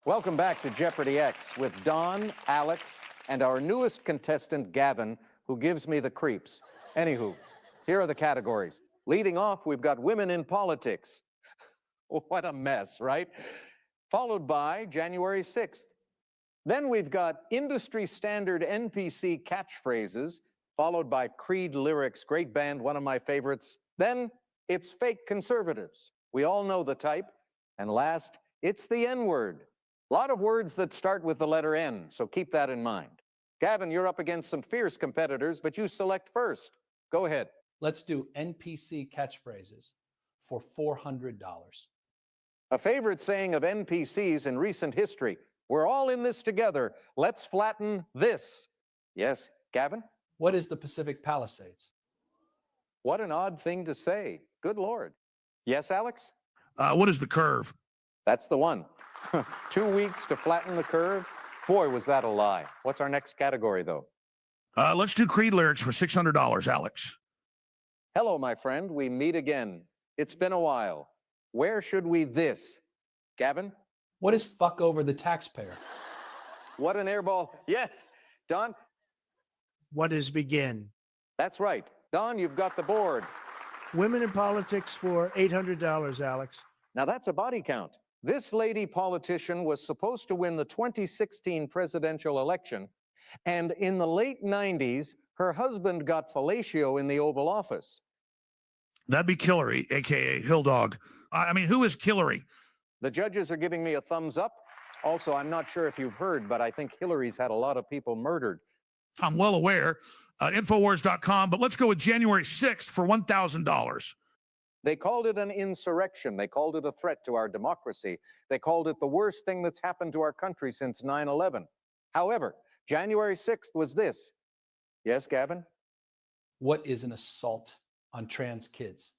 Welcome back to Jeopardy X with Don, Alex, and our newest contestant, Gavin, who gives me the creeps. Anywho, here are the categories. Leading off, we've got women in politics. What a mess, right? Followed by January 6th. Then we've got industry standard NPC catchphrases, followed by Creed lyrics, great band, one of my favorites. Then it's fake conservatives. We all know the type. And last, it's the N-word. A lot of words that start with the letter N, so keep that in mind. Gavin, you're up against some fierce competitors, but you select first. Go ahead. Let's do NPC catchphrases for $400. A favorite saying of NPCs in recent history: we're all in this together. Let's flatten this. Yes, Gavin? What is the Pacific Palisades? What an odd thing to say. Good Lord. Yes, Alex? What is the curve? That's the one. 2 weeks to flatten the curve? Boy, was that a lie. What's our next category, though? Let's do Creed lyrics for $600, Alex. Hello, my friend. We meet again. It's been a while. Where should we this? Gavin? What is fuck over the taxpayer? What an airball. Yes. Don? What is begin? That's right. Don, you've got the board. Women in politics for $800, Alex. Now, that's a body count. This lady politician was supposed to win the 2016 presidential election, and in the late 90s, her husband got fellatio in the Oval Office. That'd be Hillary, a.k.a. Hill Dog. I mean, who is Hillary? The judges are giving me a thumbs up. Also, I'm not sure if you've heard, but I think Hillary's had a lot of people murdered. I'm well aware. Infowars.com, but let's go with January 6th for $1,000. They called it an insurrection. They called it a threat to our democracy. They called it the worst thing that's happened to our country since 9/11. However, January 6th was this. Yes, Gavin? What is an assault on trans kids?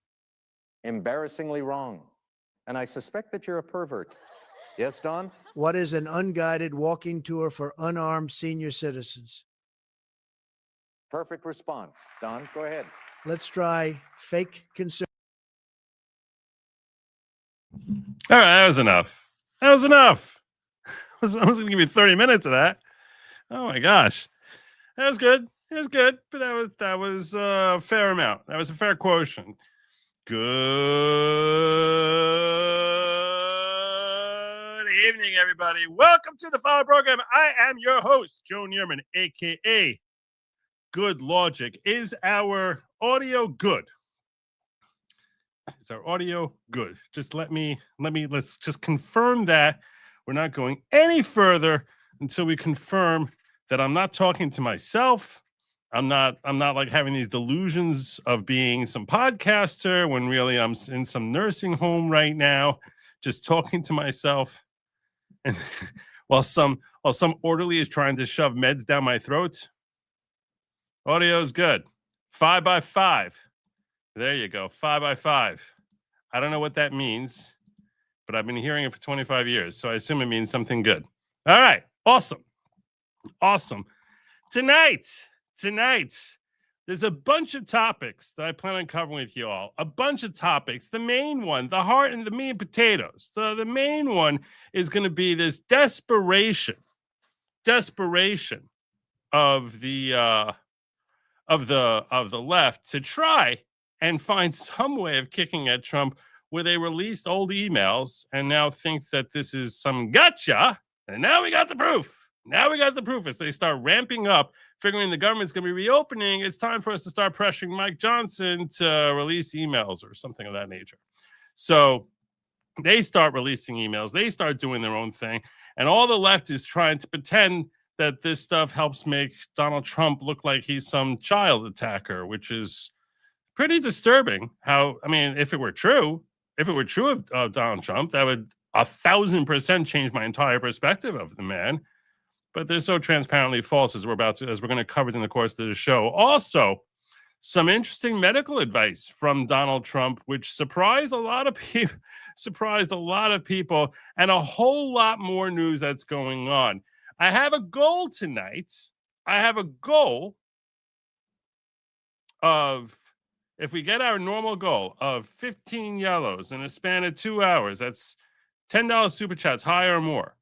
Embarrassingly wrong. And I suspect that you're a pervert. Yes, Don? What is an unguided walking tour for unarmed senior citizens? Perfect response. Don, go ahead. Let's try fake conservative. All right, that was enough. That was enough. I was going to give you 30 minutes of that. Oh my gosh, that was good. It was good, but that was a fair amount. That was a fair quotient. Good evening, everybody. Welcome to the following program. I am your host, Joe Nierman, aka Good Lawgic. Is our audio good? Is our audio good? Just let's just confirm that we're not going any further until we confirm that I'm not talking to myself. I'm not like having these delusions of being some podcaster when really I'm in some nursing home right now, just talking to myself. And while some orderly is trying to shove meds down my throat. Audio is good. 5x5. There you go. 5x5. I don't know what that means, but I've been hearing it for 25 years, so I assume it means something good. All right. Awesome. Tonight, there's a bunch of topics that I plan on covering with you all. A bunch of topics. The main one, the heart and the meat and potatoes. The main one is going to be this desperation of the left to try and find some way of kicking at Trump, where they released old emails and now think that this is some gotcha. And now we got the proof. As they start ramping up, figuring the government's going to be reopening, it's time for us to start pressuring Mike Johnson to release emails or something of that nature. So they start releasing emails. They start doing their own thing. And all the left is trying to pretend that this stuff helps make Donald Trump look like he's some child attacker, which is pretty disturbing. If it were true of Donald Trump, that would 1,000% change my entire perspective of the man. But they're so transparently false, as we're going to cover it in the course of the show. Also, some interesting medical advice from Donald Trump, which surprised a lot of people, and a whole lot more news that's going on. I have a goal tonight. Of, if we get our normal goal of 15 yellows in a span of 2 hours, that's $10 super chats, high or more.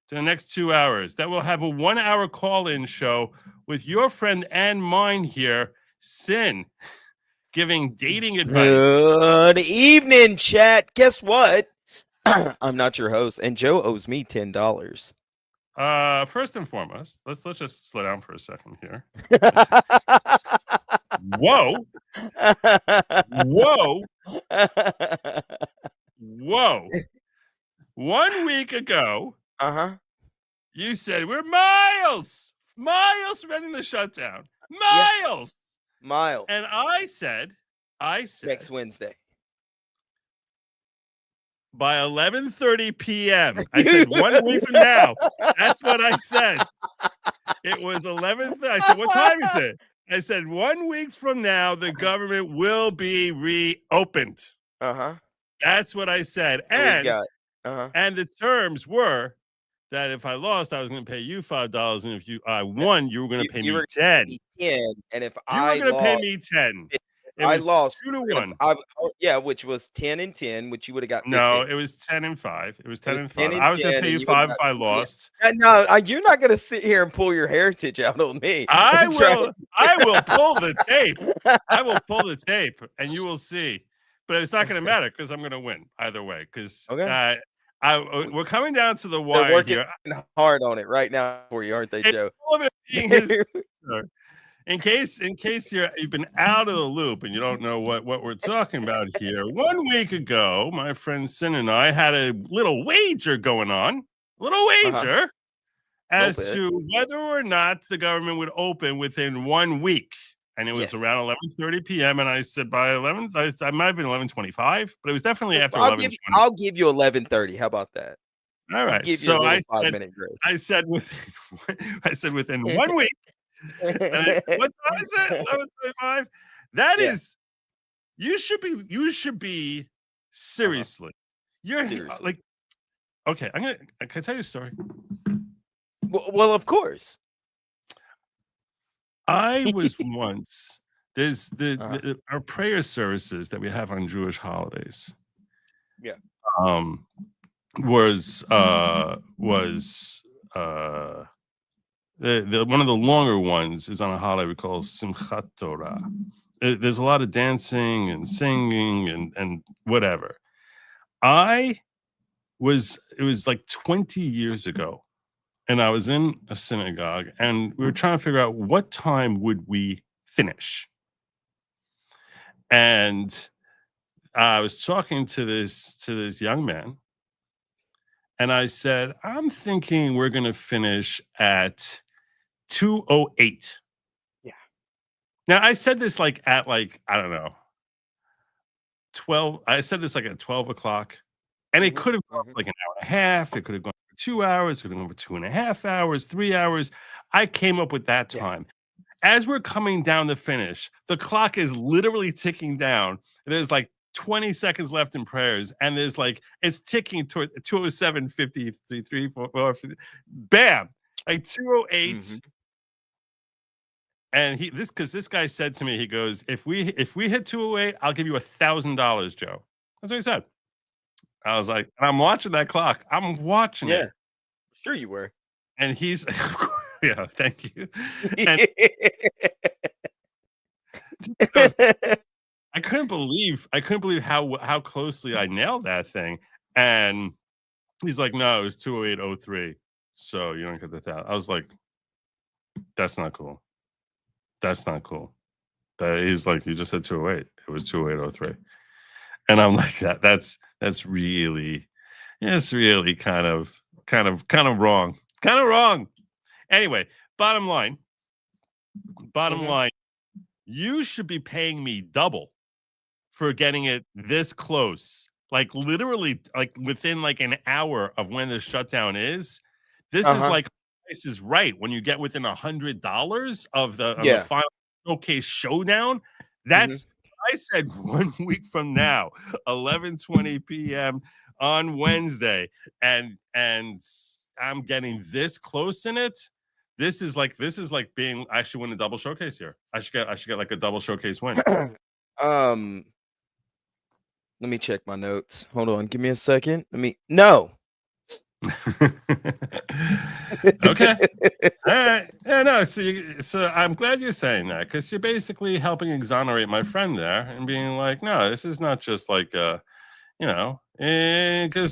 to the next 2 hours. That will have a 1-hour call-in show with your friend and mine here, Sin, giving dating advice. Good evening, chat. Guess what? I'm not your host, and Joe owes me $10. First and foremost, let's just slow down for a second here. Whoa. Whoa. Whoa. 1 week ago, you said we're miles from ending the shutdown. Miles. Miles. And I said Next Wednesday. By 11:30 p.m. I said 1 week from now. That's what I said. It was 11. I said, what time is it? I said 1 week from now, the government will be reopened. That's what I said. And the terms were that if I lost, I was going to pay you $5, and if I won, you were going to pay me 10. And if you were going to pay me 10. I lost 2-1. Which was 10 and 10, which you would have got 15. No, it was 10 and 5. It was 10 and 5. I was going to pay you 5 if I lost. No, you're not going to sit here and pull your heritage out on me. I will pull the tape. I will pull the tape, and you will see. But it's not going to matter because I'm going to win either way. Because we're coming down to the wire working here. Hard on it right now for you, aren't they, Joe? In case you've been out of the loop and you don't know what we're talking about here, 1 week ago, my friend Sin and I had a little wager going on, as to whether or not the government would open within 1 week. And it was around 11:30 p.m. And I said by 11, I might have been 11:25, but it was definitely after 11:20. I'll give you 11:30. How about that? All right. So I said within 1 week. And I said, what time is it? 11:25. That is, you should be seriously. Seriously. Like, okay. Can I tell you a story? Well, of course. I was once there's our prayer services that we have on Jewish holidays. Yeah. Was one of the longer ones is on a holiday we call Simchat Torah. There's a lot of dancing and singing and whatever. It was like 20 years ago, and I was in a synagogue, and we were trying to figure out what time would we finish. And I was talking to this young man, and I said, I'm thinking we're going to finish at 2:08. Yeah. Now I said this at I don't know, 12. I said this at 12 o'clock, and it could have gone like an hour and a half. It could have gone for 2 hours. It could have gone for 2.5 hours, 3 hours. I came up with that time. As we're coming down to finish, the clock is literally ticking down. There's 20 seconds left in prayers, and there's it's ticking toward 2:07, 53, 4, bam, 2:08. And this guy said to me, he goes, if we hit 2:08, I'll give you $1,000, Joe. That's what he said. I was like, and I'm watching that clock. I'm watching it. Sure you were. And he's, yeah, thank you. And I couldn't believe how closely I nailed that thing. And he's like, no, it was 2:08:03. So you don't get the $1,000. I was like, that's not cool. That's not cool. He's like, you just said 2:08. It was 2:08:03. And I'm like, that's really, it's really kind of wrong. Kind of wrong. Anyway, bottom line, you should be paying me double for getting it this close. Literally, within an hour of when the shutdown is. This is Price is Right. When you get within $100 of the final showcase showdown, that's I said 1 week from now, 11:20 p.m. on Wednesday, and I'm getting this close in it. This is like being, I should win a double showcase here. I should get a double showcase win. Let me check my notes. Hold on, give me a second. No. Okay. All right. Yeah, no. So I'm glad you're saying that, because you're basically helping exonerate my friend there and being like, no, this is not just like, because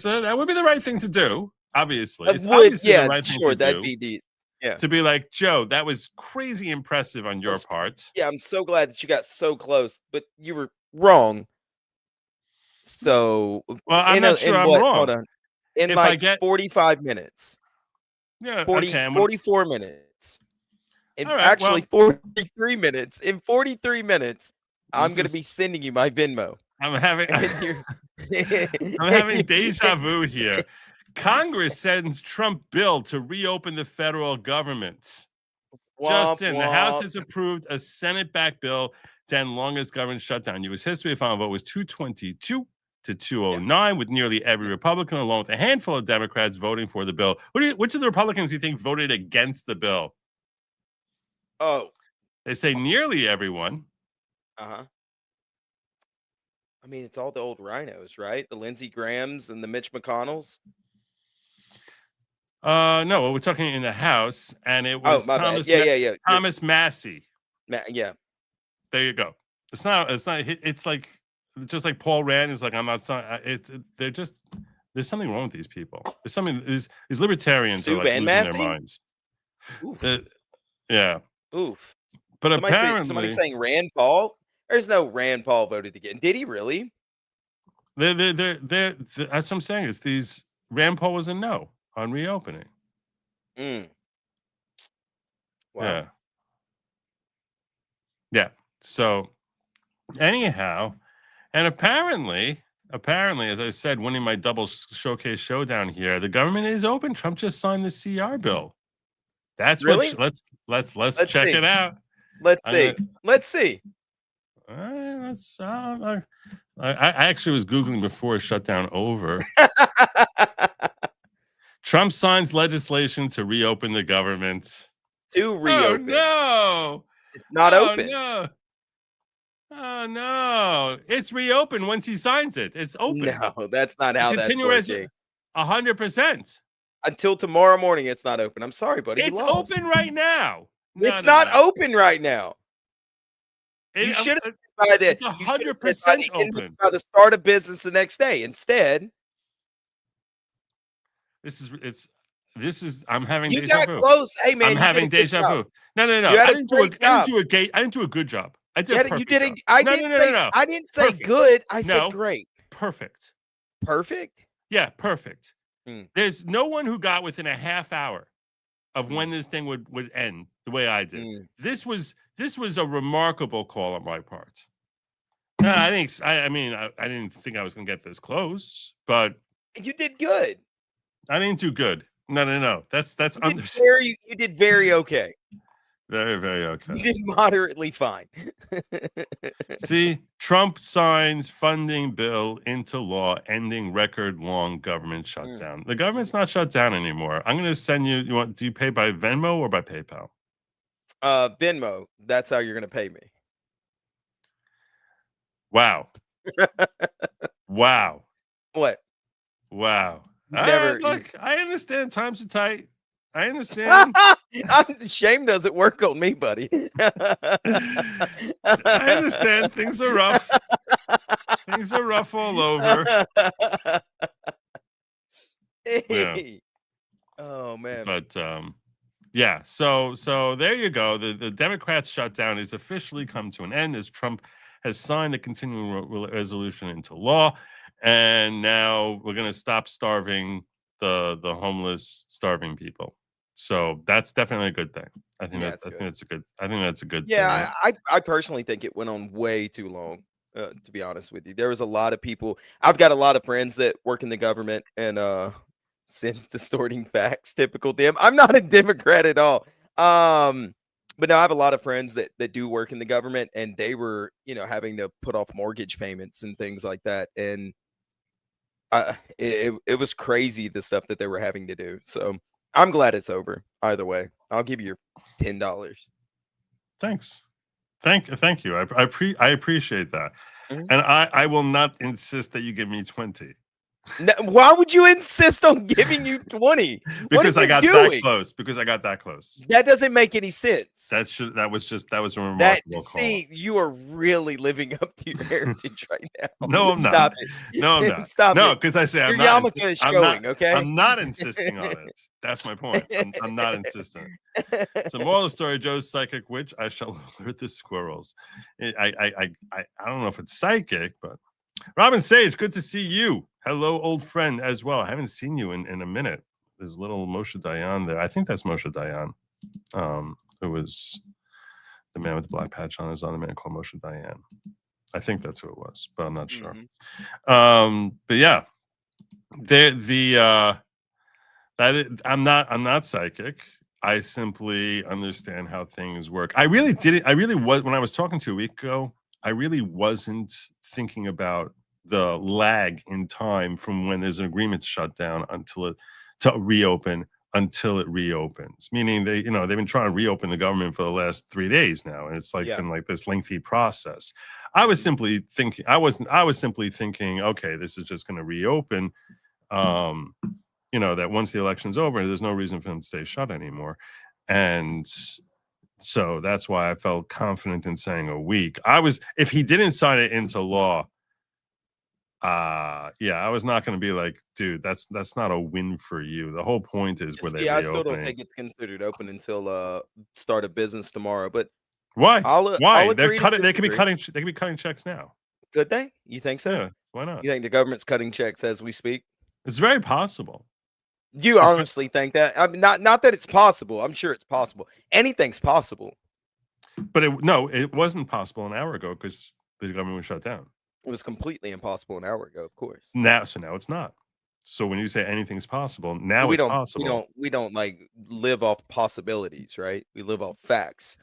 that would be the right thing to do. Obviously, it's obviously the Yeah, right thing sure. to That'd do. be the yeah. To be like, Joe, that was crazy impressive on your part. Yeah, I'm so glad that you got so close, but you were wrong. So Well, I'm not sure in I'm what? Hold wrong. on. In If I like get 45 minutes. yeah, 40, okay, 44 minutes. In all right. actually Well, 43 minutes. In 43 minutes, I'm this gonna is be sending you my Venmo. I'm having And you're I'm having deja vu here. Congress sends Trump bill to reopen the federal government. Womp The House womp. has approved a Senate-backed bill to end longest government shutdown. U.S. history. The final vote was 222 to 209, with nearly every Republican, along with a handful of Democrats, voting for the bill. Which of the Republicans do you think voted against the bill? Oh, They say nearly everyone. uh-huh. I mean, it's all the old rhinos, right? The Lindsey Grahams and the Mitch McConnells. No, we're talking in the House, and it Oh, was my bad. Yeah. Thomas Massey. Yeah. There you go. It's not. It's like just like Paul Rand is like, I'm not. They're just. There's something wrong with these people. There's something. These libertarians are Stu like and losing Massey? their minds. Oof. Yeah, Oof. but Somebody apparently saying Rand Paul? There's no Rand Paul voted again. Did he really? they're that's what I'm saying. It's these. Rand Paul was a no on reopening. Mm. Wow. Yeah. Yeah. So anyhow, and apparently, as I said, winning my double showcase showdown here, the government is open. Trump just signed the CR bill. That's Really? what. Let's check see. it out. Let's I'm see. gonna- Let's see. All right, let's. I actually was googling before shutdown over. Trump signs legislation to reopen the government. To reopen. Oh no! It's not open. No! Oh no! It's reopened once he signs it. It's open. No, that's not how that's working. 100%. Until tomorrow morning, it's not open. I'm sorry, buddy. It's open right now. It's not open right now. You should have by the It's 100% open. by the start of business the next day. Instead, This is. I'm having you deja got vu. close. Hey man, I'm you did having a good deja job. vu. No. You had I a didn't do great job. I didn't do a good job. I did a You perfect did a. job. I No, didn't no, say. no. I didn't say Perfect. good. I No. said great. Perfect. Perfect. Yeah, perfect. Hmm. There's no one who got within a half hour of when this thing would end the way I did. This was a remarkable call on my part. No, I think. I mean, I didn't think I was going to get this close, but You did good. I didn't do good. No. That's You did very okay. very, very You okay. did moderately fine. See, Trump signs funding bill into law, ending record-long government shutdown. The government's not shut down anymore. I'm going to send you. Do you pay by Venmo or by PayPal? Venmo. That's how you're going to pay me. Wow. Wow. What? Wow. Never. Look, I understand times are tight. I understand. Shame doesn't work on me, buddy. I understand things are rough. Things are rough all over. Yeah. Oh man. But yeah, so there you go. The Democrats' shutdown is officially come to an end as Trump has signed a continuing resolution into law, and now we're going to stop starving the homeless, starving people. So that's definitely a good thing. I think that's a good. I think that's a good thing. Yeah, I personally think it went on way too long. To be honest with you, there was a lot of people. I've got a lot of friends that work in the government and since distorting facts, typical Dem. I'm not a Democrat at all. But no, I have a lot of friends that do work in the government, and they were, having to put off mortgage payments and things like that, and it was crazy the stuff that they were having to do. So I'm glad it's over. Either way, I'll give you your $10. Thanks. Thank you. I appreciate that, and I will not insist that you give me 20. Why would you insist on giving you 20? Because what are I got you that doing? close. Because I got that close. That doesn't make any sense. That was a That remarkable call. see, you are really living up to your heritage right now. No, I'm not. Stop it. No, I'm not. Stop no, it. because I say Your I'm not. yarmulke is I'm showing, not. okay? I'm not insisting on it. That's my point. I'm not insistent. So, moral of the story: Joe's psychic witch. I shall alert the squirrels. I don't know if it's psychic, but Robin Sage, good to see you. Hello, old friend, as well. I haven't seen you in a minute. There's little Moshe Dayan there. I think that's Moshe Dayan. It was the man with the black patch on his other man called Moshe Dayan. I think that's who it was, but I'm not sure. But yeah, I'm not psychic. I simply understand how things work. I really was when I was talking to you a week ago. I really wasn't thinking about the lag in time from when there's an agreement to shut down to reopen until it reopens. Meaning they've been trying to reopen the government for the last 3 days now, and it's been like this lengthy process. I was simply thinking, okay, this is just going to reopen. That once the election's over, there's no reason for them to stay shut anymore, and so that's why I felt confident in saying a week. If he didn't sign it into law, I was not going to be like, dude, that's not a win for you. The whole point is where they I reopening. still don't think it's considered open until start of business tomorrow. But why? I'll They're cutting. They could be disagree. cutting. They could be cutting checks now. Could they? You think so? Yeah. Why not? You think the government's cutting checks as we speak? It's very possible. You honestly think that? I mean, not that it's possible. I'm sure it's possible. Anything's possible. But it wasn't possible an hour ago because the government was shut down. It was completely impossible an hour ago, of course. Now it's not. So when you say anything's possible, now it's possible. We don't like live off possibilities, right? We live off facts.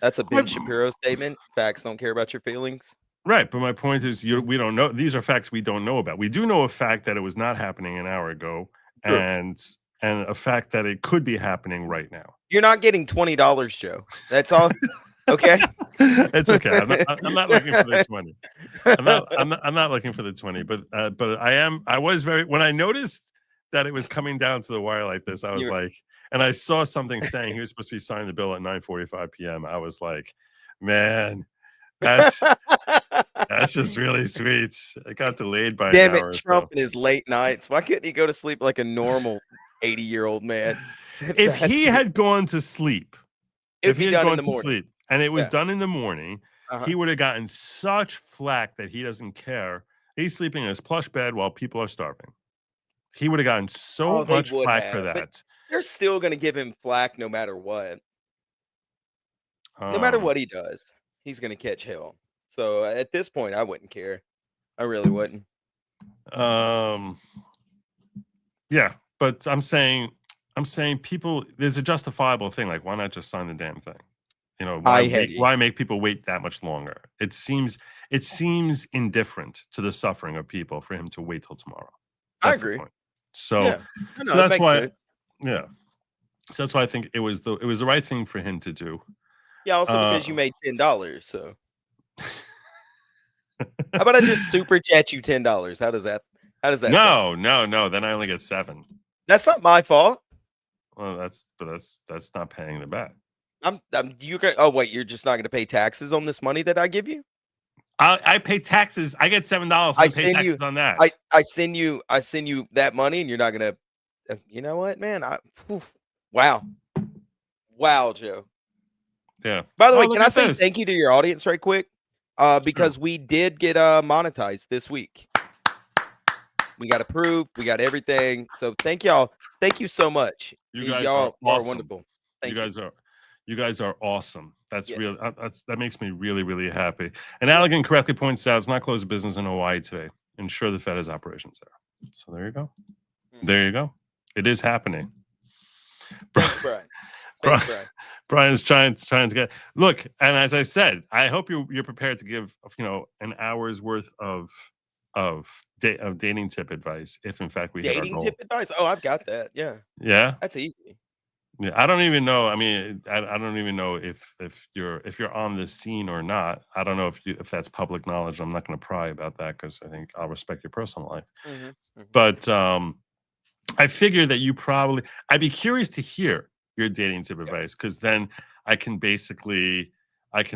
That's a Ben Shapiro statement. Facts don't care about your feelings. Right, but my point is, we don't know. These are facts we don't know about. We do know a fact that it was not happening an hour ago, sure. and a fact that it could be happening right now. You're not getting $20, Joe. That's all. Okay, it's okay. I'm not looking for the 20. I'm not looking for the 20. But I was very, when I noticed that it was coming down to the wire like this, I was like, and I saw something saying he was supposed to be signing the bill at 9:45 p.m. I was like, man. That's just really sweet. I got delayed by damn an it, hour Trump and his late nights. Why couldn't he go to sleep like a normal 80-year-old man? If he had gone to sleep, if he had gone to sleep and it was done in the morning, he would have gotten such flack that he doesn't care. He's sleeping in his plush bed while people are starving. He would have gotten so much flack for that. But they're still going to give him flack no matter what. No matter what he does. He's going to catch hell. So at this point, I wouldn't care. I really wouldn't. Yeah, but I'm saying people, there's a justifiable thing. Like, why not just sign the damn thing? Why make people wait that much longer? It seems indifferent to the suffering of people for him to wait till tomorrow. That's I agree. So that's why. Sense. Yeah. So that's why I think it was the right thing for him to do. Yeah, also because you made $10, so how about I just super chat you $10? How does that sound? No. Then I only get $7. That's not my fault. Well, that's not paying the bet. Oh wait, you're just not gonna pay taxes on this money that I give you? I pay taxes. I get $7. I pay taxes on that. I send you that money, and you're not gonna. You know what, man? Wow, Joe. Yeah. By the way, can I say thank you to your audience right quick? Because we did get monetized this week. We got approved. We got everything. So thank y'all. Thank you so much. Y'all are wonderful. You guys are awesome. That's real. That makes me really, really happy. And Allegan correctly points out it's not closed of business in Hawaii today. Ensure the Fed has operations there. So there you go. There you go. It is happening. Thanks, Brian. Brian's trying to get look, and as I said, I hope you're prepared to give an hour's worth of dating tip advice if in fact we hit our goal. Dating tip advice. Oh, I've got that. Yeah. Yeah. That's easy. Yeah, I don't even know. I mean, I don't even know if you're on the scene or not. I don't know if that's public knowledge. I'm not going to pry about that because I think I'll respect your personal life. But I figure that you probably. I'd be curious to hear your dating tip advice because then I can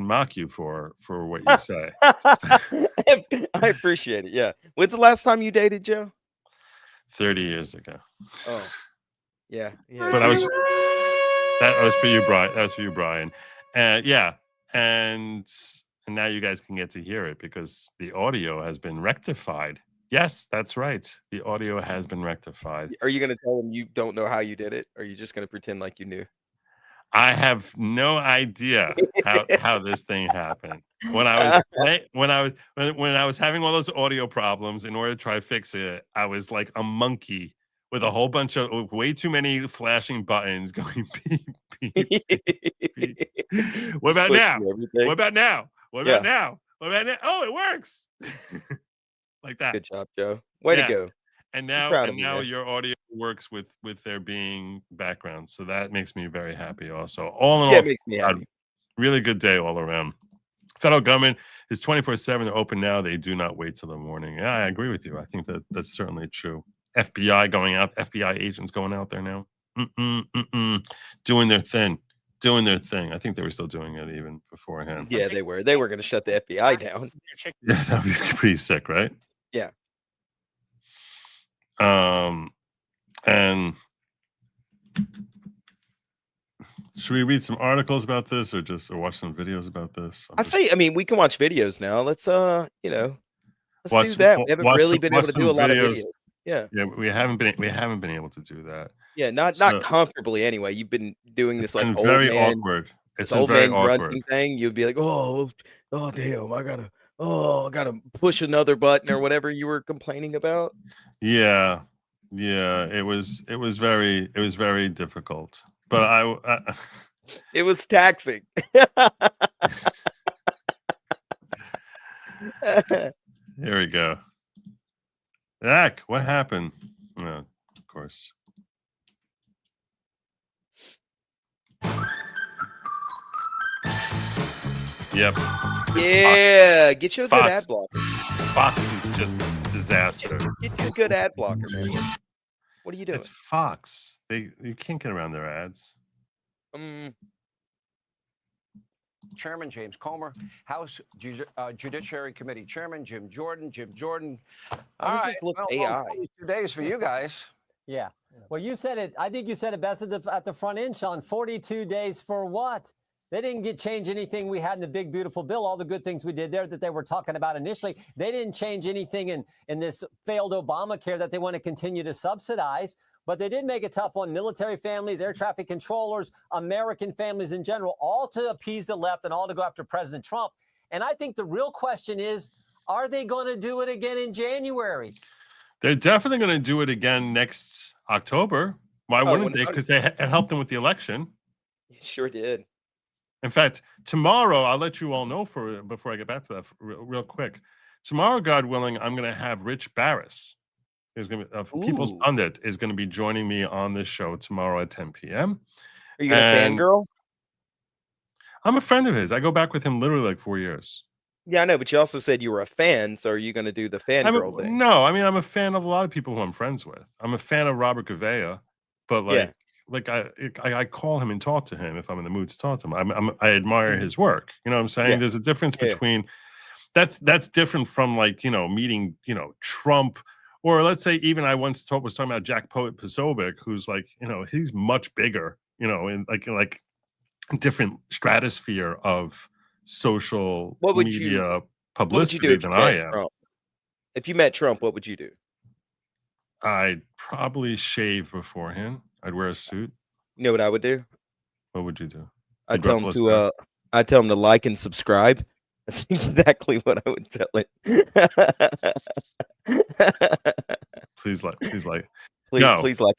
mock you for what you say. I appreciate it. Yeah. When's the last time you dated, Joe? 30 years ago. Oh, yeah. Yeah. But that was for you, Brian. That was for you, Brian. And yeah, and now you guys can get to hear it because the audio has been rectified. Yes, that's right. The audio has been rectified. Are you going to tell them you don't know how you did it? Or are you just going to pretend like you knew? I have no idea how this thing happened. When I was having all those audio problems, in order to try to fix it, I was like a monkey with a whole bunch of way too many flashing buttons going beep, beep, beep, beep. What about now? What about now? What about now? What about now? Oh, it works. Like that. Good job, Joe. Way to go. And now your audio works with there being background. So that makes me very happy also. All in all, it makes me happy. Really good day all around. Federal government is 24/7. They're open now. They do not wait till the morning. Yeah, I agree with you. I think that's certainly true. FBI going out, FBI agents going out there now. Doing their thing. I think they were still doing it even beforehand. Yeah, they were. They were going to shut the FBI down. Yeah, that would be pretty sick, right? Yeah. And should we read some articles about this or watch some videos about this? I mean, we can watch videos now. Let's let's do that. We haven't really been able to do a lot of videos. Yeah. Yeah, we haven't been able to do that. Yeah, not comfortably anyway. You've been doing this like old very man, awkward. It's old very man awkward grunting thing. You'd be like, oh damn, I gotta push another button or whatever you were complaining about. Yeah. It was very difficult. But I it was taxing. Here we go. Zach, what happened? No, of course. Yep. Yeah, get you a good ad blocker. Fox is just disastrous. Get you a good ad blocker, man. What are you doing? It's Fox. You can't get around their ads. Chairman James Comer, House Judiciary Committee Chairman Jim Jordan. All right, AI. 2 days for you guys. Yeah. Well, you said it. I think you said it best at the front end, Sean. 42 days for what? They didn't change anything we had in the big, beautiful bill, all the good things we did there that they were talking about initially. They didn't change anything in this failed Obamacare that they want to continue to subsidize. But they did make it tough on military families, air traffic controllers, American families in general, all to appease the left and all to go after President Trump. And I think the real question is, are they going to do it again in January? They're definitely going to do it again next October. Why wouldn't they? Because it helped them with the election. It sure did. In fact, tomorrow, I'll let you all know before I get back to that real quick. Tomorrow, God willing, I'm going to have Rich Barris. Is going to be People's Pundit is going to be joining me on this show tomorrow at 10 p.m. Are you a fangirl? I'm a friend of his. I go back with him literally like 4 years. Yeah, I know, but you also said you were a fan. So are you going to do the fangirl thing? No, I mean, I'm a fan of a lot of people who I'm friends with. I'm a fan of Robert Gouveia, but I call him and talk to him if I'm in the mood to talk to him. I admire his work. You know what I'm saying? There's a difference between that's different from meeting Trump. Or let's say even I once was talking about Jack Posobiec, who's he's much bigger, in like a different stratosphere of social media publicity than I am. Trump? If you met Trump, what would you do? I'd probably shave beforehand. I'd wear a suit. You know what I would do? What would you do? I'd tell him to like and subscribe. That's exactly what I would tell it. Please like. Please like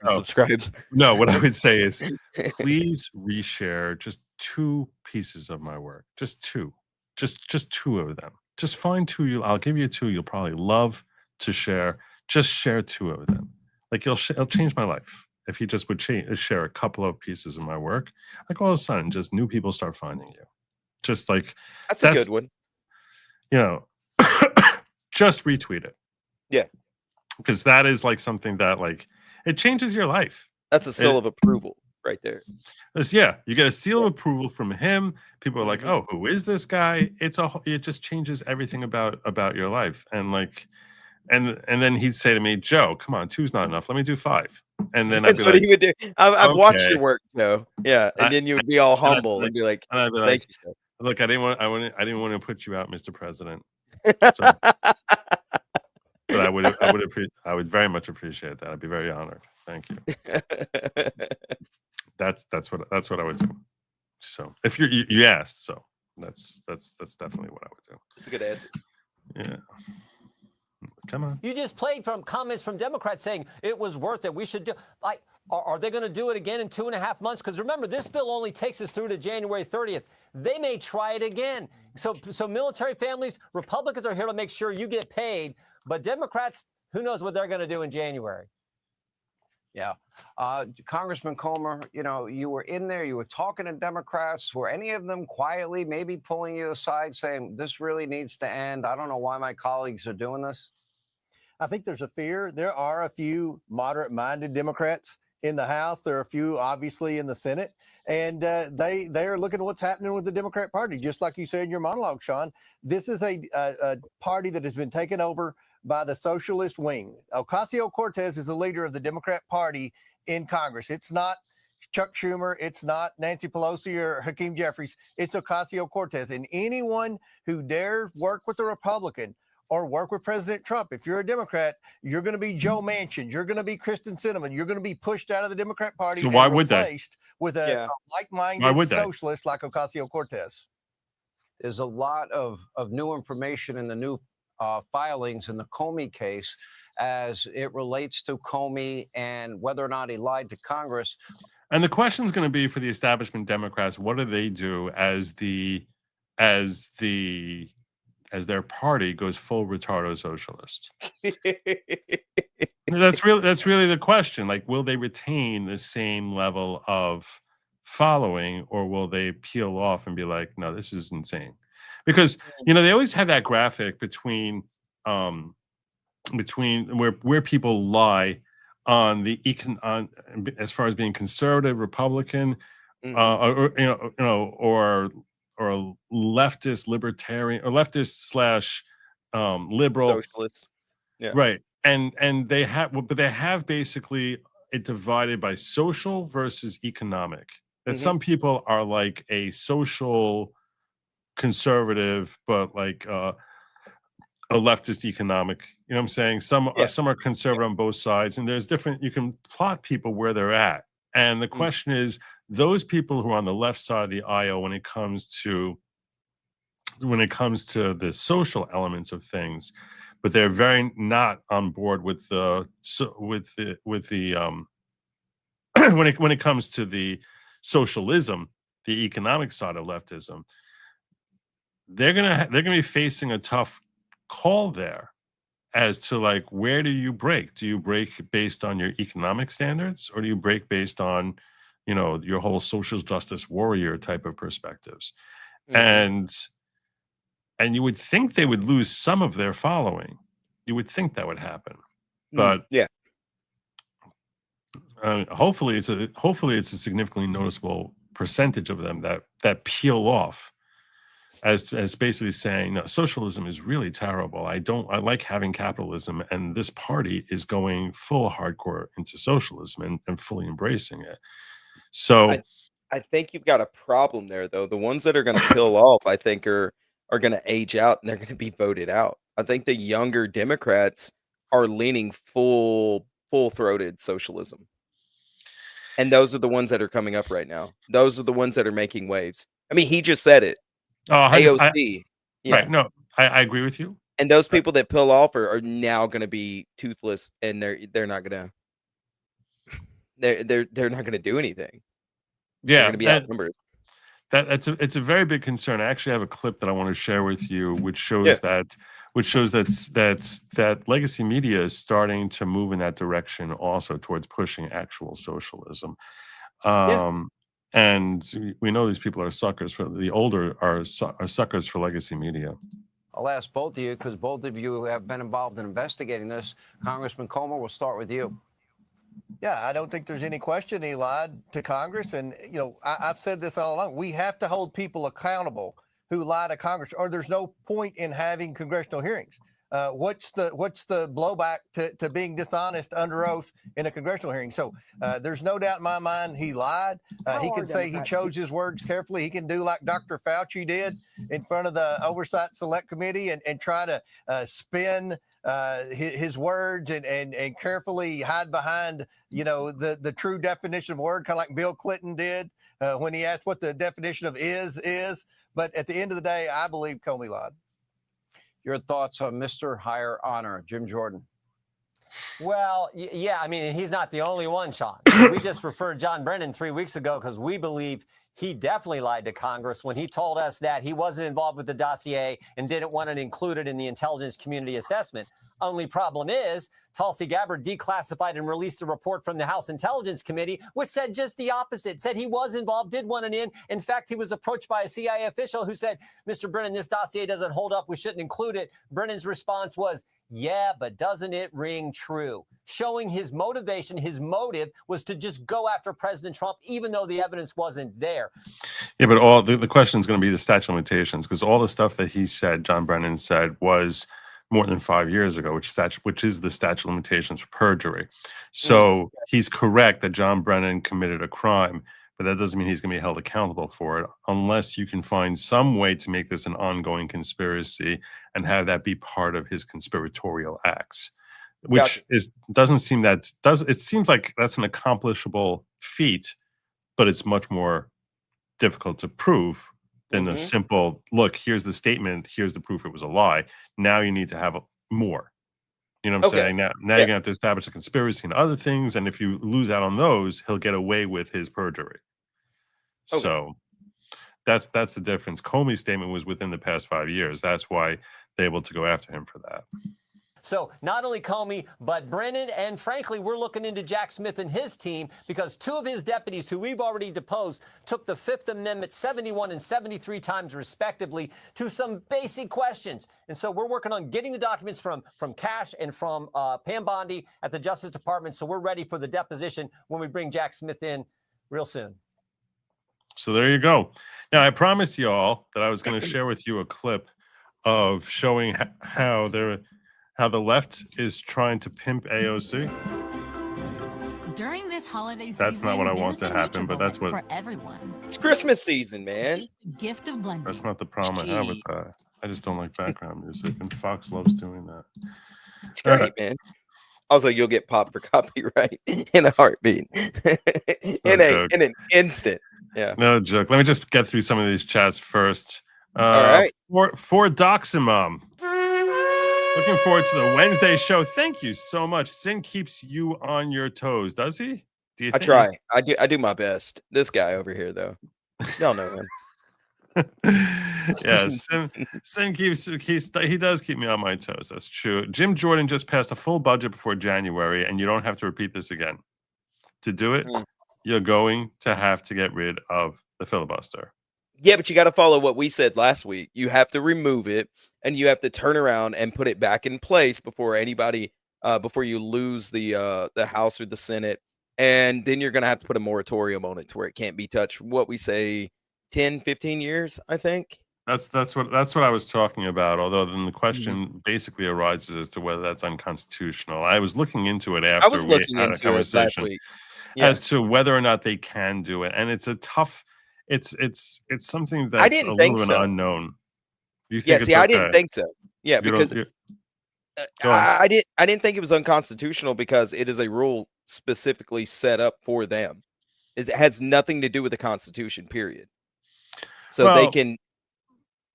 and subscribe. No, what I would say is please reshare just 2 pieces of my work. Just 2. Just 2 of them. Just find 2. I'll give you 2 you'll probably love to share. Just share 2 of them. Like it'll change my life. if he just would share a couple of pieces of my work, like all of a sudden, just new people start finding you. Just like That's a good one. You know, just retweet it. Yeah, because that is like something that like it changes your life. that's a seal of approval right there. Yeah, you get a seal of approval from him. People are like, "Oh, who is this guy?" It just changes everything about your life. And like, and then he'd say to me, "Joe, come on, 2's not enough. Let me do 5." And then I'd That's be what like, he would do. I've watched your "Okay." work, Joe. Yeah, and then you would be all humble and be like, and I'd be "Thank like, you, sir." "Look, I didn't want to put you out, Mr. President." So, but I would very much appreciate that. I'd be very honored. Thank you. That's what I would do. So if you asked, so that's definitely what I would do. That's a good answer. Yeah. Come on. You just played from comments from Democrats saying it was worth it. We should do. Like, are they going to do it again in 2.5 months? Because remember, this bill only takes us through to January 30th. They may try it again. So military families, Republicans are here to make sure you get paid, but Democrats, who knows what they're going to do in January? Yeah. Congressman Comer, you know, you were in there, you were talking to Democrats. Were any of them quietly maybe pulling you aside saying, this really needs to end? I don't know why my colleagues are doing this. I think there's a fear. There are a few moderate-minded Democrats in the House. There are a few, obviously, in the Senate. And they are looking at what's happening with the Democrat Party. Just like you said in your monologue, Sean, this is a party that has been taken over by the socialist wing. Ocasio-Cortez is the leader of the Democrat Party in Congress. It's not Chuck Schumer. It's not Nancy Pelosi or Hakeem Jeffries. It's Ocasio-Cortez. And anyone who dares work with a Republican or work with President Trump, if you're a Democrat, you're going to be Joe Manchin. You're going to be Kristen Sinema. You're going to be pushed out of the Democrat Party. So why would they? Replaced with a like-minded socialist like Ocasio-Cortez. There's a lot of new information in the new filings in the Comey case as it relates to Comey and whether or not he lied to Congress. And the question is going to be for the establishment Democrats, what do they do as their party goes full retardo socialist? That's really the question. Like, will they retain the same level of following, or will they peel off and be like, no, this is insane? Because they always have that graphic between where people lie on the as far as being conservative, Republican, or leftist, libertarian, or leftist / liberal, socialist. Yeah. Right. And they have basically it divided by social versus economic. That some people are like a social conservative, but like a leftist economic. You know what I'm saying? Some are conservative on both sides, and there's different. You can plot people where they're at, and the question is, those people who are on the left side of the aisle when it comes to the social elements of things, but they're very not on board with the when it comes to the socialism, the economic side of leftism. They're gonna be facing a tough call there as to like, where do you break? Do you break based on your economic standards, or do you break based on your whole social justice warrior type of perspectives? And you would think they would lose some of their following. You would think that would happen, but hopefully it's a significantly noticeable percentage of them that peel off as basically saying, no, socialism is really terrible. I like having capitalism, and this party is going full hardcore into socialism and fully embracing it. So I think you've got a problem there, though. The ones that are going to peel off, I think, are going to age out, and they're going to be voted out. I think the younger Democrats are leaning full-throated socialism. And those are the ones that are coming up right now. Those are the ones that are making waves. I mean, he just said it. AOC. Right. No, I agree with you. And those people that peel off are now going to be toothless, and they're not going to they're not going to do anything. Yeah, they're going to be outnumbered. It's a very big concern. I actually have a clip that I want to share with you, which shows that which shows that legacy media is starting to move in that direction also towards pushing actual socialism. And we know these people are suckers for the older are suckers for legacy media. I'll ask both of you because both of you have been involved in investigating this. Congressman Comer, we'll start with you. Yeah, I don't think there's any question he lied to Congress. And, I've said this all along. We have to hold people accountable who lie to Congress, or there's no point in having congressional hearings. What's the blowback to being dishonest under oath in a congressional hearing? So there's no doubt in my mind he lied. He can say he chose his words carefully. He can do like Dr. Fauci did in front of the Oversight Select Committee and try to spin his words and carefully hide behind, the true definition of word, kind of like Bill Clinton did when he asked what the definition of is. But at the end of the day, I believe Comey lied. Your thoughts on Mr. Higher Honor, Jim Jordan? Well, yeah, I mean, he's not the only one, Sean. We just referred John Brennan 3 weeks ago because we believe he definitely lied to Congress when he told us that he wasn't involved with the dossier and didn't want it included in the intelligence community assessment. Only problem is Tulsi Gabbard declassified and released a report from the House Intelligence Committee, which said just the opposite, said he was involved, did want it in. In fact, he was approached by a CIA official who said, Mr. Brennan, this dossier doesn't hold up. We shouldn't include it. Brennan's response was, yeah, but doesn't it ring true? Showing his motivation, his motive was to just go after President Trump, even though the evidence wasn't there. Yeah, but all the question is going to be the statute of limitations, because all the stuff that he said, John Brennan said, was more than 5 years ago, which is the statute of limitations for perjury. So he's correct that John Brennan committed a crime, but that doesn't mean he's going to be held accountable for it unless you can find some way to make this an ongoing conspiracy and have that be part of his conspiratorial acts, which it seems like that's an accomplishable feat, but it's much more difficult to prove than a simple, look, here's the statement, here's the proof it was a lie. Now you need to have more. You know what I'm saying? Now you're going to have to establish a conspiracy and other things. And if you lose out on those, he'll get away with his perjury. So that's the difference. Comey's statement was within the past 5 years. That's why they're able to go after him for that. So not only Comey, but Brennan, and frankly, we're looking into Jack Smith and his team because two of his deputies who we've already deposed took the Fifth Amendment 71 and 73 times respectively to some basic questions. And so we're working on getting the documents from Cash and from Pam Bondi at the Justice Department. So we're ready for the deposition when we bring Jack Smith in real soon. So there you go. Now, I promised you all that I was going to share with you a clip of showing how the left is trying to pimp AOC. During this holiday season, that's not what I want to happen, but that's what for everyone. It's Christmas season, man. Gift of blending. That's not the problem I have with that. I just don't like background music, and Fox loves doing that. It's great, man. Also, you'll get popped for copyright in a heartbeat, in an instant. Yeah, no joke. Let me just get through some of these chats first. All right. For Doximum. Looking forward to the Wednesday show. Thank you so much. Sin keeps you on your toes, does he? I try. I do my best. This guy over here, though, y'all know him. Yeah, Sin he does keep me on my toes. That's true. Jim Jordan just passed a full budget before January, and you don't have to repeat this again. To do it, you're going to have to get rid of the filibuster. Yeah, but you got to follow what we said last week. You have to remove it, and you have to turn around and put it back in place before before you lose the House or the Senate, and then you're going to have to put a moratorium on it to where it can't be touched. What we say, 10, 15 years, I think. That's what I was talking about. Although then the question basically arises as to whether that's unconstitutional. I was looking into it after we had a conversation as to whether or not they can do it, and it's a tough. It's something that's I didn't a think little so. unknown. You think I didn't think so. Yeah, because I didn't think it was unconstitutional because it is a rule specifically set up for them. It has nothing to do with the Constitution, period. So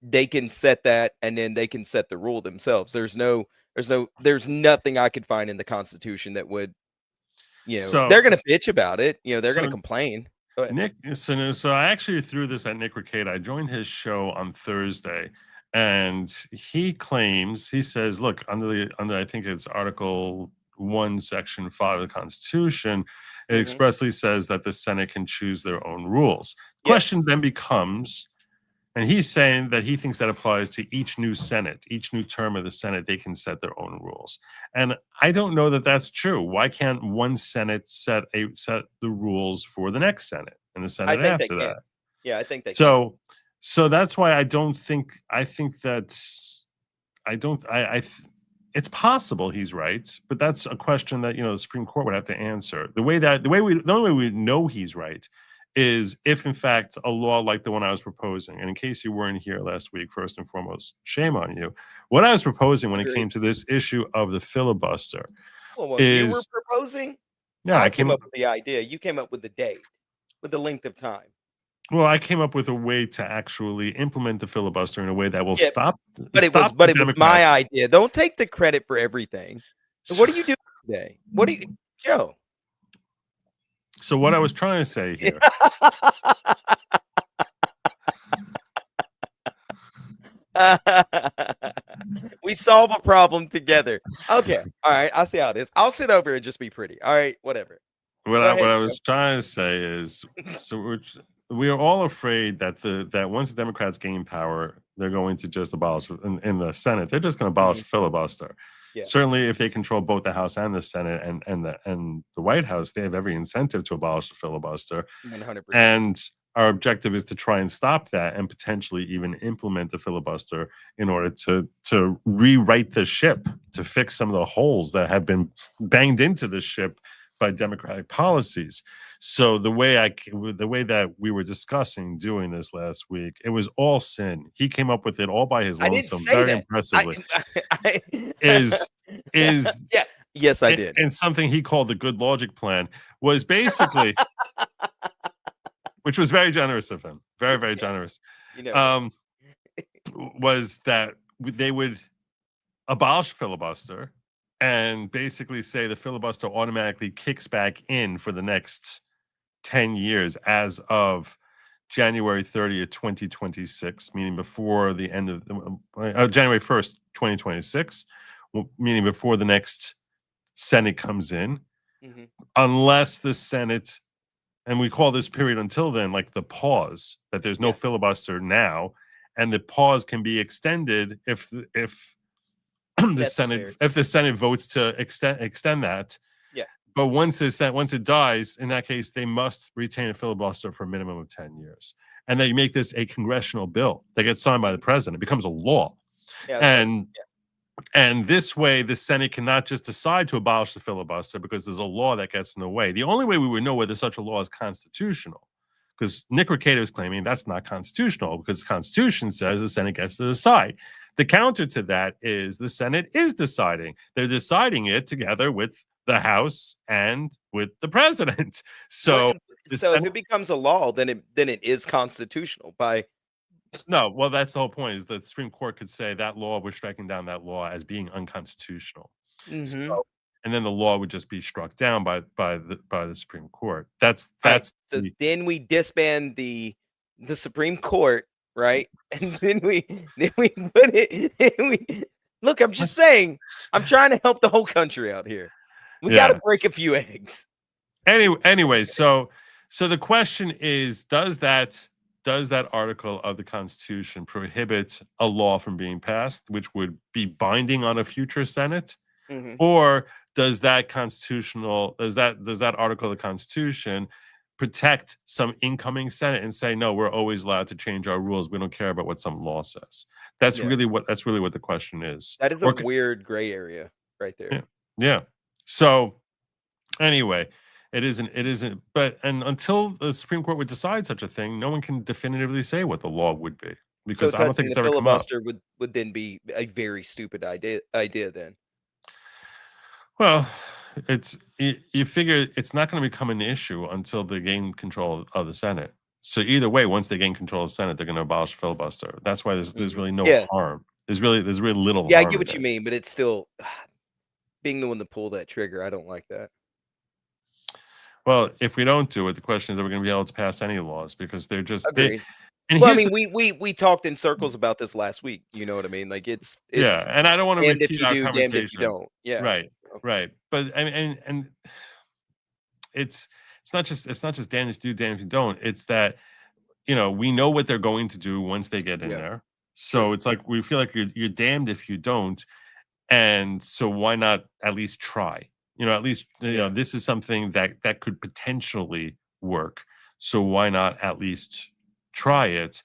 they can set that, and then they can set the rule themselves. There's nothing I could find in the Constitution that would, they're going to bitch about it. They're going to complain. Nick, so I actually threw this at Nick Ricade. I joined his show on Thursday, And he claims, he says, look, under I think it's Article 1, Section 5 of the Constitution, it expressly says that the Senate can choose their own rules. Question then becomes, and he's saying that he thinks that applies to each new Senate, each new term of the Senate, they can set their own rules. And I don't know that that's true. Why can't one Senate set the rules for the next Senate and the Senate after that? Yeah, I think they can. So that's why it's possible he's right, but that's a question that, the Supreme Court would have to answer. The only way we know he's right is if, in fact, a law like the one I was proposing, and in case you weren't here last week, first and foremost, shame on you. What I was proposing when it came to this issue of the filibuster you were proposing? Yeah, I came up with the idea. You came up with the date, with the length of time. Well, I came up with a way to actually implement the filibuster in a way that will stop. But it was my idea. Don't take the credit for everything. What are you doing today? What do you, Joe? So what I was trying to say here. We solve a problem together. Okay. All right. I'll see how it is. I'll sit over and just be pretty. All right. Whatever. What I was trying to say is, so we are all afraid that that once the Democrats gain power, they're going to just abolish in the Senate. They're just going to abolish the filibuster. Yeah. Certainly, if they control both the House and the Senate and the White House, they have every incentive to abolish the filibuster. 100%. And our objective is to try and stop that and potentially even implement the filibuster in order to rewrite the ship, to fix some of the holes that have been banged into the ship by Democratic policies. So the way that we were discussing doing this last week, it was all sin. He came up with it all by his lonesome, very impressively. Yeah. Yes, I did. And something he called the Good Lawgic plan was basically, which was very generous of him, very, very generous. Was that they would abolish filibuster and basically say the filibuster automatically kicks back in for the next 10 years as of January 30th, 2026, meaning before the end of January 1st, 2026, meaning before the next Senate comes in, unless the Senate, and we call this period until then like the pause, that there's no filibuster now, and the pause can be extended if the Senate votes to extend that. Yeah. But once it dies, in that case, they must retain a filibuster for a minimum of 10 years. And then you make this a congressional bill that gets signed by the president. It becomes a law. And this way, the Senate cannot just decide to abolish the filibuster because there's a law that gets in the way. The only way we would know whether such a law is constitutional, because Nick Recato is claiming that's not constitutional because the Constitution says the Senate gets to decide. The counter to that is the Senate is deciding. They're deciding it together with the House and with the president. So if it becomes a law, then it is constitutional by. No, well, that's the whole point. Is the Supreme Court could say that law, we're striking down that law as being unconstitutional. So, and then the law would just be struck down by the Supreme Court. Then we disband the Supreme Court, right? And then we put it. Look, I'm just saying. I'm trying to help the whole country out here. We got to break a few eggs. Anyway, so the question is, does that article of the Constitution prohibit a law from being passed, which would be binding on a future Senate, or does that article of the Constitution protect some incoming Senate and say, no, we're always allowed to change our rules. We don't care about what some law says. That's really what the question is. That is a weird gray area right there. Yeah. So anyway, it isn't. But until the Supreme Court would decide such a thing, no one can definitively say what the law would be, because I don't think it's ever come up. Filibuster would then be a very stupid idea then. Well, you figure it's not going to become an issue until they gain control of the Senate. So either way, once they gain control of the Senate, they're going to abolish filibuster. That's why there's really no harm. There's really little. Yeah, I get what you mean, but it's still being the one to pull that trigger. I don't like that. Well, if we don't do it, the question is, are we going to be able to pass any laws? Because they're just And Well, I here's mean, we talked in circles about this last week. You know what I mean? Like it's yeah, and I don't want to damned if repeat you our do, damned if you conversation. don't. Yeah. Right, right. But and it's it's not just damn if you do, damn if you don't. It's that we know what they're going to do once they get in Yeah. there. So it's like we feel like you're damned if you don't, and so why not at least try? At least this is something that could potentially work. So why not at least try it?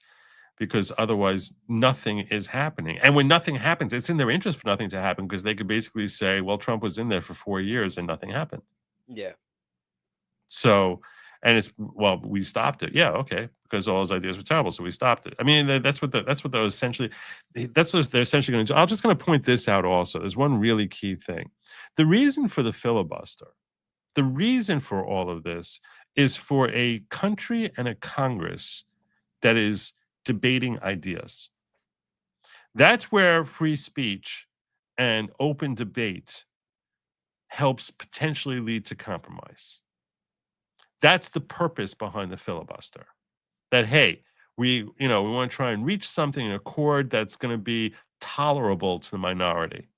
Because otherwise nothing is happening. And when nothing happens, it's in their interest for nothing to happen because they could basically say, well, Trump was in there for 4 years and nothing happened. Yeah. So, and well, we stopped it. Yeah, okay, because all his ideas were terrible, so we stopped it. I mean, that's what they're essentially going to do. I'm just going to point this out also. There's one really key thing. The reason for the filibuster, the reason for all of this is for a country and a Congress that is debating ideas. That's where free speech and open debate helps potentially lead to compromise. That's the purpose behind the filibuster. That, hey, we want to try and reach something, an accord that's going to be tolerable to the minority.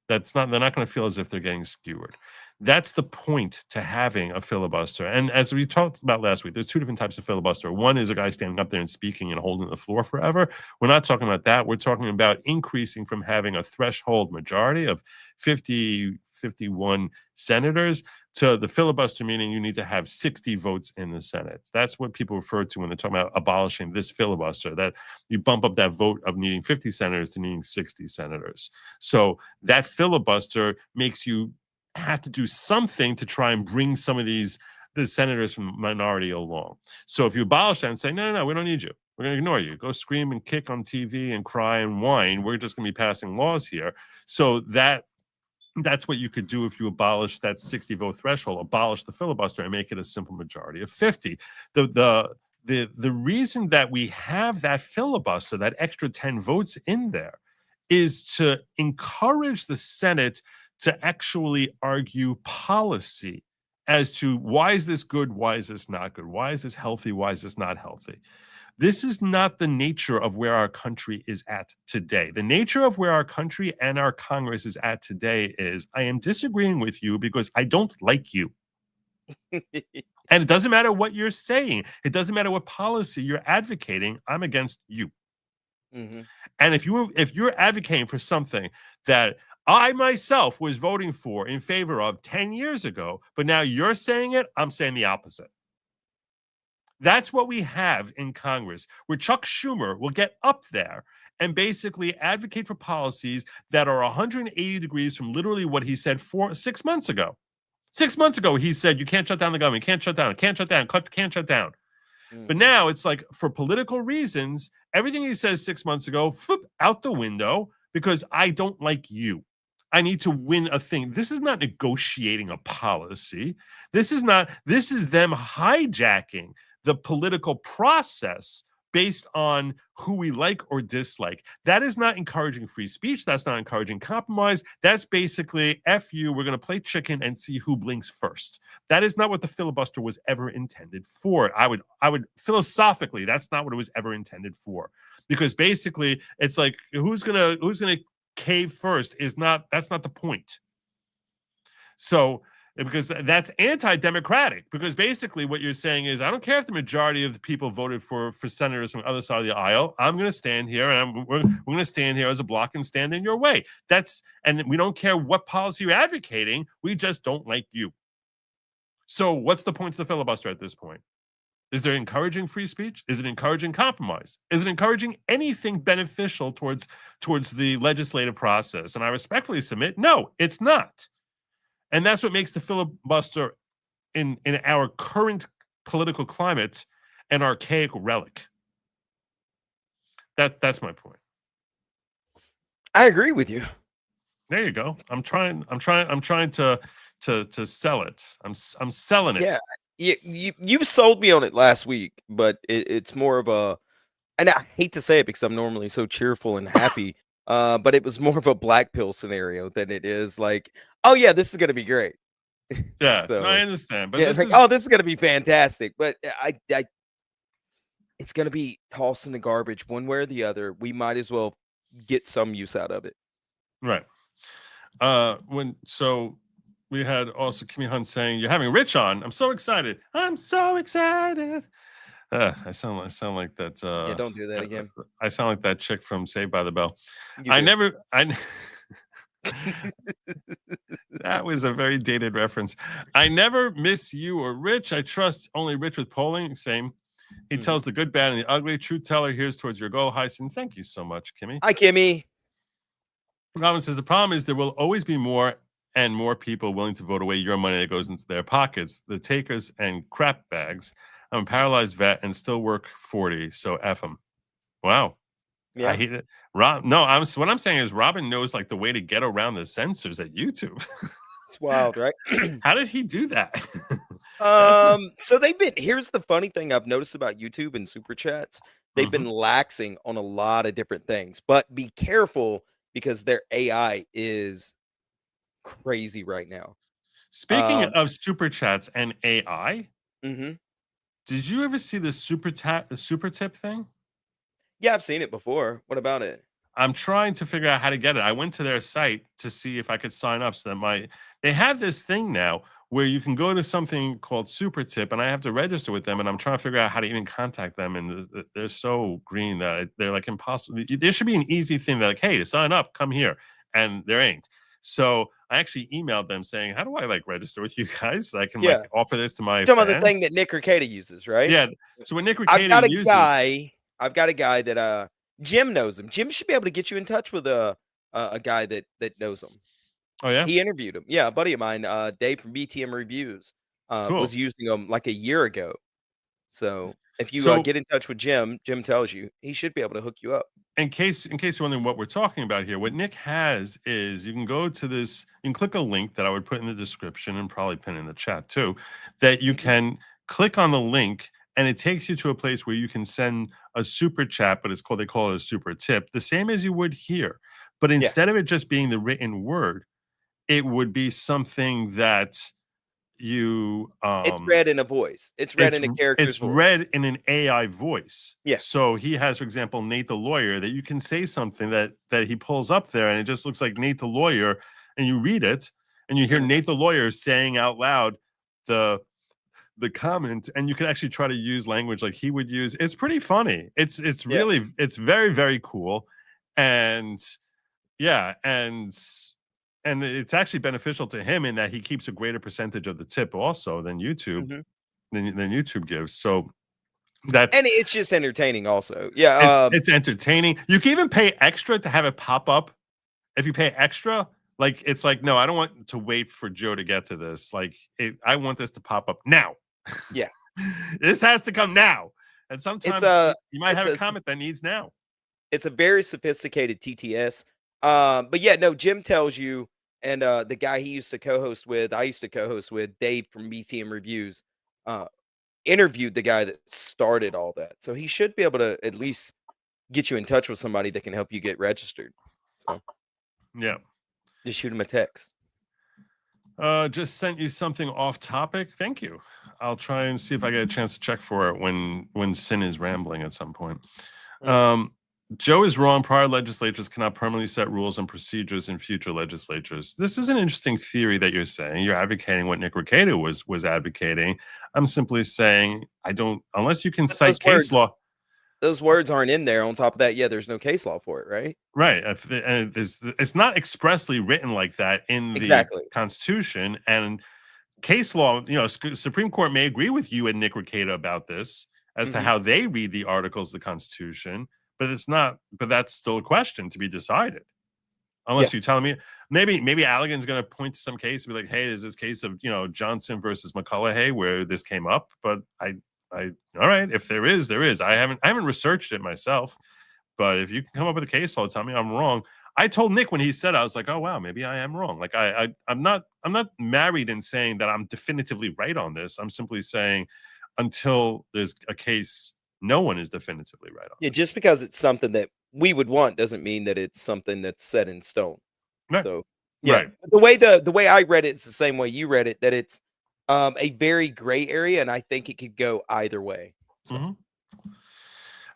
They're not going to feel as if they're getting skewered. That's the point to having a filibuster. And as we talked about last week, there's two different types of filibuster. One is a guy standing up there and speaking and holding the floor forever. We're not talking about that. We're talking about increasing from having a threshold majority of 51 senators to the filibuster, meaning you need to have 60 votes in the Senate. That's what people refer to when they're talking about abolishing this filibuster, that you bump up that vote of needing 50 senators to needing 60 senators. So that filibuster makes you have to do something to try and bring some of the senators from the minority along. So if you abolish that and say, no, we don't need you. We're going to ignore you. Go scream and kick on TV and cry and whine. We're just going to be passing laws here. So that's what you could do if you abolish that 60 vote threshold, abolish the filibuster and make it a simple majority of 50. The reason that we have that filibuster, that extra 10 votes in there, is to encourage the Senate to actually argue policy as to why is this good, why is this not good, why is this healthy, why is this not healthy. This is not the nature of where our country is at today. The nature of where our country and our Congress is at today is, I am disagreeing with you because I don't like you. And it doesn't matter what you're saying. It doesn't matter what policy you're advocating. I'm against you. Mm-hmm. And if you're advocating for something that I myself was voting for in favor of 10 years ago, but now you're saying it, I'm saying the opposite. That's what we have in Congress, where Chuck Schumer will get up there and basically advocate for policies that are 180 degrees from literally what he said 6 months ago. 6 months ago, he said, you can't shut down the government, can't shut down, can't shut down, can't shut down. But now it's like, for political reasons, everything he says 6 months ago, flip out the window because I don't like you. I need to win a thing. This is not negotiating a policy. This is them hijacking the political process based on who we like or dislike. That is not encouraging free speech. That's not encouraging compromise. That's basically, F you, we're going to play chicken and see who blinks first. That is not what the filibuster was ever intended for. I would philosophically, that's not what it was ever intended for. Because basically, it's like, who's gonna cave first that's not the point. So, because that's anti-democratic, because basically what you're saying is, I don't care if the majority of the people voted for senators from the other side of the aisle. I'm going to stand here and we're going to stand here as a block and stand in your way. And we don't care what policy you're advocating. We just don't like you. So what's the point of the filibuster at this point? Is it encouraging free speech? Is it encouraging compromise? Is it encouraging anything beneficial towards the legislative process? And I respectfully submit, no, it's not. And that's what makes the filibuster in our current political climate an archaic relic. That's my point. I agree with you. There you go. I'm trying to sell it. I'm selling it. Yeah. You sold me on it last week, but it's more of a, and I hate to say it because I'm normally so cheerful and happy, but it was more of a black pill scenario than it is like, oh yeah, this is gonna be great. Yeah, So, I understand, but yeah, this it's like, oh, this is gonna be fantastic. But it's going to be tossed in the garbage one way or the other. We might as well get some use out of it. Right. So we had also Kimmy Hunt saying, "You're having Rich on. I'm so excited. I'm so excited." I sound like that. Yeah, don't do that again. I sound like that chick from Saved by the Bell. You do. That was a very dated reference. I never miss you or Rich. I trust only Rich with polling. Same. He tells the good, bad, and the ugly. Truth teller. Here's towards your goal, Hyson. Thank you so much, Kimmy. Hi, Kimmy. Robin says the problem is there will always be more and more people willing to vote away your money that goes into their pockets. The takers and crap bags. I'm a paralyzed vet and still work 40, so F them. Wow. Yeah. I hate it. What I'm saying is Robin knows like the way to get around the censors at YouTube. It's wild, right? How did he do that? So here's the funny thing I've noticed about YouTube and super chats. They've been laxing on a lot of different things, but be careful because their AI is crazy right now. Speaking of super chats and AI, mm-hmm. Did you ever see the super tip thing? Yeah, I've seen it before. What about it? I'm trying to figure out how to get it. I went to their site to see if I could sign up. So that they have this thing now where you can go to something called Super Tip, and I have to register with them. And I'm trying to figure out how to even contact them. And they're so green that they're like impossible. There should be an easy thing. They're like, hey, to sign up, come here, and there ain't. So I actually emailed them saying, how do I like register with you guys so I can like offer this to my fans? Talking about the thing that Nick Rekieta uses, right? Yeah. So what Nick Rekieta uses, I've got a guy that Jim knows him. Jim should be able to get you in touch with a guy that knows him. Oh yeah, he interviewed him. Yeah, a buddy of mine, Dave from BTM Reviews, was using him like a year ago. So if you get in touch with Jim, Jim tells you he should be able to hook you up. In case you're wondering what we're talking about here, what Nick has is you can go to this, you can click a link that I would put in the description and probably pin in the chat too, that you can click on the link and it takes you to a place where you can send a super chat, but they call it a super tip, the same as you would here. But instead of it just being the written word, it would be something that you it's read in a voice. It's read in a character's voice. It's read in an AI voice. Yeah. So he has, for example, Nate the lawyer, that you can say something that he pulls up there and it just looks like Nate the lawyer, and you read it and you hear Nate the lawyer saying out loud the comment, and you can actually try to use language like he would use. It's pretty funny. It's really it's very, very cool. And and it's actually beneficial to him in that he keeps a greater percentage of the tip also than YouTube than YouTube gives. So and it's just entertaining also. Yeah, it's entertaining. You can even pay extra to have it pop up. If you pay extra, like it's like, no, I don't want to wait for Joe to get to this. Like I want this to pop up now. Yeah. This has to come now. And sometimes you might have a comment that needs now. It's a very sophisticated TTS. But yeah, no, Jim tells you, and the guy he used to co-host with, I used to co-host with, Dave from BTM Reviews, interviewed the guy that started all that. So he should be able to at least get you in touch with somebody that can help you get registered. So yeah, just shoot him a text. Just sent you something off topic. Thank you. I'll try and see if I get a chance to check for it when Sin is rambling at some point. Joe is wrong. Prior legislatures cannot permanently set rules and procedures in future legislatures. This is an interesting theory that you're saying. You're advocating what Nick Rekieta was advocating. I'm simply saying unless you can cite case law. Those words aren't in there. On top of that, there's no case law for it, right? Right. And it's not expressly written like that in the Constitution. And case law, Supreme Court may agree with you and Nick Rekieta about this as to how they read the articles of the Constitution. But it's not. But that's still a question to be decided, unless you tell me. Maybe Allegan's going to point to some case and be like, "Hey, there's this case of Johnson versus McCullough where this came up." But all right, if there is, there is. I haven't researched it myself, but if you can come up with a case law, tell me I'm wrong. I told Nick when he said, I was like, "Oh wow, maybe I am wrong." Like I'm not married in saying that I'm definitively right on this. I'm simply saying until there's a case. No one is definitively right on. Yeah, just because it's something that we would want doesn't mean that it's something that's set in stone. Right. So the way I read it, it's the same way you read it, that it's a very gray area, and I think it could go either way. So.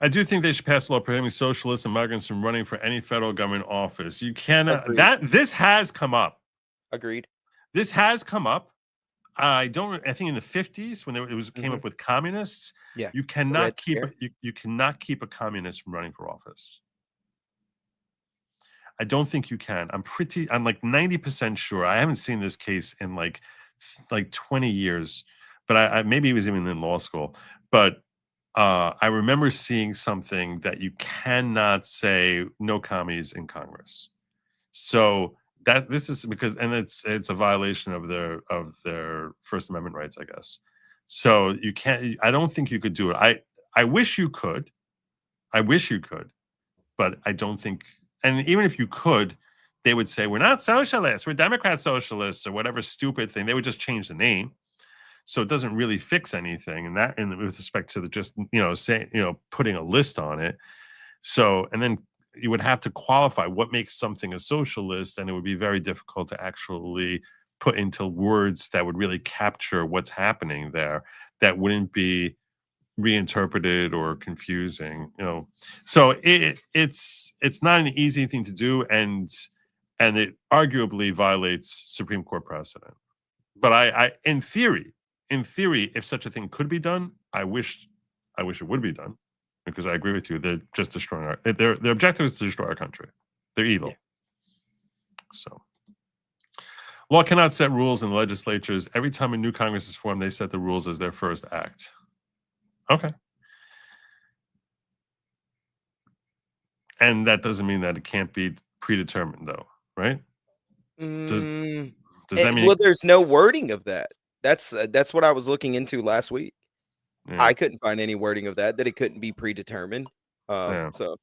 I do think they should pass a law prohibiting socialists and migrants from running for any federal government office. You cannot. This has come up. Agreed. This has come up. I think in the 50s when came up with communists. Yeah. You cannot keep you cannot keep a communist from running for office. I don't think you can. I'm like 90% sure. I haven't seen this case in like 20 years, but I maybe it was even in law school. But I remember seeing something that you cannot say no commies in Congress. So this is because, and it's a violation of their First Amendment rights, I guess. So you can't. I don't think you could do it. I wish you could. I wish you could, but I don't think. And even if you could, they would say we're not socialists. We're Democrat socialists or whatever stupid thing. They would just change the name. So it doesn't really fix anything, and with respect to putting a list on it. So, and then you would have to qualify what makes something a socialist, and it would be very difficult to actually put into words that would really capture what's happening there. That wouldn't be reinterpreted or confusing, So it's not an easy thing to do, and it arguably violates Supreme Court precedent. But I in theory, if such a thing could be done, I wish it would be done, because I agree with you. They're just destroying their objective is to destroy our country. They're evil. Yeah. So, law cannot set rules in legislatures. Every time a new Congress is formed, they set the rules as their first act. Okay. And that doesn't mean that it can't be predetermined, though, right? Does that mean? Well, there's no wording of that. That's what I was looking into last week. Yeah. I couldn't find any wording of that it couldn't be predetermined. So,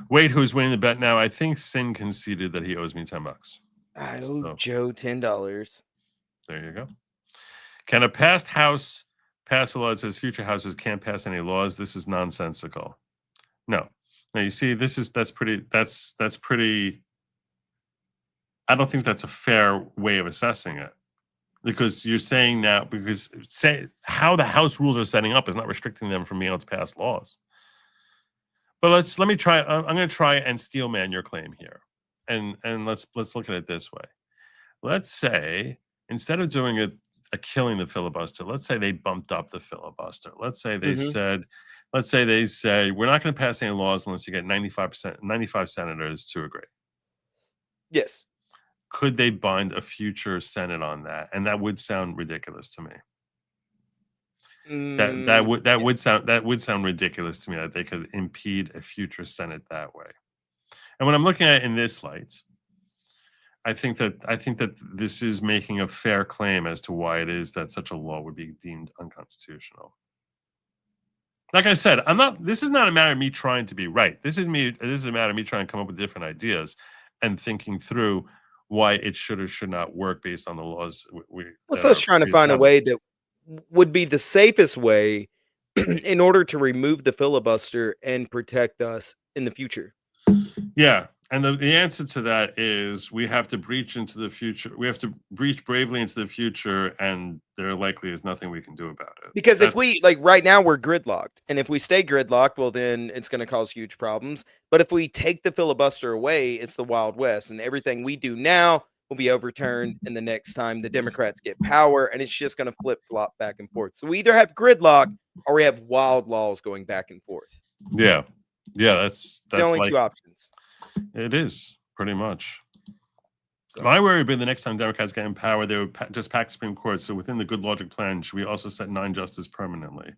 wait, who's winning the bet now? I think Sin conceded that he owes me $10. I owe Joe $10. There you go. Can a past House pass a law that says future houses can't pass any laws? This is nonsensical. No. Now you see, that's pretty. I don't think that's a fair way of assessing it. Because you're saying now, how the House rules are setting up is not restricting them from being able to pass laws. But let me try. I'm going to try and steelman your claim here, and let's look at it this way. Let's say instead of doing a killing the filibuster, let's say they bumped up the filibuster. Let's say they said we're not going to pass any laws unless you get 95 senators to agree. Yes. Could they bind a future Senate on that? And that would sound ridiculous to me. That would sound ridiculous to me that they could impede a future Senate that way. And when I'm looking at it in this light, I think that this is making a fair claim as to why it is that such a law would be deemed unconstitutional. Like I said, this is not a matter of me trying to be right. This is a matter of me trying to come up with different ideas and thinking through why it should or should not work based on the laws. What's us trying to find a way that would be the safest way in order to remove the filibuster and protect us in the future. Yeah. And the answer to that is we have to breach into the future. We have to breach bravely into the future, and there likely is nothing we can do about it. Because if we, right now, we're gridlocked. And if we stay gridlocked, well, then it's going to cause huge problems. But if we take the filibuster away, it's the Wild West. And everything we do now will be overturned in the next time the Democrats get power. And it's just going to flip-flop back and forth. So we either have gridlock or we have wild laws going back and forth. Yeah. Yeah, that's the only two options. It is, pretty much. So. My worry would be the next time Democrats get in power, they would just pack Supreme Court. So within the Good Lawgic plan, should we also set 9 justices permanently?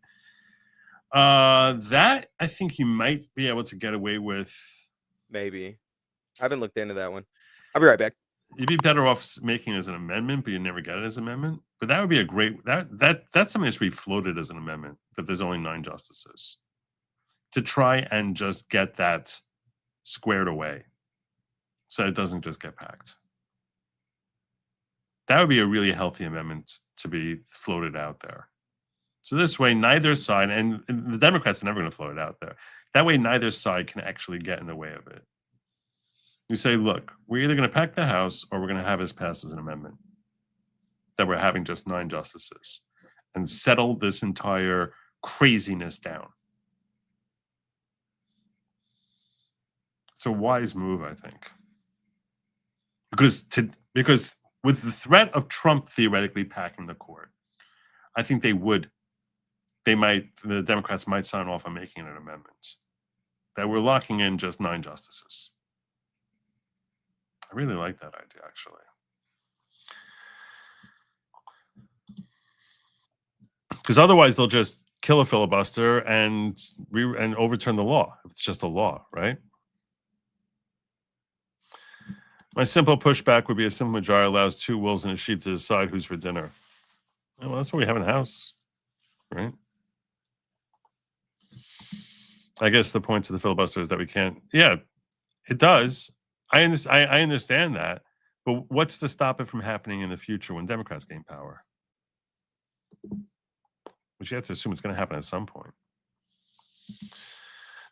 That I think you might be able to get away with. Maybe. I haven't looked into that one. I'll be right back. You'd be better off making it as an amendment, but you never get it as an amendment. But that would be a great, that's something that should be floated as an amendment, that there's only 9 justices. To try and just get that squared away so it doesn't just get packed. That would be a really healthy amendment to be floated out there. So this way, neither side, and the Democrats are never going to float it out there. That way, neither side can actually get in the way of it. You say, look, we're either going to pack the House or we're going to have this passed as an amendment that we're having just 9 justices and settle this entire craziness down. It's a wise move, I think. Because with the threat of Trump theoretically packing the court, I think the Democrats might sign off on making an amendment that we're locking in just 9 justices. I really like that idea, actually. Because otherwise they'll just kill a filibuster and overturn the law. It's just a law, right? My simple pushback would be a simple majority allows 2 wolves and a sheep to decide who's for dinner. Well, that's what we have in the House, right? I guess the point to the filibuster is that we can't. Yeah, it does. I understand that, but what's to stop it from happening in the future when Democrats gain power? Which you have to assume it's going to happen at some point.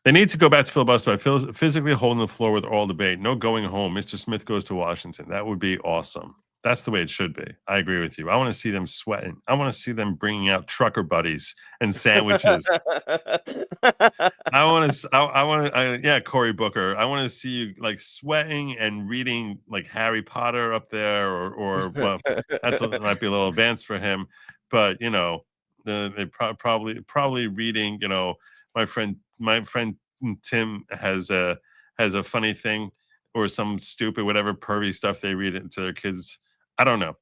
They need to go back to filibuster by physically holding the floor with oral debate. No going home. Mr. Smith goes to Washington. That would be awesome. That's the way it should be. I agree with you. I want to see them sweating. I want to see them bringing out trucker buddies and sandwiches. Yeah, Cory Booker. I want to see you like sweating and reading like Harry Potter up there, or well, that might be a little advanced for him. But you know, they probably reading. You know, my friend Tim has a funny thing or some stupid whatever pervy stuff they read into their kids. I don't know.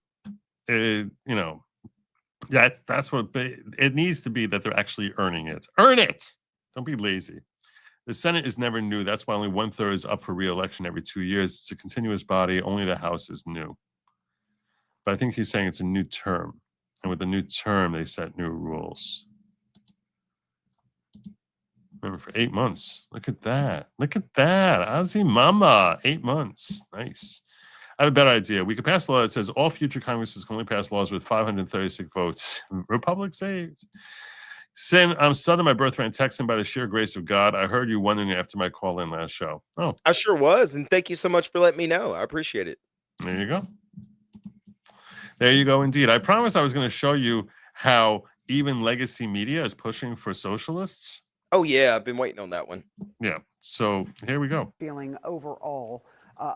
You know, that's what it needs to be, that they're actually earning it. Earn it. Don't be lazy. The Senate is never new. That's why only 1/3 is up for re-election every 2 years. It's a continuous body. Only the House is new. But I think he's saying it's a new term. And with the new term, they set new rules. Remember, for 8 months. Look at that. Look at that. Ozzy Mama. 8 months. Nice. I have a better idea. We could pass a law that says all future Congresses can only pass laws with 536 votes. Republic saves. Sin, I'm Southern by birthright and Texan by the sheer grace of God. I heard you wondering after my call in last show. Oh, I sure was. And thank you so much for letting me know. I appreciate it. There you go. There you go, indeed. I promised I was going to show you how even legacy media is pushing for socialists. Oh, yeah. I've been waiting on that one. Yeah. So here we go. Feeling overall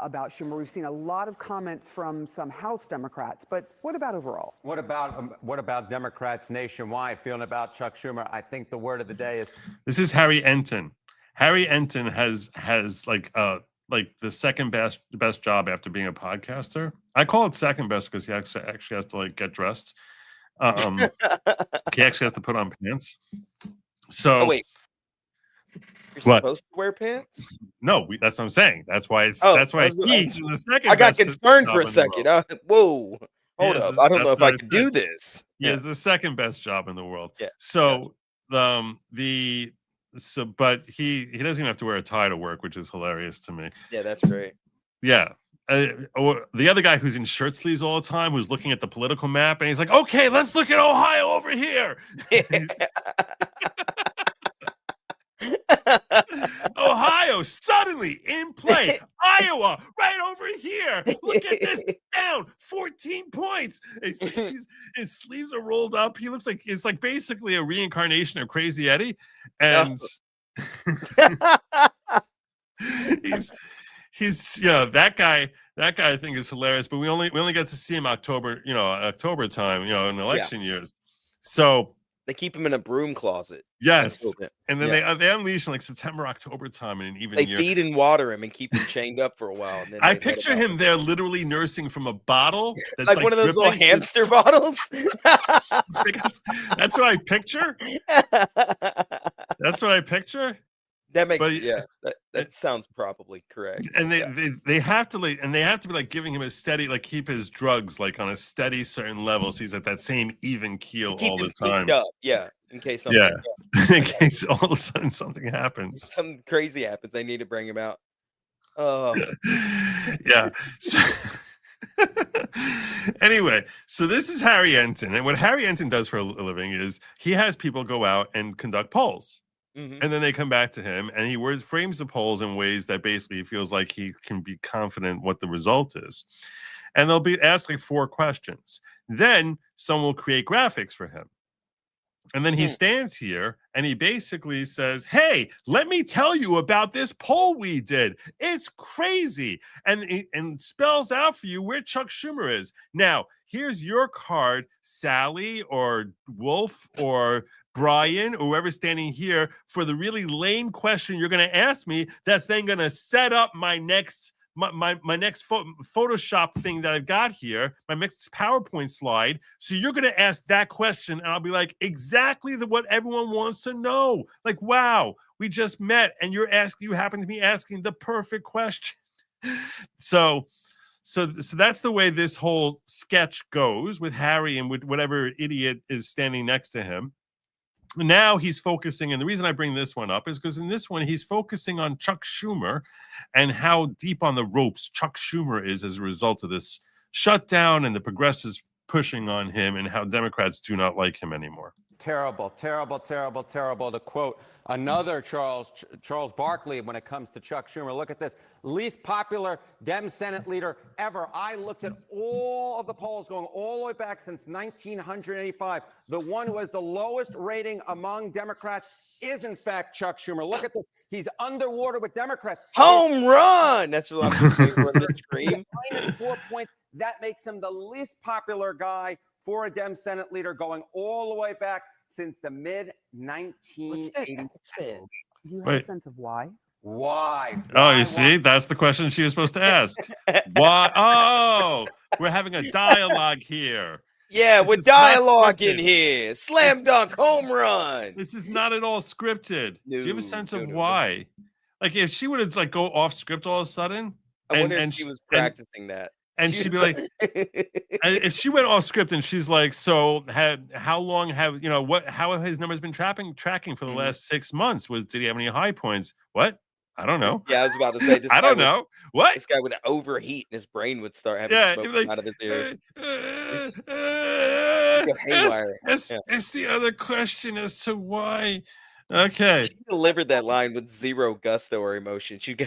about Schumer. We've seen a lot of comments from some House Democrats, but what about overall? What about Democrats nationwide feeling about Chuck Schumer? I think the word of the day is this is Harry Enton. Harry Enton has like the second best job after being a podcaster. I call it second best because he actually has to like get dressed. He actually has to put on pants. So oh, wait. You're supposed to wear pants? No, that's what I'm saying. That's why he's in the second. I got concerned for a second. Whoa, hold up! I don't know if I can do this. He has the second best job in the world. Yeah. So but he doesn't even have to wear a tie to work, which is hilarious to me. Yeah, that's great. Yeah. Or the other guy who's in shirt sleeves all the time, who's looking at the political map, and he's like, "Okay, let's look at Ohio over here." Ohio suddenly in play. Iowa right over here. Look at this, down 14 points. His sleeves are rolled up. He looks like it's like basically a reincarnation of Crazy Eddie, and he's that guy I think is hilarious. But we only get to see him October time, in election years. So they keep him in a broom closet. Yes, and then they unleash in like September, October time in an even year. They feed and water him and keep him chained up for a while. And then I picture him there literally nursing from a bottle. That's like one of those little hamster bottles. That's what I picture. That's what I picture. That makes that sounds probably correct. And they have to be like giving him a steady, like keep his drugs like on a steady certain level, so he's at that same even keel all the time. Up. Yeah, in case something. In case all of a sudden something happens, something crazy happens, they need to bring him out. Oh, yeah. So, anyway, so this is Harry Enton, and what Harry Enton does for a living is he has people go out and conduct polls. Mm-hmm. And then they come back to him, and he frames the polls in ways that basically feels like he can be confident what the result is. And they'll be asked like 4 questions. Then someone will create graphics for him. And then he stands here and he basically says, hey, let me tell you about this poll we did. It's crazy. And spells out for you where Chuck Schumer is. Now, here's your card, Sally or Wolf or Brian, or whoever's standing here, for the really lame question you're going to ask me that's then going to set up my next Photoshop thing that I've got here, my next PowerPoint slide. So you're going to ask that question, and I'll be like, exactly what everyone wants to know. Like, wow, we just met, and you happen to be asking the perfect question. So that's the way this whole sketch goes with Harry and with whatever idiot is standing next to him. Now he's focusing, and the reason I bring this one up is because in this one, he's focusing on Chuck Schumer and how deep on the ropes Chuck Schumer is as a result of this shutdown and the progressives pushing on him, and how Democrats do not like him anymore. Terrible, terrible, terrible, terrible. To quote another Charles Barkley when it comes to Chuck Schumer. Look at this. Least popular Dem Senate leader ever. I looked at all of the polls going all the way back since 1985. The one who has the lowest rating among Democrats is, in fact, Chuck Schumer. Look at this. He's underwater with Democrats. Home run! That's what I'm saying on the screen. -4 points. That makes him the least popular guy for a Dem Senate leader going all the way back since the mid-1980s. Do you have Wait. a sense of why? Why? Oh, you see, that's the question she was supposed to ask. Why? Oh, we're having a dialogue here. Yeah, This with is not dialogue in scripted. here. Slam dunk, home run. This is not at all scripted. Do you have a sense of no. why? Like, if she would have go off script all of a sudden, I wonder if and she was and- practicing that. and she'd be like, if she went off script and she's like, so how long have how have his numbers been tracking for the last 6 months? Did he have any high points? What? I don't know. Yeah, I was about to say this. I don't know. What? This guy would overheat and his brain would start having Yeah, smoke like, out of his ears. That's the other question as to why. Okay. She delivered that line with zero gusto or emotion. She'd go,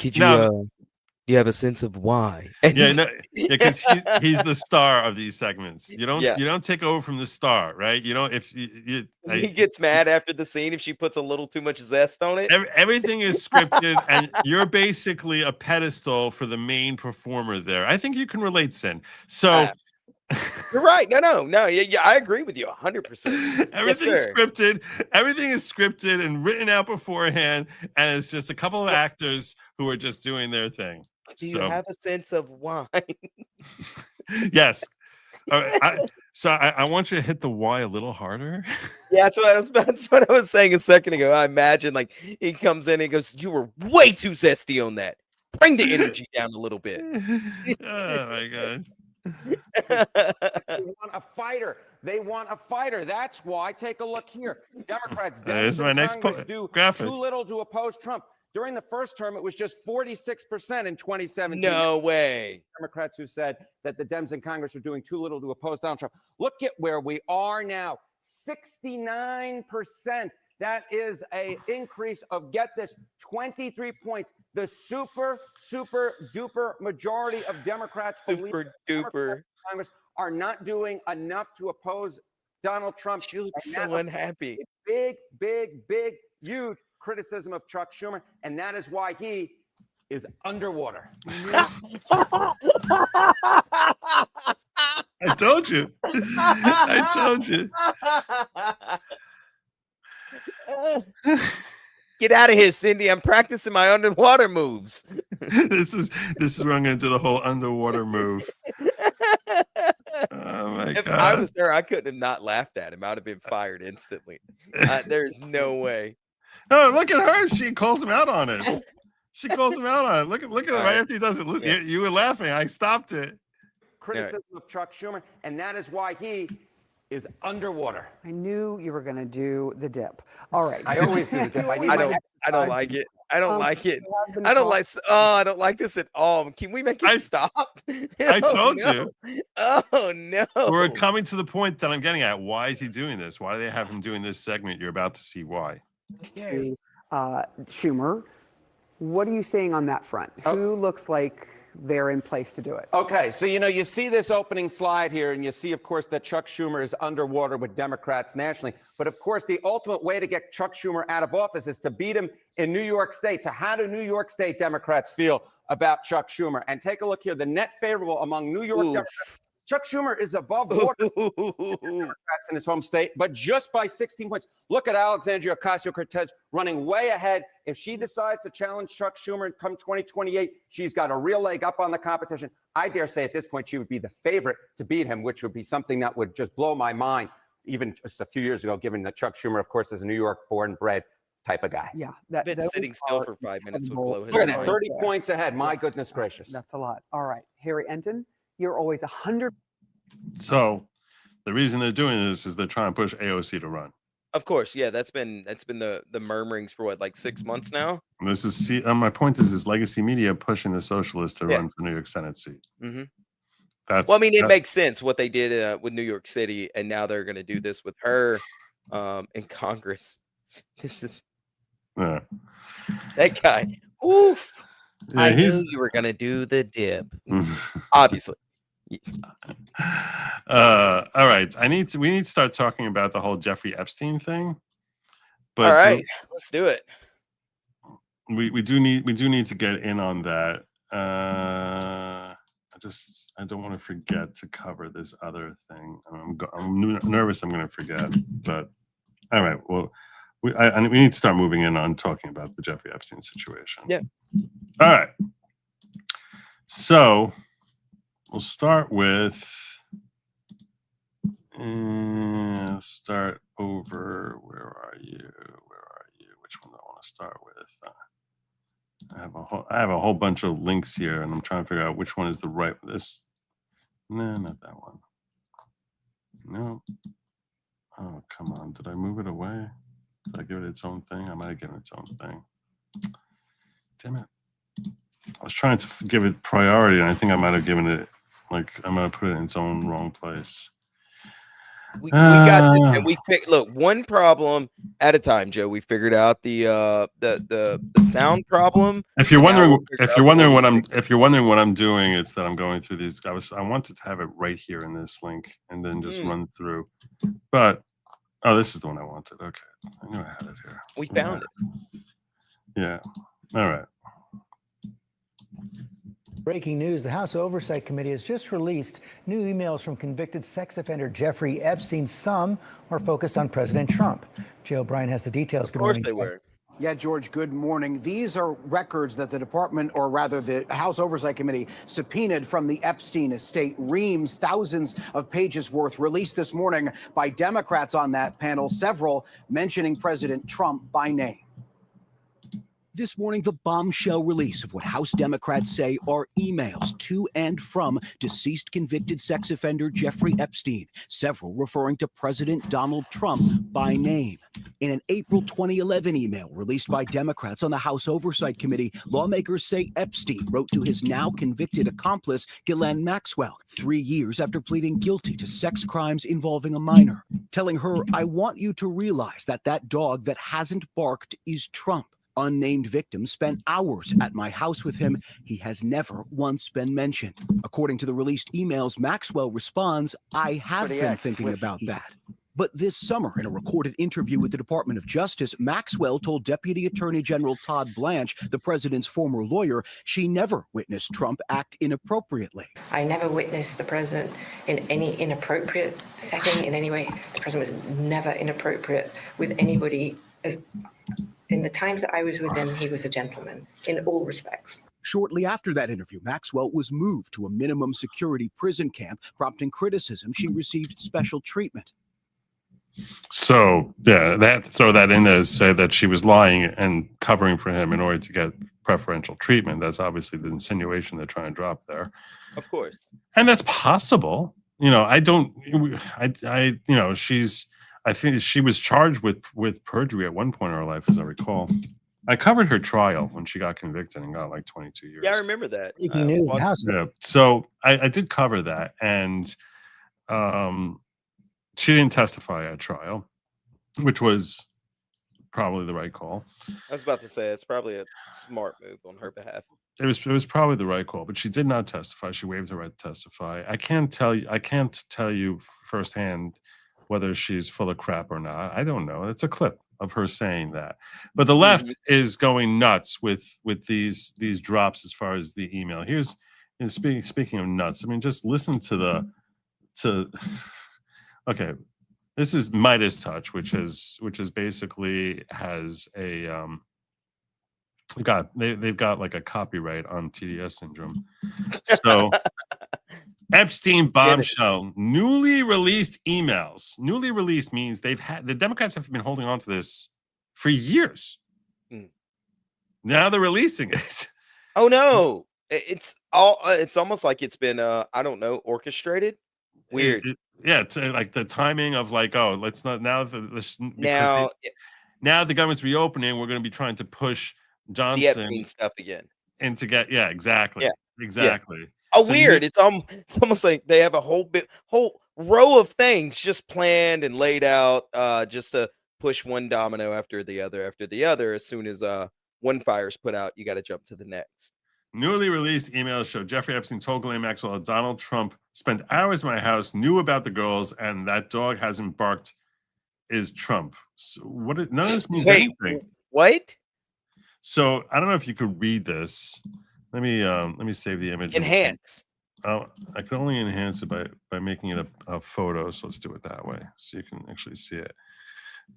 could you, No. do you have a sense of why? Yeah, no, because he's the star of these segments. You don't take over from the star, right? You know, if He gets mad after the scene if she puts a little too much zest on it. everything is scripted, and you're basically a pedestal for the main performer there. I think you can relate, Sin. So You're right. No. Yeah, I agree with you 100%. everything's scripted. Everything is scripted and written out beforehand, and it's just a couple of actors who are just doing their thing. Do you have a sense of why? Yes. All right, I want you to hit the why a little harder. Yeah, that's what I was saying a second ago. I imagine like he comes in and he goes, "You were way too zesty on that. Bring the energy down a little bit." Oh my god. They want a fighter. They want a fighter. That's why. Take a look here. Democrats, There's Dems my in next Congress do graphic. too little to oppose Trump. During the first term, it was just 46% in 2017. No way. Democrats who said that the Dems in Congress are doing too little to oppose Donald Trump. Look at where we are now. 69%. That is an increase of, get this, 23 points. The super duper majority of Democrats believe duper Congress are not doing enough to oppose Donald Trump. She looks so unhappy. Big, huge criticism of Chuck Schumer, and that is why he is underwater. I told you. I told you. Get out of here, Cindy. I'm practicing my underwater moves. This is where I'm going to do the whole underwater move. Oh my If god! I was there, I couldn't have not laughed at him. I'd have been fired instantly. There's no way. Oh, look at her! She calls him out on it. She calls him out on it. Look at it right after he does it. Look, you were laughing. I stopped it. Criticism of Chuck Schumer, and that is why he is underwater. I knew you were going to do the dip. All right. I always do the dip. I don't like it. I don't like it. I don't like this at all. Can we make it stop? I told you. Oh no. We're coming to the point that I'm getting at. Why is he doing this? Why do they have him doing this segment? You're about to see why. Schumer, what are you saying on that front? Who looks like they're in place to do it. Okay, so you see this opening slide here, and you see, of course, that Chuck Schumer is underwater with Democrats nationally. But of course, the ultimate way to get Chuck Schumer out of office is to beat him in New York State. So how do New York State Democrats feel about Chuck Schumer? And take a look here. The net favorable among New York Democrats. Chuck Schumer is above water Democrats in his home state, but just by 16 points. Look at Alexandria Ocasio-Cortez running way ahead. If she decides to challenge Chuck Schumer come 2028, she's got a real leg up on the competition. I dare say at this point she would be the favorite to beat him, which would be something that would just blow my mind, even just a few years ago, given that Chuck Schumer, of course, is a New York born bred type of guy. Yeah. Even sitting still for 5 minutes would blow his Look at that, mind. 30 points ahead. My goodness gracious. That's a lot. All right. Harry Enton, you're always 100. So the reason they're doing this is they're trying to push AOC to run. Of course, yeah, that's been the murmurings for what, like 6 months now. And this is my point is legacy media pushing the socialists to run for New York Senate seat. Mm-hmm. That's well, I mean, it makes sense what they did with New York City, and now they're going to do this with her in Congress. This is that guy. Oof. Yeah, I knew you were going to do the dip. Obviously. All right. We need to start talking about the whole Jeffrey Epstein thing. But all right, let's do it. We do need to get in on that. I don't want to forget to cover this other thing. I'm nervous I'm going to forget. But all right, well, we need to start moving in on talking about the Jeffrey Epstein situation. Yeah. All right. So we'll start with start over. Where are you? Which one do I want to start with? I have a whole bunch of links here, and I'm trying to figure out which one is the right. This, no, not that one. No. Oh, come on! Did I move it away? Did I give it its own thing? I might have given it its own thing. Damn it! I was trying to give it priority, and I think I might have given it I'm gonna put it in its own wrong place. We got this, and we look one problem at a time, Joe. We figured out the sound problem. If you're wondering what I'm doing, it's that I'm going through these. I wanted to have it right here in this link and then just run through. But this is the one I wanted. Okay, I knew I had it here. We found it. Yeah. All right. Breaking news, the House Oversight Committee has just released new emails from convicted sex offender Jeffrey Epstein. Some are focused on President Trump. Jay O'Brien has the details. Good morning. Of course they were. Yeah, George, good morning. These are records that the department, or rather the House Oversight Committee, subpoenaed from the Epstein estate. Reams, thousands of pages worth, released this morning by Democrats on that panel, several mentioning President Trump by name. This morning, the bombshell release of what House Democrats say are emails to and from deceased convicted sex offender Jeffrey Epstein, several referring to President Donald Trump by name. In an April 2011 email released by Democrats on the House Oversight Committee, lawmakers say Epstein wrote to his now convicted accomplice, Ghislaine Maxwell, 3 years after pleading guilty to sex crimes involving a minor, telling her, "I want you to realize that dog that hasn't barked is Trump. Unnamed victim spent hours at my house with him. He has never once been mentioned." According to the released emails, Maxwell responds, "I have been thinking about that." But this summer, in a recorded interview with the Department of Justice, Maxwell told Deputy Attorney General Todd Blanche, the president's former lawyer, she never witnessed Trump act inappropriately. "I never witnessed the president in any inappropriate setting in any way. The president was never inappropriate with anybody. In the times that I was with him, he was a gentleman in all respects." Shortly after that interview, Maxwell was moved to a minimum security prison camp, prompting criticism she received special treatment. So yeah, they have to throw that in there to say that she was lying and covering for him in order to get preferential treatment. That's obviously the insinuation they're trying to drop there. Of course. And that's possible. I think she was charged with perjury at one point in her life, as I recall. I covered her trial when she got convicted and got like 22 years. Yeah, I remember that. Yeah. So I did cover that, and she didn't testify at trial, which was probably the right call. I was about to say it's probably a smart move on her behalf. It was probably the right call, but she did not testify. She waived her right to testify. I can't tell you firsthand whether she's full of crap or not. I don't know. It's a clip of her saying that. But the left is going nuts with these drops as far as the email. Here's speaking of nuts. I mean, just listen to okay. This is Midas Touch, which is basically has a they've got like a copyright on TDS syndrome. So Epstein bombshell, newly released emails. Newly released means the Democrats have been holding on to this for years. Now they're releasing it. Oh no. It's almost like it's been I don't know, orchestrated. Weird. Yeah, it's like the timing of like, oh, let's not now now the government's reopening, we're going to be trying to push Johnson the Epstein stuff again. And to get exactly. Yeah. Oh, so weird. It's almost like they have a whole row of things just planned and laid out just to push one domino after the other. As soon as one fire's put out, you got to jump to the next. Newly released emails show Jeffrey Epstein told Ghislaine Maxwell that Donald Trump spent hours in my house, knew about the girls, and that dog hasn't barked is Trump. So none of this means anything. What? So I don't know if you could read this. Let me save the image. Enhance. I can only enhance it by making it a photo. So let's do it that way, so you can actually see it.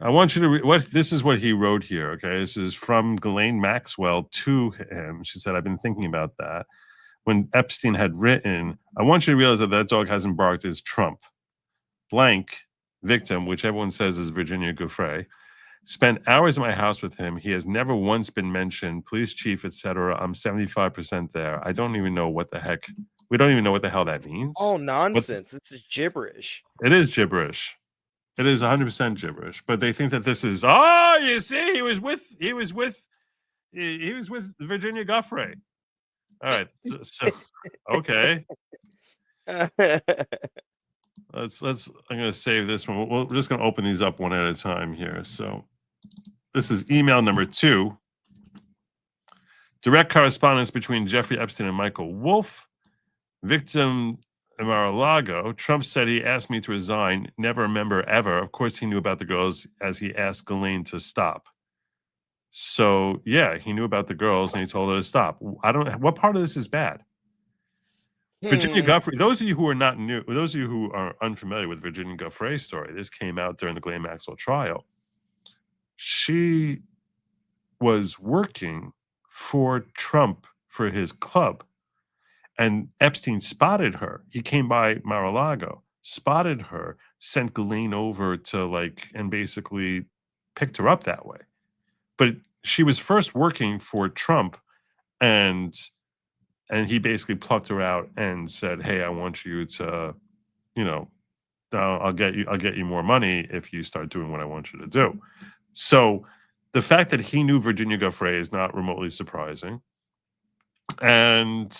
I want you to read this is what he wrote here. Okay, this is from Ghislaine Maxwell to him. She said, "I've been thinking about that." When Epstein had written, "I want you to realize that dog hasn't barked is Trump. Blank victim, which everyone says is Virginia Giuffre. Spent hours in my house with him. He has never once been mentioned. Police chief, etc. I'm 75% there. I don't even know what the heck. We don't even know what the hell that means. Oh, nonsense! This is gibberish. It is gibberish. It is 100% gibberish. But they think that this is you see, he was with Virginia Giuffre. All right, so okay. Let's. I'm going to save this one. We're just going to open these up one at a time here. So this is email number 2. Direct correspondence between Jeffrey Epstein and Michael Wolff. Victim Mar-a-Lago. Trump said he asked me to resign. Never remember ever. Of course, he knew about the girls as he asked Ghislaine to stop. So yeah, he knew about the girls and he told her to stop. What part of this is bad? Virginia Giuffre. Those of you who are not new, those of you who are unfamiliar with Virginia Giuffre's story, this came out during the Ghislaine Maxwell trial. She was working for Trump for his club. And Epstein spotted her. He came by Mar-a-Lago, spotted her, sent Ghislaine over to and basically picked her up that way. But she was first working for Trump, and he basically plucked her out and said, "Hey, I want you to, I'll get you more money if you start doing what I want you to do." So the fact that he knew Virginia Giuffre is not remotely surprising. And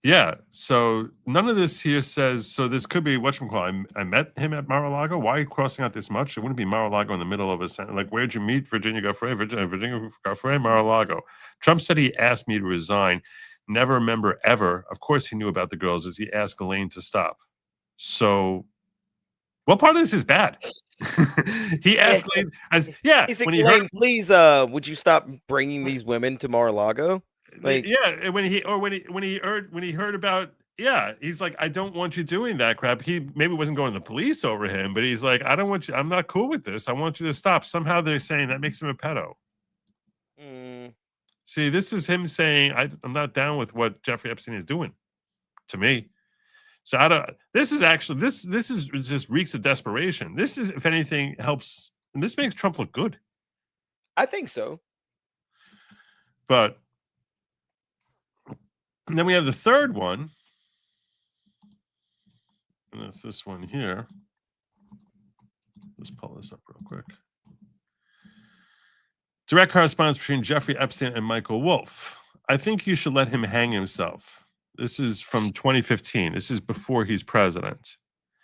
yeah, so none of this here says, so this could be whatchamacallit. I met him at Mar-a-Lago. Why are you crossing out this much? It wouldn't be Mar-a-Lago in the middle of a sentence. Like, where'd you meet Virginia Giuffre? Virginia Giuffre, Mar-a-Lago. Trump said he asked me to resign. Never remember ever. Of course he knew about the girls as he asked Ghislaine to stop. So what part of this is bad? He asked Ghislaine, he said, Ghislaine, please, would you stop bringing these women to Mar-a-Lago? When he heard about, he's like, I don't want you doing that crap. He maybe wasn't going to the police over him, but he's like, I don't want you. I'm not cool with this. I want you to stop. Somehow they're saying that makes him a pedo. See, this is him saying, I'm not down with what Jeffrey Epstein is doing to me. So I don't. This is actually this is just reeks of desperation. This is, if anything, helps, and this makes Trump look good. I think so. But and then we have the third one, and that's this one here. Let's pull this up real quick. Direct correspondence between Jeffrey Epstein and Michael Wolff. I think you should let him hang himself. This is from 2015. This is before he's president.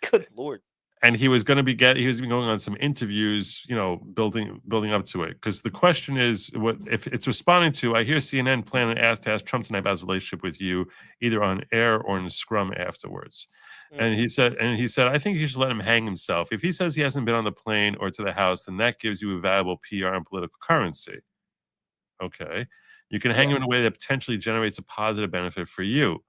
Good Lord. and he was going to he was going on some interviews, you know, building up to it. Because the question is, what if it's responding to? I hear CNN planning to ask Trump tonight about his relationship with you, either on air or in Scrum afterwards. And he said, I think you should let him hang himself. If he says he hasn't been on the plane or to the House, then that gives you a valuable PR and political currency. Okay, you can hang him in a way that potentially generates a positive benefit for you.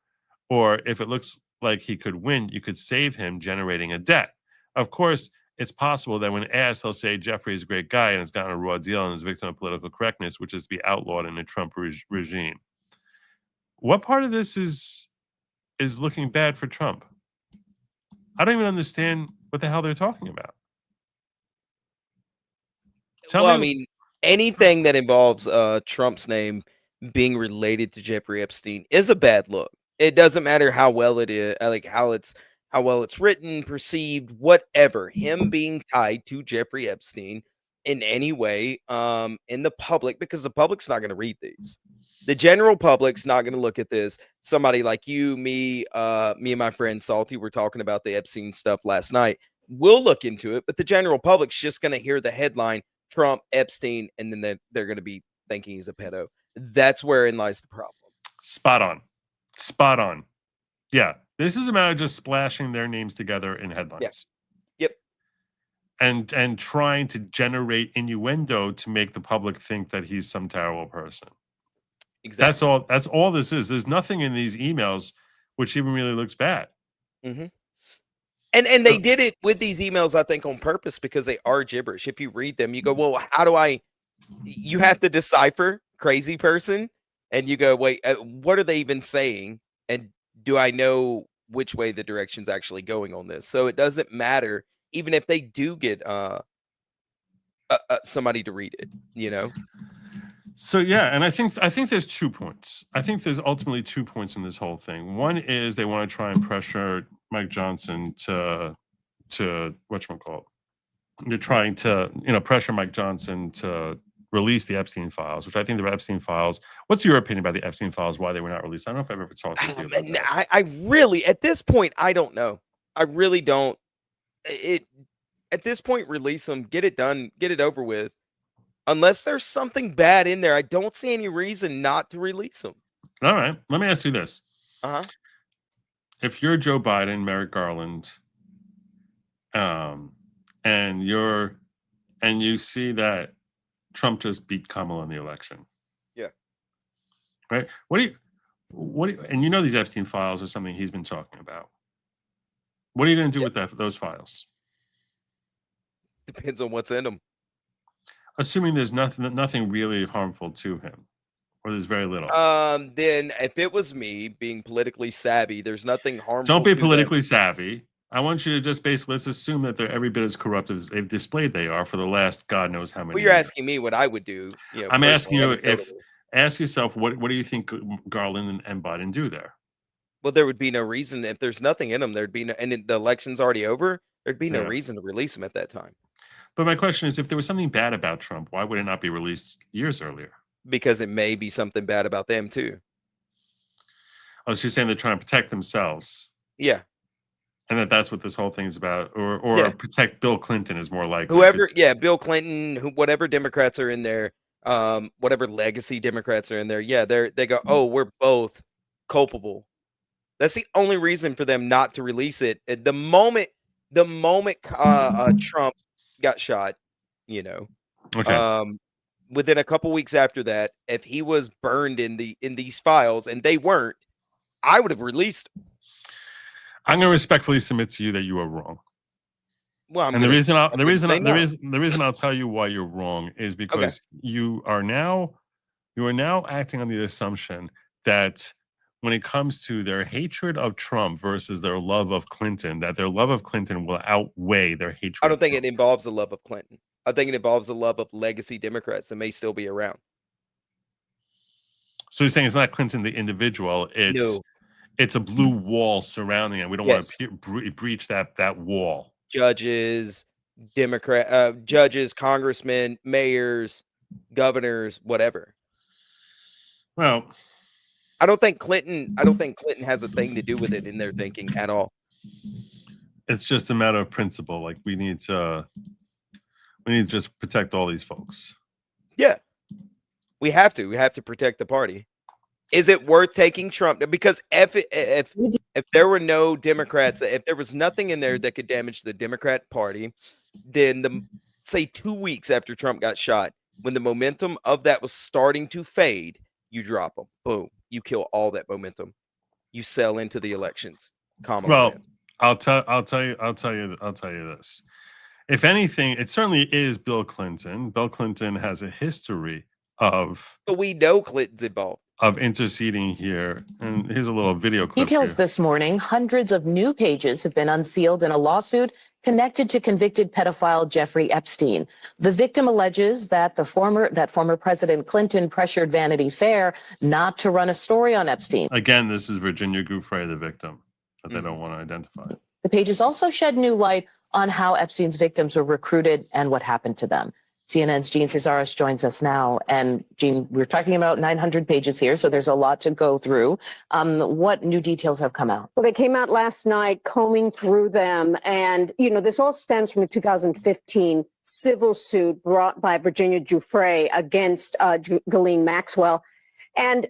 Or if it looks like he could win, you could save him generating a debt. Of course, it's possible that when asked, he'll say Jeffrey is a great guy and has gotten a raw deal and is a victim of political correctness, which is to be outlawed in a Trump regime. What part of this is looking bad for Trump? I don't even understand what the hell they're talking about. I mean, anything that involves Trump's name being related to Jeffrey Epstein is a bad look. It doesn't matter how well it is, like how well it's written, perceived, whatever. Him being tied to Jeffrey Epstein in any way in the public, because the public's not going to read these. The general public's not going to look at this. Somebody like you, me and my friend Salty were talking about the Epstein stuff last night. We'll look into it, but the general public's just going to hear the headline Trump, Epstein, and then they're going to be thinking he's a pedo. That's wherein lies the problem. Spot on. Yeah, this is a matter of just splashing their names together in headlines. Yes. Yep. And trying to generate innuendo to make the public think that he's some terrible person. Exactly. That's all this is. There's nothing in these emails which even really looks bad. Mm-hmm. And they did it with these emails, I think, on purpose, because they are gibberish. If you read them, you go, well, how do you have to decipher crazy person, and you go, wait, what are they even saying? And do I know which way the direction's actually going on this? So it doesn't matter, even if they do get somebody to read it, you know? So yeah, and I think there's 2 points. I think there's ultimately 2 points in this whole thing. One is they want to try and pressure Mike Johnson to whatchamacallit. They're trying to, pressure Mike Johnson to release the Epstein files, which I think the Epstein files. What's your opinion about the Epstein files? Why they were not released? I don't know if I've ever talked to you about that. I really, at this point, I don't know. I really don't. At this point, release them, get it done, get it over with. Unless there's something bad in there, I don't see any reason not to release them. All right, let me ask you this: if you're Joe Biden, Merrick Garland, and you see that Trump just beat Kamala in the election, right? What do you? And you know these Epstein files are something he's been talking about. What are you going to do with those files? Depends on what's in them. Assuming there's nothing really harmful to him, or there's very little. Then if it was me being politically savvy, there's nothing harmful. Don't be politically savvy. I want you to just let's assume that they're every bit as corrupt as they've displayed they are for the last God knows how many. Well, you're years. asking me what I would do. I'm asking you ask yourself what do you think Garland and Biden do there? Well, there would be no reason if there's nothing in them. There'd be no, and the election's already over. There'd be no reason to release them at that time. But my question is, if there was something bad about Trump, why would it not be released years earlier? Because it may be something bad about them too. Oh, so you're saying they're trying to protect themselves? Yeah. And that's what this whole thing is about, or protect Bill Clinton is more likely. Whoever, Bill Clinton, whatever Democrats are in there, whatever legacy Democrats are in there, they go, oh, we're both culpable. That's the only reason for them not to release it. The moment Trump got shot, within a couple weeks after that, if he was burned in these files and they weren't, I would have released. I'm going to respectfully submit to you that you are wrong. Well, and the reason I'll tell you why you're wrong is because you are now acting on the assumption that when it comes to their hatred of Trump versus their love of Clinton, that their love of Clinton will outweigh their hatred. I don't think it involves the love of Clinton. I think it involves the love of legacy Democrats that may still be around. So you're saying it's not Clinton the individual; it's a blue wall surrounding it. We don't want to breach that wall. Judges, congressmen, mayors, governors, whatever. Well, I don't think Clinton has a thing to do with it in their thinking at all. It's just a matter of principle. Like we need to just protect all these folks. Yeah, we have to protect the party. Is it worth taking Trump? Because if there were no Democrats, if there was nothing in there that could damage the Democrat Party, then say 2 weeks after Trump got shot, when the momentum of that was starting to fade, you drop them. Boom, you kill all that momentum. You sell into the elections. Kamala wins. I'll tell you this. If anything, it certainly is Bill Clinton. Bill Clinton has a history of. But we know Clinton's involved. Of interceding here. And here's a little video clip. Details this morning, hundreds of new pages have been unsealed in a lawsuit connected to convicted pedophile Jeffrey Epstein. The victim alleges that former President Clinton pressured Vanity Fair not to run a story on Epstein. Again, this is Virginia Giuffre, the victim, that they don't want to identify. The pages also shed new light on how Epstein's victims were recruited and what happened to them. CNN's Gene Cesaris joins us now. And Gene, we're talking about 900 pages here, so there's a lot to go through. What new details have come out? Well, they came out last night combing through them. And, you know, this all stems from a 2015 civil suit brought by Virginia Giuffre against Ghislaine Maxwell. And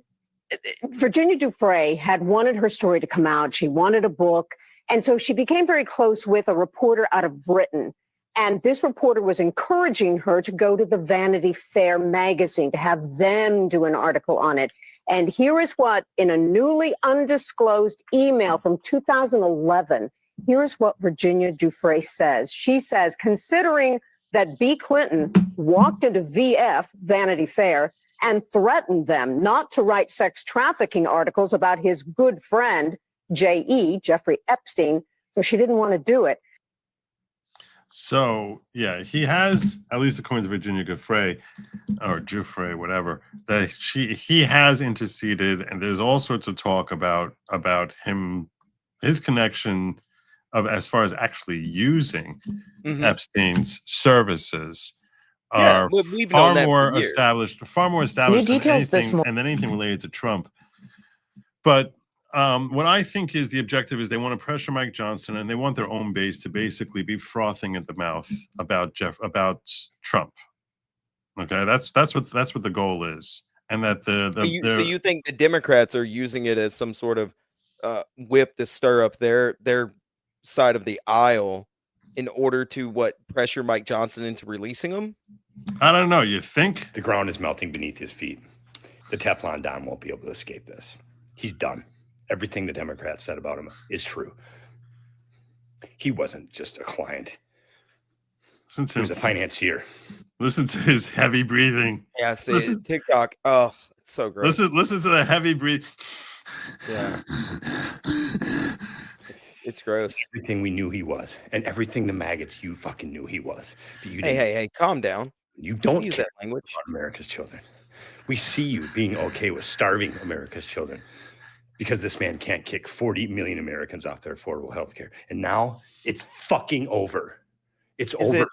Virginia Giuffre had wanted her story to come out. She wanted a book. And so she became very close with a reporter out of Britain. And this reporter was encouraging her to go to the Vanity Fair magazine, to have them do an article on it. And here is what, in a newly undisclosed email from 2011, here is what Virginia Giuffre says. She says, considering that B. Clinton walked into VF, Vanity Fair, and threatened them not to write sex trafficking articles about his good friend, J.E., Jeffrey Epstein, so she didn't want to do it. So, yeah, he has, at least according to Virginia Giuffre, or Giuffre, whatever, that he has interceded, and there's all sorts of talk about him, his connection of as far as actually using Epstein's services are far more established than anything related to Trump. But what I think is the objective is they want to pressure Mike Johnson, and they want their own base to basically be frothing at the mouth about Trump. Okay, that's what the goal is, and that so you think the Democrats are using it as some sort of whip to stir up their side of the aisle in order to pressure Mike Johnson into releasing him? I don't know. You think the ground is melting beneath his feet? The Teflon Don won't be able to escape this. He's done. Everything the Democrats said about him is true. He wasn't just a client. He was a financier. Listen to his heavy breathing. Yeah, see, TikTok. Oh, it's so gross. Listen to the heavy breathing. Yeah. It's gross. Everything we knew he was, and everything the maggots you fucking knew he was. But you hey, calm down. You don't use that language about America's children. We see you being okay with starving America's children, because this man can't kick 40 million Americans off their affordable health care. And now it's fucking over. It's over.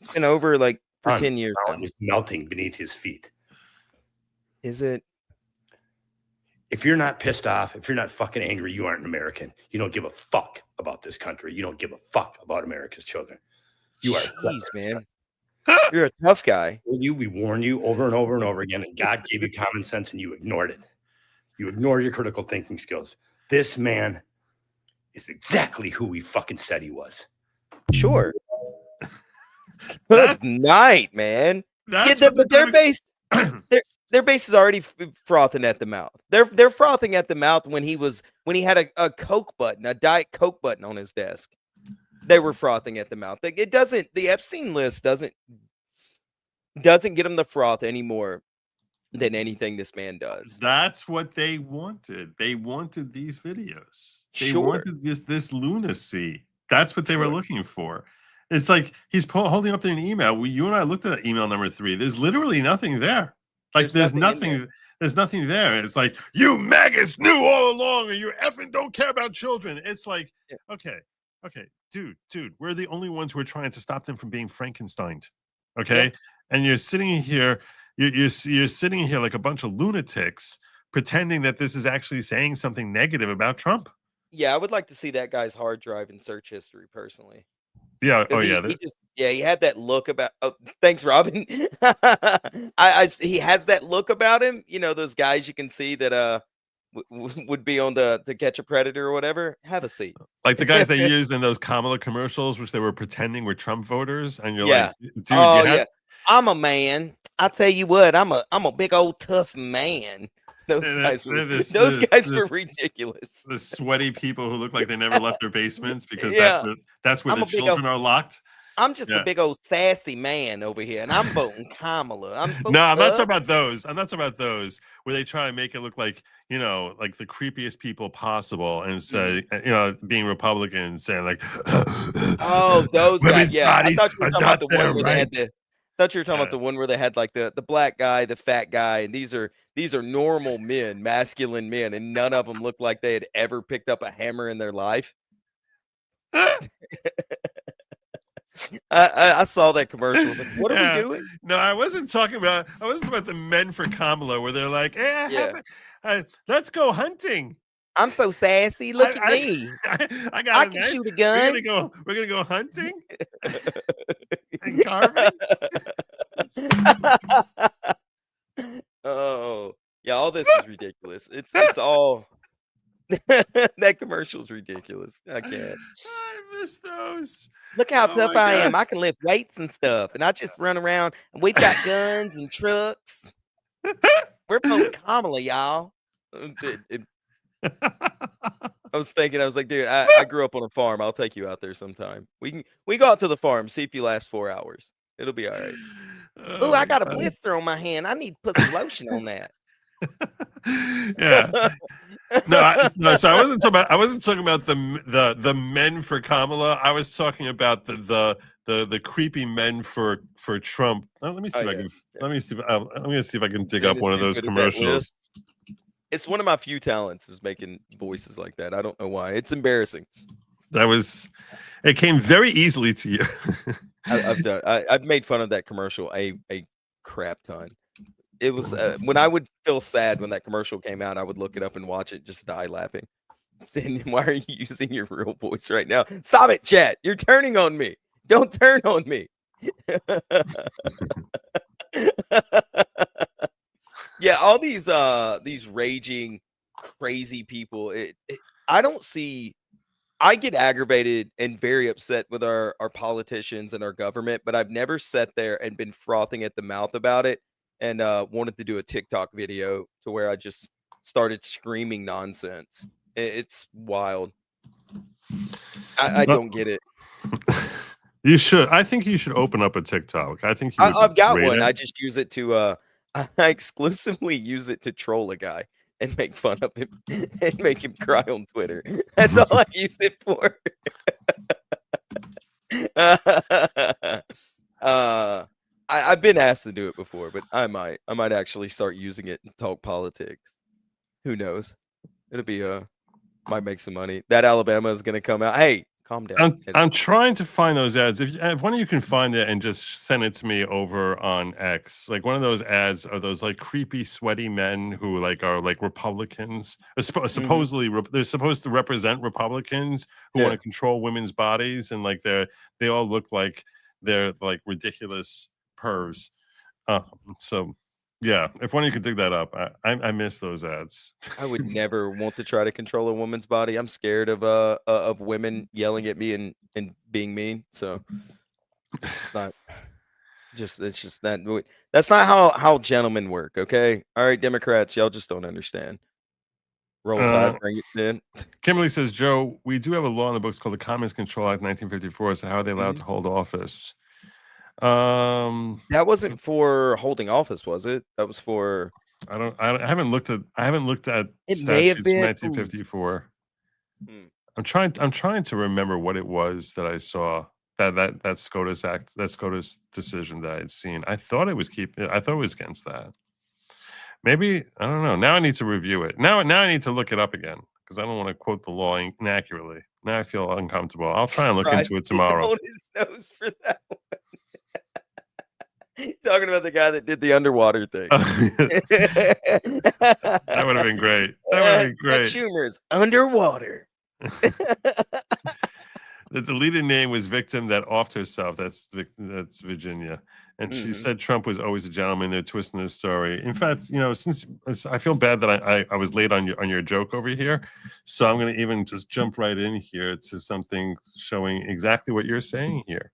It's been over for 10 years now. It's melting beneath his feet. Is it? If you're not pissed off, if you're not fucking angry, you aren't an American. You don't give a fuck about this country. You don't give a fuck about America's children. You are. Jeez, man. You're a tough guy. We warned you over and over and over again, and God gave you common sense, and you ignored it. You ignore your critical thinking skills. This man is exactly who he fucking said he was. Sure. Good night, man. But their base, their base is already frothing at the mouth. They're frothing at the mouth when he had a Coke button, a Diet Coke button on his desk. They were frothing at the mouth. The Epstein list doesn't get him the froth anymore than anything this man does. That's what they wanted. They wanted these videos. They Sure. wanted this lunacy. That's what they were looking for. It's like he's holding up an email. You and I looked at email number 3. There's literally nothing there. Like there's nothing there. It's like, you maggots knew all along, and you effing don't care about children. It's like, okay, dude, we're the only ones who are trying to stop them from being Frankensteined. Okay, and you're sitting here. You're sitting here like a bunch of lunatics, pretending that this is actually saying something negative about Trump. Yeah, I would like to see that guy's hard drive in search history personally. Yeah. Oh, Because yeah. he just he had that look about. Oh, thanks, Robin. He has that look about him. You know, those guys you can see that would be on To Catch a Predator or whatever. Have a seat. Like the guys they used in those Kamala commercials, which they were pretending were Trump voters, and you're Yeah. like, dude, Oh you had yeah. I'm a man. I tell you what, I'm a big old tough man. Those guys were ridiculous. The sweaty people who look like they never left their basements because Yeah. that's where I'm the a big children are locked. I'm just Yeah. a big old sassy man over here, and I'm voting Kamala. I'm so No, I'm not tough. talking about those. I'm not talking about those where they try to make it look like, you know, like the creepiest people possible and say, you know, being Republican, saying like, Oh, those guys. women's Yeah, I bodies thought you were are talking not about the their one where they had right. the. Thought you were talking about the one where they had like the black guy, the fat guy, and these are normal men, masculine men, and none of them looked like they had ever picked up a hammer in their life. I saw that commercial. I was like, what are we doing? No, I wasn't talking about the men for Kamala where they're like, let's go hunting. I'm so sassy. Look at me. I got I a can knife. shoot a gun. We're gonna go hunting and carving. Oh, yeah, all this is ridiculous. It's all that commercial's ridiculous. I can't. I miss those. Look how Oh tough my I am. God. I can lift weights and stuff, and I just run around. And we've got guns and trucks. We're voting Kamala, y'all. I was thinking, I was like, dude, I grew up on a farm. I'll take you out there sometime. We go out to the farm, see if you last 4 hours. It'll be all right. Oh, I got a blister on my hand. I need to put some lotion on that. Yeah. No, so I wasn't talking about the men for Kamala. I was talking about the creepy men for Trump. Let me see if I can. Let me see if I can dig up one of those commercials. It's one of my few talents is making voices like that. I don't know why. It's embarrassing. It came very easily to you. I've made fun of that commercial a crap ton. It was when I would feel sad when that commercial came out, I would look it up and watch it, just die laughing. Saying, why are you using your real voice right now? Stop it, chat. You're turning on me. Don't turn on me. Yeah, all these raging crazy people. I don't see. I get aggravated and very upset with our politicians and our government, but I've never sat there and been frothing at the mouth about it and wanted to do a TikTok video to where I just started screaming nonsense. It's wild. I don't get it. You should. I think you should open up a TikTok. I think I've got one. I just use it to. I exclusively use it to troll a guy and make fun of him and make him cry on Twitter. That's all I use it for. I've been asked to do it before, but I might actually start using it and talk politics. Who knows? It'll be might make some money. That Alabama is gonna come out. Hey, calm down. I'm trying to find those ads. If one of you can find it and just send it to me over on X, like one of those ads are those like creepy, sweaty men who like are like Republicans. Supposedly, they're supposed to represent Republicans who want to control women's bodies, and like they all look like they're like ridiculous pervs. So yeah, if one of you could dig that up, I miss those ads. I would never want to try to control a woman's body. I'm scared of women yelling at me and being mean. So it's not just that. That's not how gentlemen work. Okay, all right, Democrats, y'all just don't understand. Roll Tide, bring it in. Kimberly says, Joe, we do have a law in the books called the Communist Control Act 1954. So how are they allowed to hold office? That wasn't for holding office, was it? That was for. I haven't looked at It may have statutes been 1954. I'm trying to remember what it was that I saw that SCOTUS act, that SCOTUS decision that I had seen. I thought it was against that. Maybe, I don't know. Now I need to review it. Now I need to look it up again because I don't want to quote the law inaccurately. Now I feel uncomfortable. I'll try and look into it tomorrow. On his nose for that one. Talking about the guy that did the underwater thing. That would have been great. That would have been great. Schumer's underwater. The deleted name was victim that offed herself. That's Virginia. And she said Trump was always a gentleman. They're twisting this story. In fact, since I feel bad that I was late on your joke over here, so I'm going to even just jump right in here to something showing exactly what you're saying here.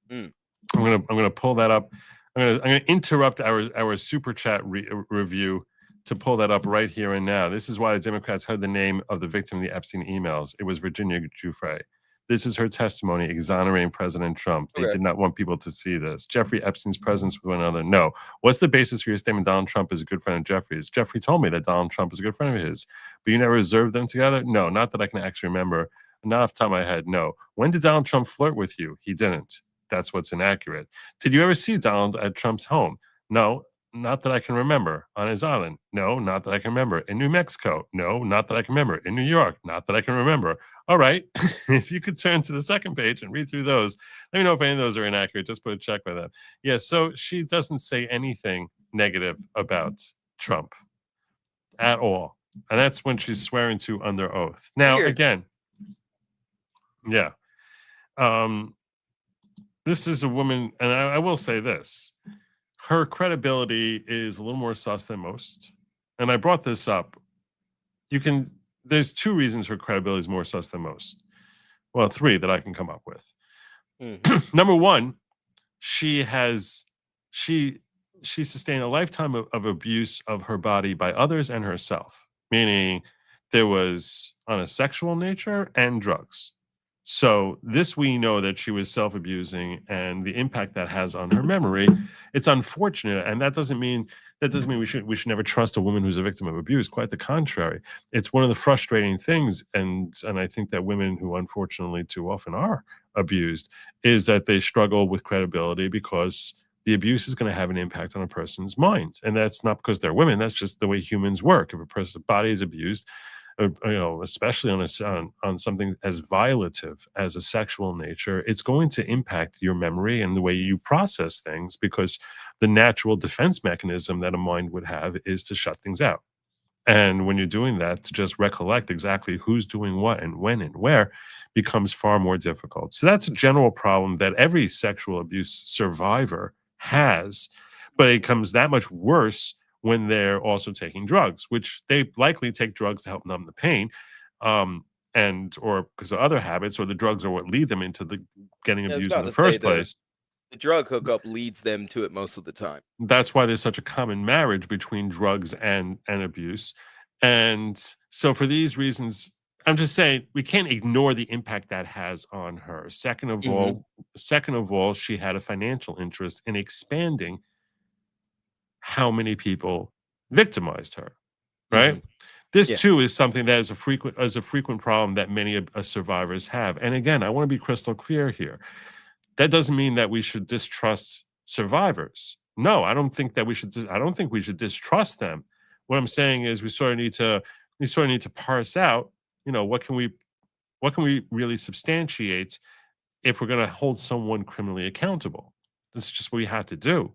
I'm gonna pull that up. I'm gonna interrupt our super chat review to pull that up right here and now. This is why the Democrats heard the name of the victim of the Epstein emails. It was Virginia Giuffre. This is her testimony exonerating President Trump. They did not want people to see this. Jeffrey Epstein's presence with one another. No. What's the basis for your statement Donald Trump is a good friend of Jeffrey's? Jeffrey told me that Donald Trump is a good friend of his. But you never observed them together? No, not that I can actually remember. Not off the top of my head, no. When did Donald Trump flirt with you? He didn't. That's what's inaccurate. Did you ever see Donald at Trump's home? No, not that I can remember. On his island? No, not that I can remember. In New Mexico? No, not that I can remember. In New York? Not that I can remember. All right. If you could turn to the second page and read through those, let me know if any of those are inaccurate. Just put a check by that. Yeah, so she doesn't say anything negative about Trump at all. And that's when she's swearing to under oath. Now, again, yeah. This is a woman, and I will say this. Her credibility is a little more sus than most. And I brought this up. There's two reasons her credibility is more sus than most. Well, three that I can come up with. Number one, she sustained a lifetime of abuse of her body by others and herself, meaning there was on a sexual nature and drugs. So this we know that she was self-abusing and the impact that has on her memory. It's unfortunate, and that doesn't mean we should never trust a woman who's a victim of abuse. Quite the contrary. It's one of the frustrating things, and I think that women who unfortunately too often are abused is that they struggle with credibility because the abuse is going to have an impact on a person's mind, and that's not because they're women. That's just the way humans work. If a person's body is abused, especially on something as violative as a sexual nature, it's going to impact your memory and the way you process things, because the natural defense mechanism that a mind would have is to shut things out. And when you're doing that, to just recollect exactly who's doing what and when and where becomes far more difficult. So that's a general problem that every sexual abuse survivor has, but it becomes that much worse when they're also taking drugs, which they likely take drugs to help numb the pain, or because of other habits, or the drugs are what lead them into getting abused in the first place. The drug hookup leads them to it most of the time. That's why there's such a common marriage between drugs and abuse. And so for these reasons, I'm just saying we can't ignore the impact that has on her. Second of all, she had a financial interest in expanding how many people victimized her, right? This too is something that is a frequent problem that many survivors have. And again, I want to be crystal clear here. That doesn't mean that we should distrust survivors. No, I don't think that we should. I don't think we should distrust them. What I'm saying is we sort of need to parse out. What can we really substantiate if we're going to hold someone criminally accountable? That's just what we have to do.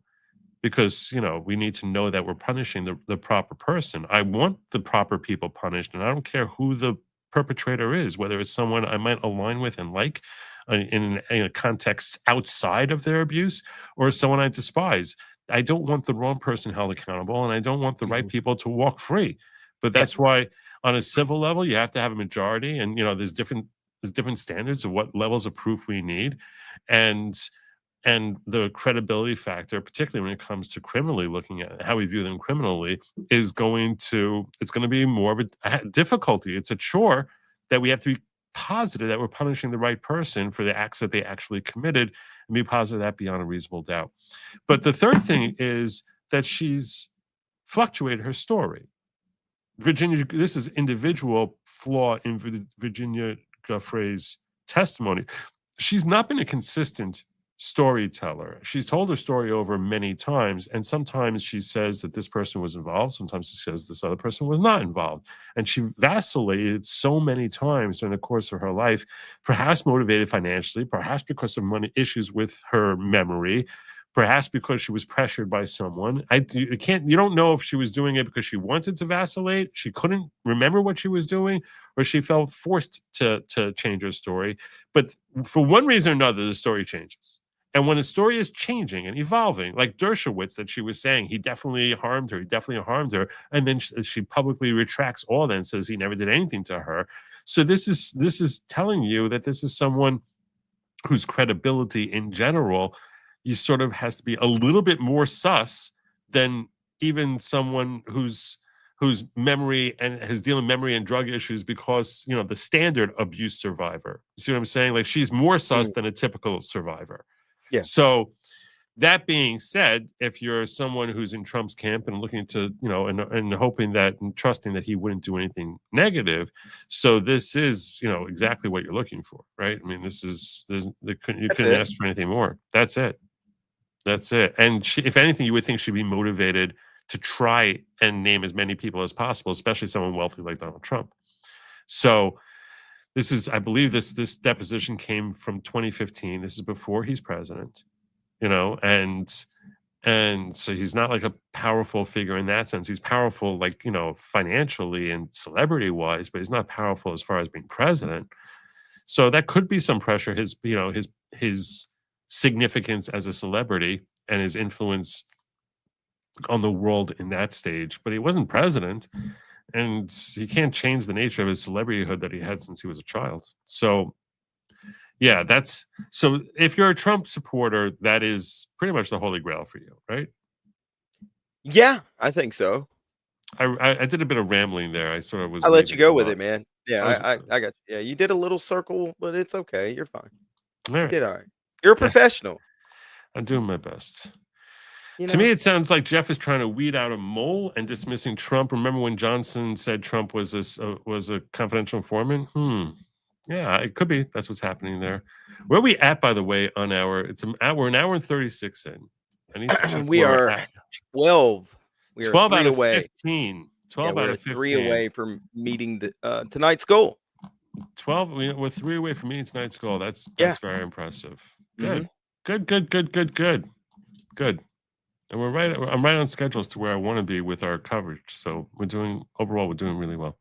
Because, we need to know that we're punishing the proper person. I want the proper people punished, and I don't care who the perpetrator is, whether it's someone I might align with and like in a context outside of their abuse, or someone I despise. I don't want the wrong person held accountable, and I don't want the right people to walk free. But that's why on a civil level, you have to have a majority, and, there's different standards of what levels of proof we need. And the credibility factor, particularly when it comes to criminally looking at how we view them criminally, it's going to be more of a difficulty. It's a chore that we have to be positive that we're punishing the right person for the acts that they actually committed, and be positive that beyond a reasonable doubt. But the third thing is that she's fluctuated her story. This is individual flaw in Virginia Giuffre's testimony. She's not been a consistent storyteller. She's told her story over many times, and sometimes she says that this person was involved, sometimes she says this other person was not involved, and she vacillated so many times during the course of her life, perhaps motivated financially, perhaps because of money issues with her memory, perhaps because she was pressured by someone. You don't know if she was doing it because she wanted to vacillate, she couldn't remember what she was doing, or she felt forced to change her story. But for one reason or another, the story changes. And when a story is changing and evolving, like Dershowitz, that she was saying, he definitely harmed her, and then she publicly retracts all that and says he never did anything to her. So this is telling you that this is someone whose credibility in general, you sort of has to be a little bit more sus than even someone whose memory and who's dealing memory and drug issues, because the standard abuse survivor. You see what I'm saying? Like, she's more sus than a typical survivor. Yeah. So that being said, if you're someone who's in Trump's camp and looking to, and hoping that and trusting that he wouldn't do anything negative, so this is, exactly what you're looking for, right? I mean, you couldn't ask for anything more. That's it. And if anything, you would think she'd be motivated to try and name as many people as possible, especially someone wealthy like Donald Trump. So I believe this deposition came from 2015. This is before he's president, and so he's not like a powerful figure in that sense. He's powerful, like, financially and celebrity wise, but he's not powerful as far as being president. So that could be some pressure. His significance as a celebrity and his influence on the world in that stage, but he wasn't president. And he can't change the nature of his celebrityhood that he had since he was a child. So, yeah, so if you're a Trump supporter, that is pretty much the holy grail for you, right? Yeah, I think so. I did a bit of rambling there. I sort of was. I'll let you go with it, man. Yeah, I got you. Yeah, you did a little circle, but it's okay. You're fine. You did all right. You're a professional. I'm doing my best. To me, it sounds like Jeff is trying to weed out a mole and dismissing Trump. Remember when Johnson said Trump was a confidential informant? Yeah, it could be. That's what's happening there. Where are we at, by the way, on we're an hour and 36 in. I need to check. We are 12. We are 12 out of away. 15. 12 out of 15. 3 away from meeting the tonight's goal. 12. We're 3 away from meeting tonight's goal. That's very impressive. Good. Good. And I'm right on schedule as to where I want to be with our coverage. So we're doing really well.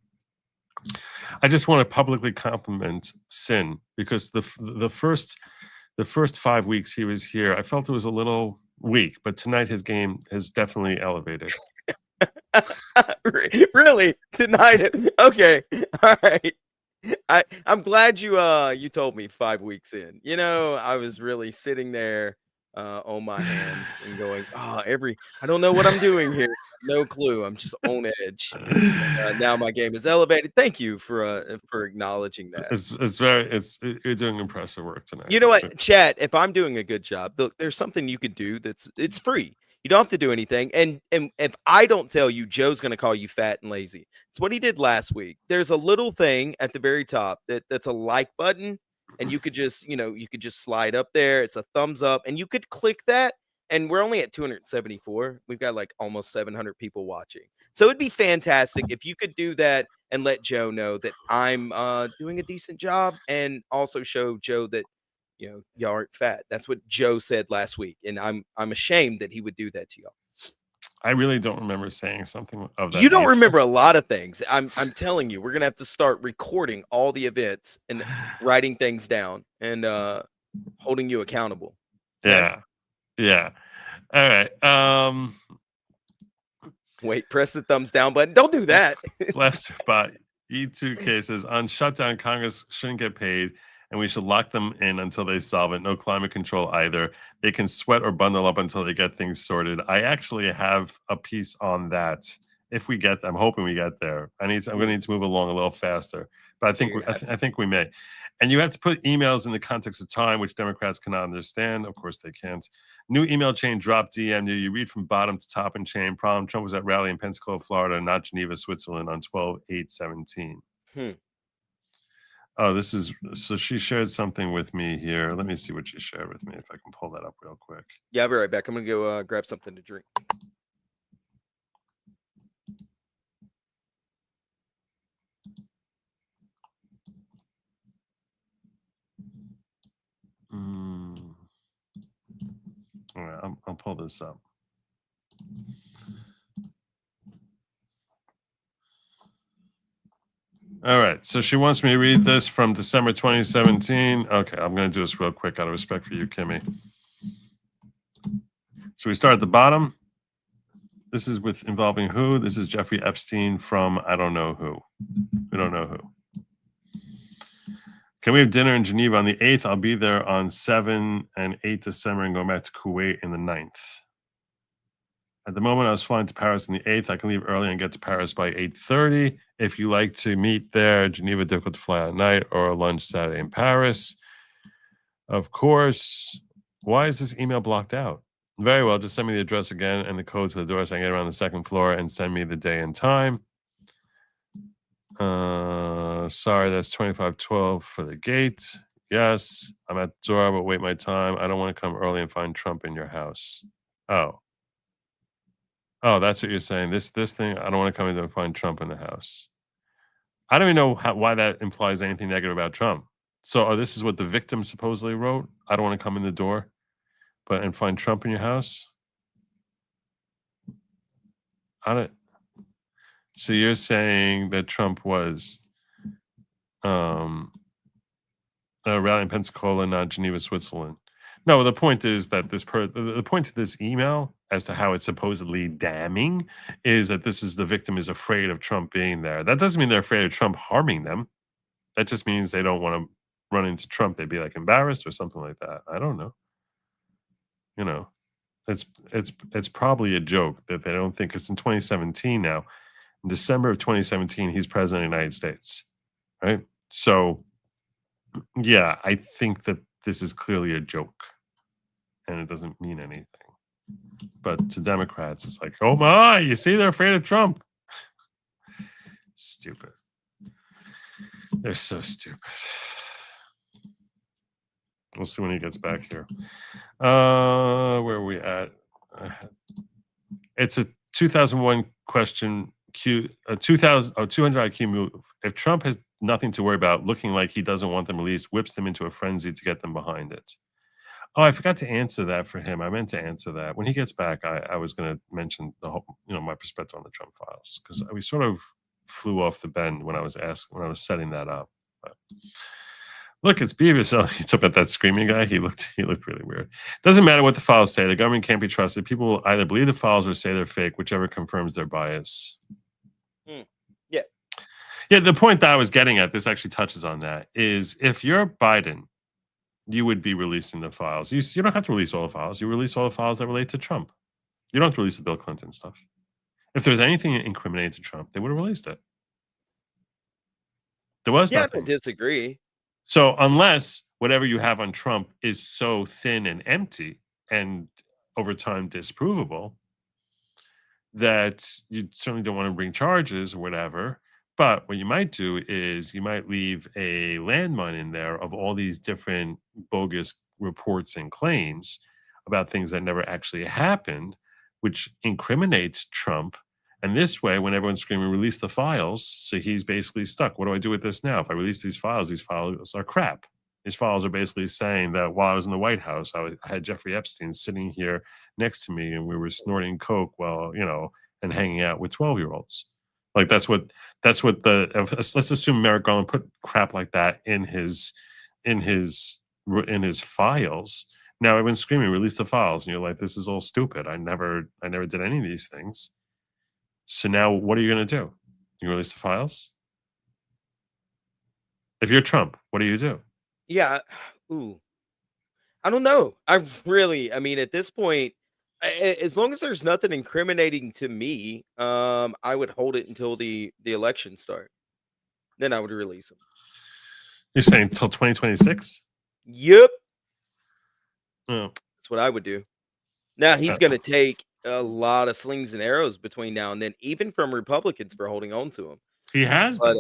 I just want to publicly compliment Sin, because the first 5 weeks he was here, I felt it was a little weak, but tonight his game has definitely elevated. Really? Tonight? Okay. All right. I'm glad you told me 5 weeks in. I was really sitting there on my hands and going, I don't know what I'm doing here. No clue. I'm just on edge. Now my game is elevated. Thank you for acknowledging that. You're doing impressive work tonight. You know what, chat? If I'm doing a good job, look, there's something you could do it's free. You don't have to do anything. And if I don't tell you, Joe's going to call you fat and lazy. It's what he did last week. There's a little thing at the very top that's a like button. And you could just, slide up there. It's a thumbs up, and you could click that. And we're only at 274. We've got like almost 700 people watching. So it'd be fantastic if you could do that and let Joe know that I'm doing a decent job, and also show Joe that, y'all aren't fat. That's what Joe said last week. And I'm ashamed that he would do that to y'all. I really don't remember saying something of that. You don't remember a lot of things. I'm telling you, we're gonna have to start recording all the events and writing things down and holding you accountable. Okay? Yeah. All right. Wait, press the thumbs down button. Don't do that. Lester Bot E2K says, on shutdown, Congress shouldn't get paid, and we should lock them in until they solve it. No climate control either. They can sweat or bundle up until they get things sorted. I actually have a piece on that. If we get, I'm hoping we get there. I'm going to need to move along a little faster, but I think we may. And you have to put emails in the context of time, which Democrats cannot understand. Of course, they can't. New email chain dropped DM. You read from bottom to top in chain. Problem: Trump was at rally in Pensacola, Florida, not Geneva, Switzerland, on 12/8/17. Oh, so she shared something with me here. Let me see what she shared with me, if I can pull that up real quick. Yeah, I'll be right back. I'm gonna go grab something to drink. All right, I'll pull this up. All right. So she wants me to read this from December 2017. Okay, I'm going to do this real quick out of respect for you, Kimmy. So we start at the bottom. This is with involving who? This is Jeffrey Epstein from I don't know who. We don't know who. Can we have dinner in Geneva on the 8th? I'll be there on 7 and 8 December and go back to Kuwait in the 9th. At the moment, I was flying to Paris on the 8th. I can leave early and get to Paris by 8:30. If you like to meet there, Geneva, difficult to fly at night, or lunch Saturday in Paris. Of course. Why is this email blocked out? Very well. Just send me the address again and the code to the door so I can get around the second floor and send me the day and time. Sorry, that's 2512 for the gate. Yes, I'm at the door, but wait my time. I don't want to come early and find Trump in your house. Oh, that's what you're saying. This thing, I don't want to come in and find Trump in the house. I don't even know why that implies anything negative about Trump. So this is what the victim supposedly wrote. I don't want to come in the door, and find Trump in your house. So you're saying that Trump was rally in Pensacola, not Geneva, Switzerland. No, the point is that the point of this email, as to how it's supposedly damning, is that the victim is afraid of Trump being there. That doesn't mean they're afraid of Trump harming them. That just means they don't want to run into Trump. They'd be like embarrassed or something like that. I don't know. You know, it's probably a joke that they don't think it's in 2017 now. In December of 2017, he's president of the United States, right? So, yeah, I think that this is clearly a joke, and it doesn't mean anything. But to Democrats, it's like, oh my, you see, they're afraid of Trump. Stupid. They're so stupid. We'll see when he gets back here. Where are we at? It's a 2001 question. 200 IQ move. If Trump has nothing to worry about, looking like he doesn't want them released, whips them into a frenzy to get them behind it. Oh, I forgot to answer that for him. I meant to answer that. When he gets back, I was going to mention the whole, my perspective on the Trump files, because we sort of flew off the bend when I was setting that up. But look, it's Beavis. Oh, you talk about that screaming guy. He looked really weird. Doesn't matter what the files say. The government can't be trusted. People will either believe the files or say they're fake, whichever confirms their bias. Yeah, the point that I was getting at, this actually touches on that, is if you're Biden, you would be releasing the files. You don't have to release all the files. You release all the files that relate to Trump. You don't have to release the Bill Clinton stuff. If there's anything incriminating to Trump, they would have released it. There was nothing. I don't disagree. So unless whatever you have on Trump is so thin and empty and over time disprovable that you certainly don't want to bring charges or whatever. But what you might do is you might leave a landmine in there of all these different bogus reports and claims about things that never actually happened, which incriminates Trump. And this way, when everyone's screaming, release the files, so he's basically stuck. What do I do with this now? If I release these files are crap. These files are basically saying that while I was in the White House, I had Jeffrey Epstein sitting here next to me and we were snorting coke while, and hanging out with 12-year-olds. Like that's what let's assume Merrick Garland put crap like that in his files. Now everyone's screaming, release the files, and you're like, this is all stupid. I never did any of these things. So now what are you going to do? You release the files? If you're Trump, what do you do? Yeah. I don't know. I mean, at this point, as long as there's nothing incriminating to me, I would hold it until the election start. Then I would release them. You're saying until 2026? Yep. Oh. That's what I would do. Now he's going to take a lot of slings and arrows between now and then, even from Republicans for holding on to him. He has. But,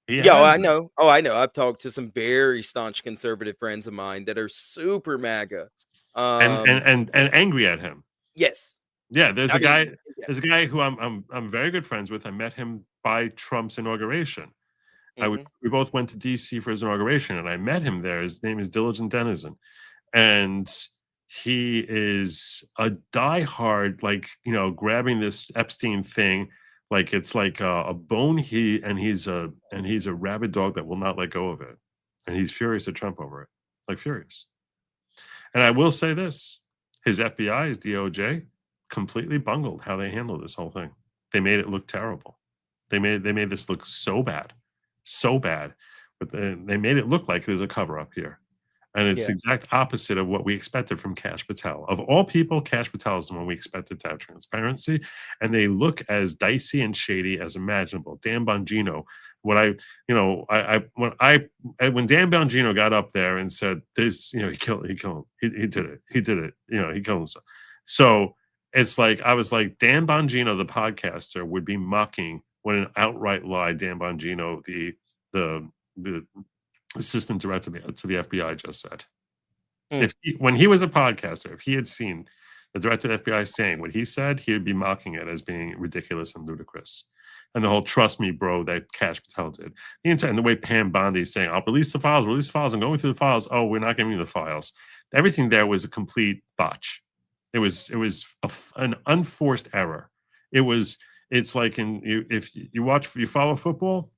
I know. Oh, I know. I've talked to some very staunch conservative friends of mine that are super MAGA, and angry at him. Yes. Yeah. There's a guy who I'm very good friends with. I met him by Trump's inauguration. We both went to DC for his inauguration, and I met him there. His name is Diligent Denizen, and He is a diehard, like, grabbing this Epstein thing like it's like a bone. He's a rabid dog that will not let go of it, and he's furious at Trump over it, like furious. And I will say this: his FBI, his DOJ, completely bungled how they handled this whole thing. They made it look terrible. They made this look so bad, but they made it look like there's a cover up here. And it's the exact opposite of what we expected from Kash Patel. Of all people, Kash Patel is the one we expected to have transparency, and they look as dicey and shady as imaginable. Dan Bongino, when Dan Bongino got up there and said this, he did it, he killed himself. So it's like, I was like, Dan Bongino, the podcaster, would be mocking what an outright lie Dan Bongino, the assistant director to the FBI, just said. When he was a podcaster, if he had seen the director of the FBI saying what he said, he would be mocking it as being ridiculous and ludicrous. And the whole "trust me, bro" that Kash Patel did, and the way Pam Bondi is saying, "I'll release the files," I'm going through the files. Oh, we're not giving you the files. Everything there was a complete botch. It was an unforced error. It's like if you follow football.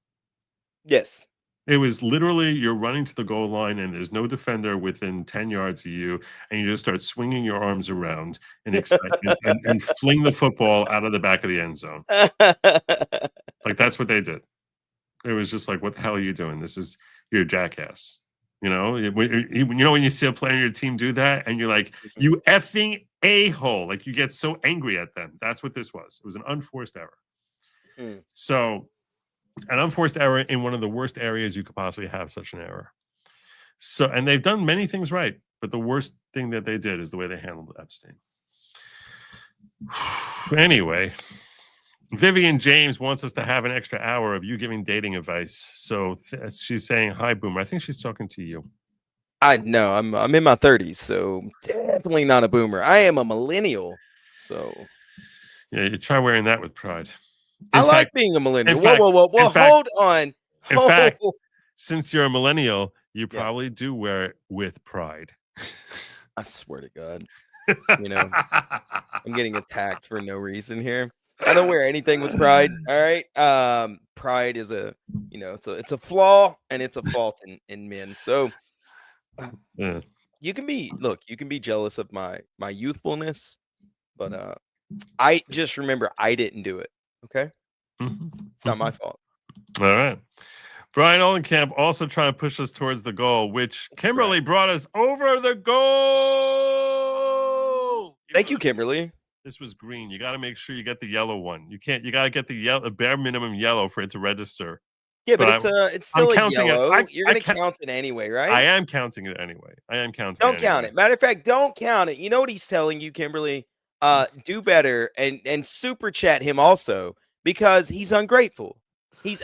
Yes. It was literally, you're running to the goal line and there's no defender within 10 yards of you, and you just start swinging your arms around in excitement and fling the football out of the back of the end zone. Like, that's what they did. It was just like, what the hell are you doing? You're a jackass. When you see a player on your team do that and you're like, you effing a-hole. Like, you get so angry at them. That's what this was. It was an unforced error. So, an unforced error in one of the worst areas you could possibly have such an error. So, and they've done many things right, but the worst thing that they did is the way they handled Epstein. Anyway, Vivian James wants us to have an extra hour of you giving dating advice. So she's saying, "Hi, Boomer." I think she's talking to you. I know I'm in my 30s, so definitely not a boomer. I am a millennial. So yeah, you try wearing that with pride. I like being a millennial. Whoa, hold on. In fact, since you're a millennial, you probably do wear it with pride. I swear to God. I'm getting attacked for no reason here. I don't wear anything with pride. All right. Pride is it's a flaw, and it's a fault in men. So you can be jealous of my youthfulness, but I just remember I didn't do it. Okay. It's not my fault. All right. Brian Olenkamp also trying to push us towards the goal, which Kimberly brought us over the goal. Thank you, Kimberly. This was green. You got to make sure you get the yellow one. You got to get the bare minimum yellow for it to register. Yeah, but it's still a yellow. You're going to count it anyway, right? I am counting it anyway. Don't count it. Matter of fact, don't count it. You know what he's telling you, Kimberly? Do better and super chat him also, because he's ungrateful.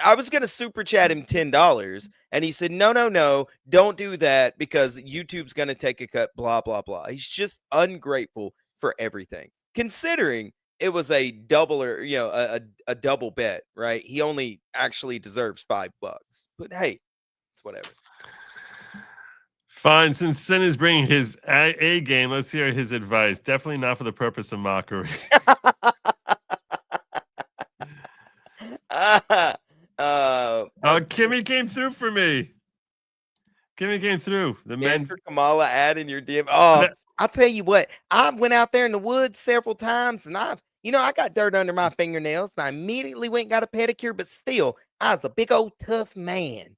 I was gonna super chat him $10, and he said, no, don't do that because YouTube's gonna take a cut, blah blah blah. He's just ungrateful for everything. Considering it was a double a double bet, right? He only actually deserves $5. But hey, it's whatever. Fine, since Sin is bringing his A game, let's hear his advice. Definitely not for the purpose of mockery. Kimmy came through for me. Kimmy came through. The men for Kamala ad in your DM. Oh, I'll tell you what. I went out there in the woods several times, and I got dirt under my fingernails, and I immediately went and got a pedicure. But still, I was a big old tough man.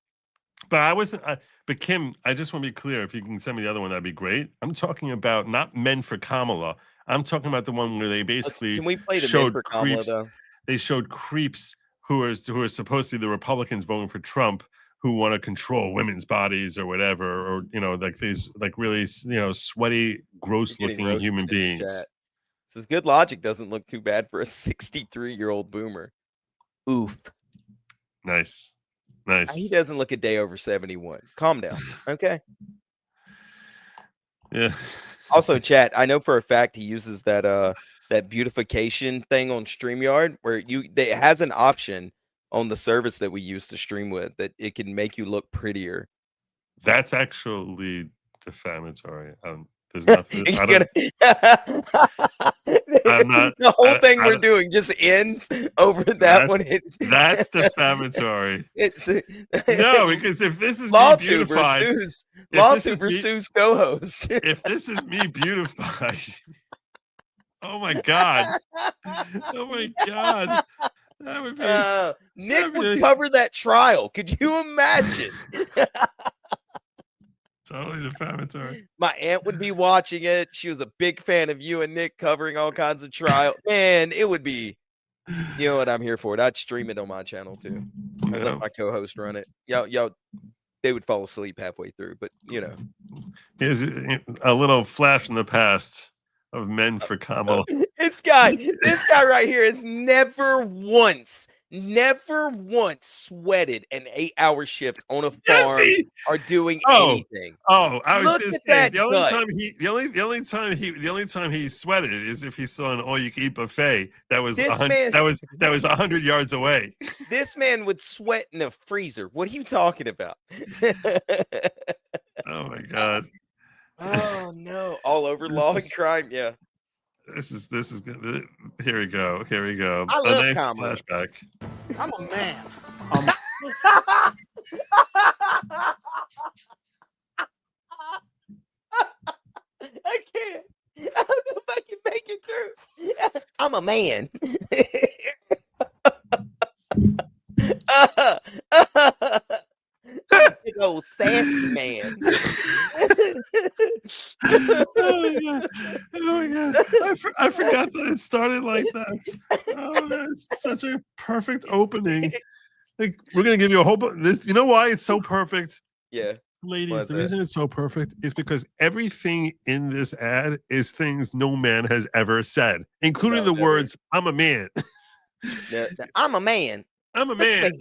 But I wasn't. But Kim, I just want to be clear. If you can send me the other one, that'd be great. I'm talking about not men for Kamala. I'm talking about the one where they basically can we play the men for Kamala, though? They showed creeps who are supposed to be the Republicans voting for Trump, who want to control women's bodies or whatever, or like these really sweaty, gross-looking human beings. Says Good Logic doesn't look too bad for a 63-year-old boomer. Oof. Nice. He doesn't look a day over 71. Calm down, okay? Yeah. Also, chat, I know for a fact he uses that beautification thing on StreamYard, where it has an option on the service that we use to stream with that it can make you look prettier. That's actually defamatory. There's nothing. You're I don't, I'm not. The whole thing I we're don't- doing just ends over that That's, one. that's defamatory. It's No, because if this is me LawTuber beautified, sues if this is LawTuber me, sues co-host. if this is me beautified, oh my god, oh my god, that would be. Nick that'd would be cover that trial. Could you imagine? totally defamatory. My aunt would be watching it. She was a big fan of you and Nick covering all kinds of trial. Man, it would be. You know what? I'm here for it. I'd stream it on my channel too. I'd let my co-host run it. Y'all, they would fall asleep halfway through, but you know. Here's a little flash in the past of men for combo. This guy right here has never once sweated an 8-hour shift on a farm or doing anything. Oh, I was Look gonna at say that the only gut. time he sweated is if he saw an all-you-can-eat buffet that was This 100 man- that was 100 yards away. This man would sweat in a freezer. What are you talking about? Oh my god. Oh no! All over This law is- and crime. Yeah. This is good. Here we go. Here we go. I A love nice combo. flashback. I'm a man. I can't. I don't know if I can make it through. I'm a man. Big old sassy man. Oh my god! Oh my god! I forgot that it started like that. Oh, that's such a perfect opening. Like we're gonna give you a whole bunch. You know why it's so perfect? Yeah. Ladies, the reason it's so perfect is because everything in this ad is things no man has ever said, including the words, I'm a man. I'm a man. I'm a man.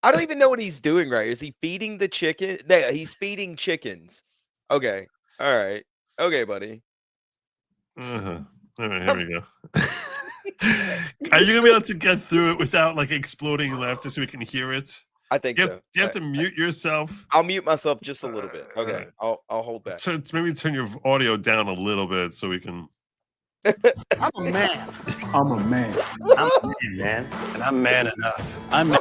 I don't even know what he's doing right. Is he feeding the chicken? There, he's feeding chickens. Okay. All right. Okay, buddy. Uh-huh. All right, here we go. Are you gonna be able to get through it without like exploding laughter so we can hear it? I think Do so. you have to mute yourself? I'll mute myself just a little bit. Okay. I'll hold back. So maybe turn your audio down a little bit so we can. I'm a man. I'm a man. I'm a man, and I'm man enough. I'm man.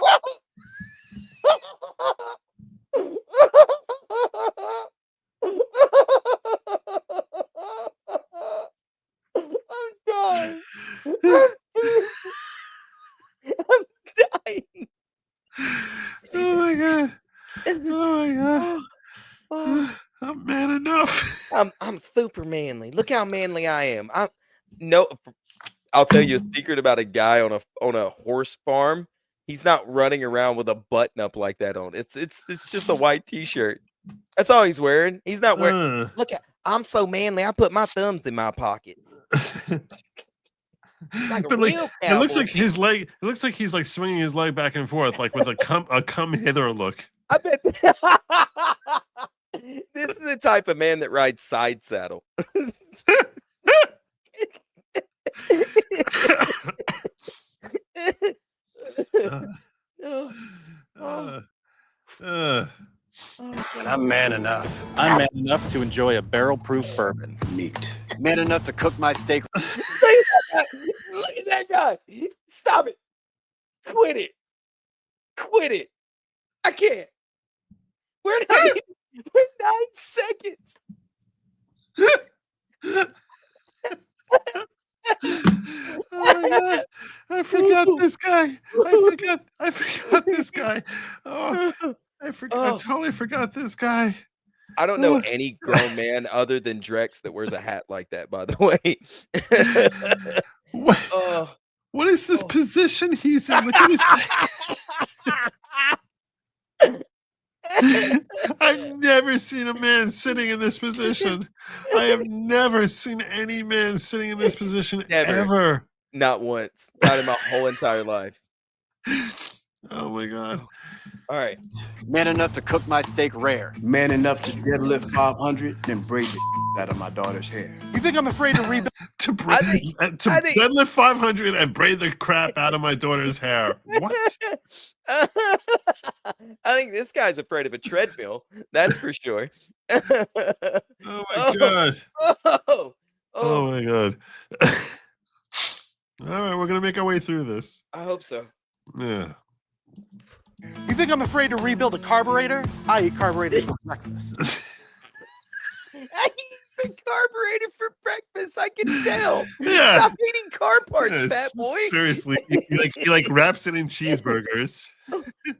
I'm dying. I'm dying. Oh my god. Oh my god. I'm man enough. I'm super manly. Look how manly I am. I'll tell you a secret about a guy on a horse farm. He's not running around with a button up like that on. It's just a white t-shirt. That's all he's wearing. He's not wearing. Look at. I'm so manly. I put my thumbs in my pockets. Like But like it looks like his leg. It looks like he's like swinging his leg back and forth, like with a come hither look. I bet. This is the type of man that rides side saddle. And I'm man enough. I'm man enough to enjoy a barrel-proof bourbon. Neat. Man enough to cook my steak. Look at that guy. Stop it. Quit it. Quit it. I can't. We're 9 seconds. Oh my god! I forgot this guy. I forgot this guy. Oh, I totally forgot this guy. I don't know any grown man other than Drex that wears a hat like that, by the way. What is this position he's in? Look at his I've never seen a man sitting in this position. I have never seen any man sitting in this position ever. Not once. Not in my whole entire life. Oh my god. All right. Man enough to cook my steak rare. Man enough to deadlift 500, then braid the out of my daughter's hair. You think I'm afraid to rebound? to deadlift 500 and braid the crap out of my daughter's hair. What? I think this guy's afraid of a treadmill. That's for sure. Oh my god. Oh, my god. All right, we're gonna make our way through this. I hope so. Yeah. You think I'm afraid to rebuild a carburetor? I eat carburetor for breakfast. I eat the carburetor for breakfast. I can tell. Yeah. Stop eating car parts, Yeah, fat boy. Seriously, he like wraps it in cheeseburgers.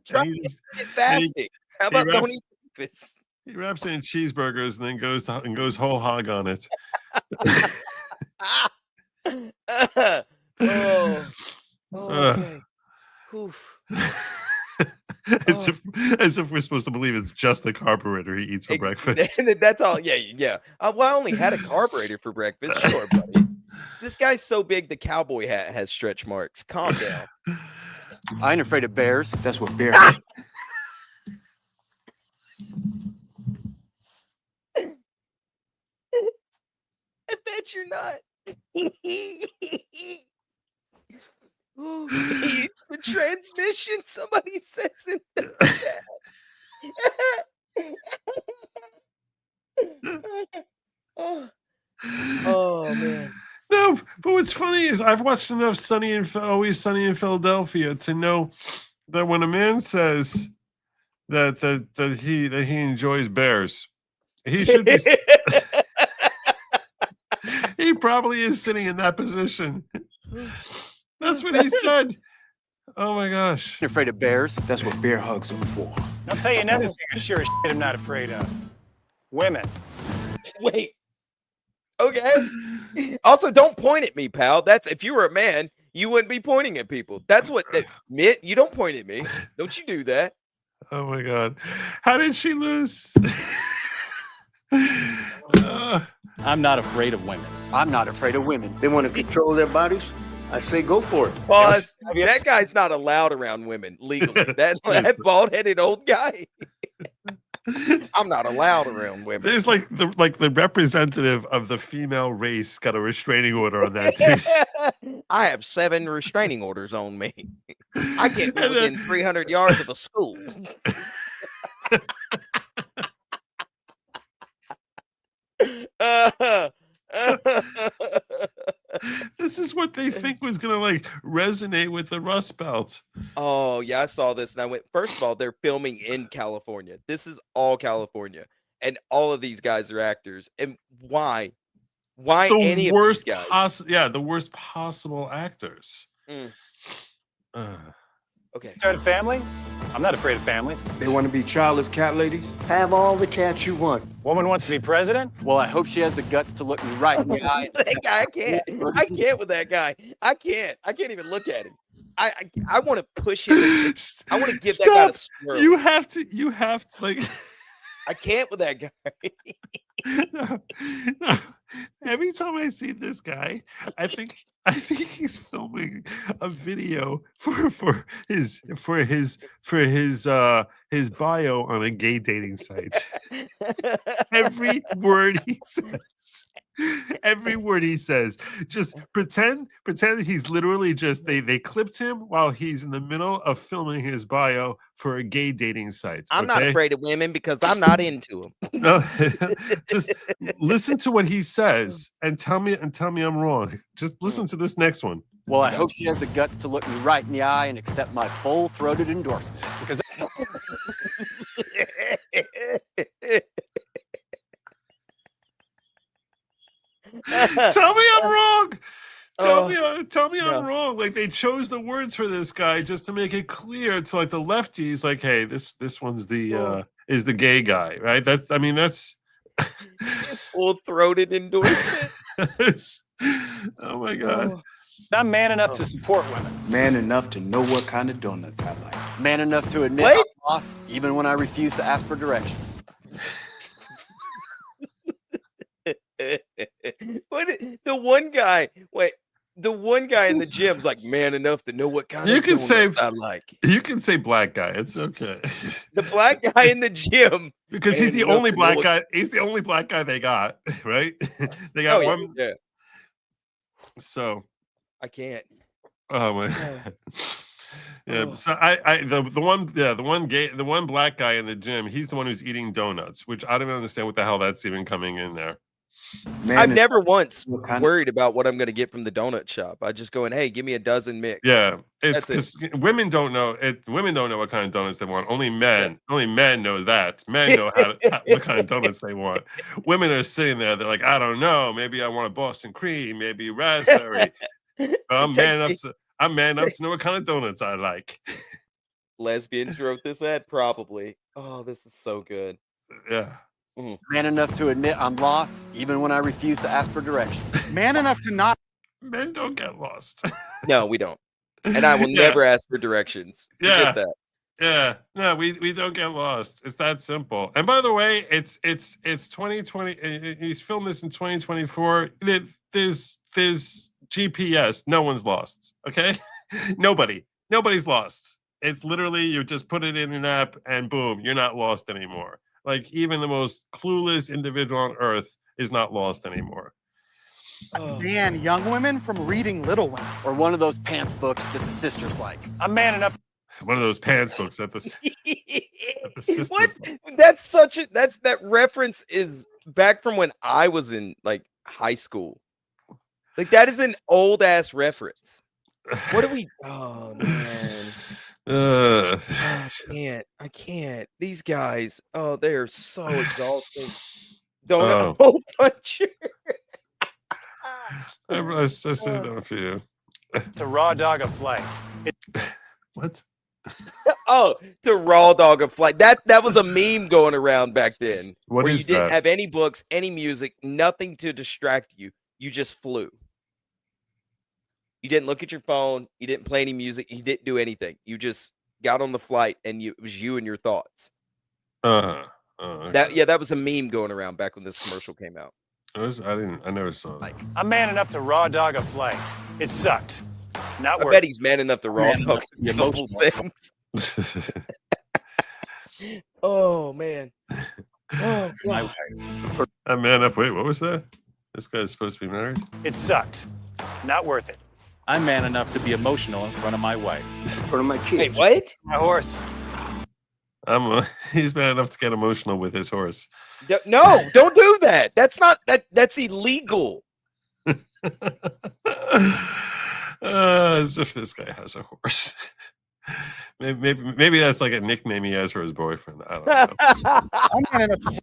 Try And he to just- get fasting. How about don't wraps- eat breakfast? He wraps it in cheeseburgers and then goes whole hog on it. Okay. Oof. As if we're supposed to believe it's just the carburetor he eats for breakfast. That's all. Yeah. Well, I only had a carburetor for breakfast. Sure, buddy. This guy's so big, the cowboy hat has stretch marks. Calm down. I ain't afraid of bears. That's what bear. I bet you're not. Ooh, it's the transmission. Somebody says in the chat. Oh man. No, but what's funny is I've watched enough Always Sunny in Philadelphia to know that when a man says that he enjoys bears, he should be. He probably is sitting in that position. That's what he said. Oh my gosh. You're afraid of bears? That's what bear hugs are for. I'll tell you another thing I sure as shit I'm not afraid of. Women. Wait. Okay. Also, don't point at me, pal. That's if you were a man, you wouldn't be pointing at people. That's what Mitt, you don't point at me. Don't you do that. Oh my god. How did she lose? I'm not afraid of women. I'm not afraid of women. They want to control their bodies? I say go for it. Pause. That guy's not allowed around women legally. That's that bald-headed old guy. I'm not allowed around women. There's like the representative of the female race got a restraining order on that too. I have 7 restraining orders on me. I can't be within 300 yards of a school. This is what they think was gonna like resonate with the Rust Belt. Oh yeah, I saw this and I went. First of all, they're filming in California. This is all California, and all of these guys are actors. And why? Why any of these guys? The worst possible actors. Okay. Afraid of family? I'm not afraid of families. They want to be childless cat ladies? Have all the cats you want. Woman wants to be president? Well, I hope she has the guts to look me right in the eye. That guy, I can't with that guy. I can't even look at him. I want to push him. I want to give that guy a swirl. You have to like. I can't with that guy. No. Every time I see this guy, I think he's filming a video for his bio on a gay dating site. Every word he says, just pretend he's literally just they clipped him while he's in the middle of filming his bio for a gay dating site. I'm not afraid of women because I'm not into them. No, just listen to what he says and tell me I'm wrong. Just listen to this next one. Well, I hope she has the guts to look me right in the eye and accept my full-throated endorsement. Because tell me I'm wrong. Tell me I'm wrong. Like they chose the words for this guy just to make it clear to like the lefties. Like, hey, this one's the is the gay guy, right? That's full-throated endorsement. Oh my god. I'm man enough to support women. Man enough to know what kind of donuts I like. man enough to admit I'm lost, even when I refuse to ask for directions. The one guy in the gym's like man enough to know what kind of donuts I like. You can say black guy. It's okay. The black guy in the gym because he's the only black guy. He's the only black guy they got, right? They got one. Yeah. So I can't. Oh my. Yeah, so the one black guy in the gym, he's the one who's eating donuts, which I don't even understand what the hell that's even coming in there. I've never once worried about what I'm going to get from the donut shop. I just go in, hey, give me a dozen mix. Yeah, it's That's because women don't know it. Women don't know what kind of donuts they want. Only men know that. Men know what kind of donuts they want. Women are sitting there. They're like, I don't know. Maybe I want a Boston cream. Maybe raspberry. I'm man enough to know what kind of donuts I like. Lesbians wrote this ad, probably. Oh, this is so good. Yeah. Man enough to admit I'm lost, even when I refuse to ask for directions. Man enough to not. Men don't get lost. No, we don't. And I will never ask for directions. Forget that. Yeah. No, we don't get lost. It's that simple. And by the way, it's 2020. He's filmed this in 2024. There's GPS. No one's lost. Okay. Nobody's lost. It's literally you just put it in an app and boom, you're not lost anymore. Like even the most clueless individual on earth is not lost anymore. Man, young women from reading Little Women. Or one of those pants books that the sisters like. I'm man enough. One of those pants books that the sisters What? like. That reference is back from when I was in like high school. Like that is an old ass reference. What are we? Oh man. I can't. These guys, they are so exhausting. Donut hole puncher. I said it down for you. To raw dog a flight. What? To raw dog a flight. That was a meme going around back then. What where is you didn't that? have any books, any music, nothing to distract you. You just flew. You didn't look at your phone. You didn't play any music. You didn't do anything. You just got on the flight, and it was you and your thoughts. Okay. That was a meme going around back when this commercial came out. I never saw that. I'm man enough to raw dog a flight. It sucked. Not I worth bet he's man enough to raw dog the a couple emotional things. Oh man. Oh God. I'm man enough. Wait, what was that? This guy's supposed to be married? It sucked. Not worth it. I'm man enough to be emotional in front of my wife. In front of my kids. Wait, what? My horse. He's man enough to get emotional with his horse. No, don't do that. That's not that's illegal. As if this guy has a horse. Maybe that's like a nickname he has for his boyfriend. I don't know. I'm man enough to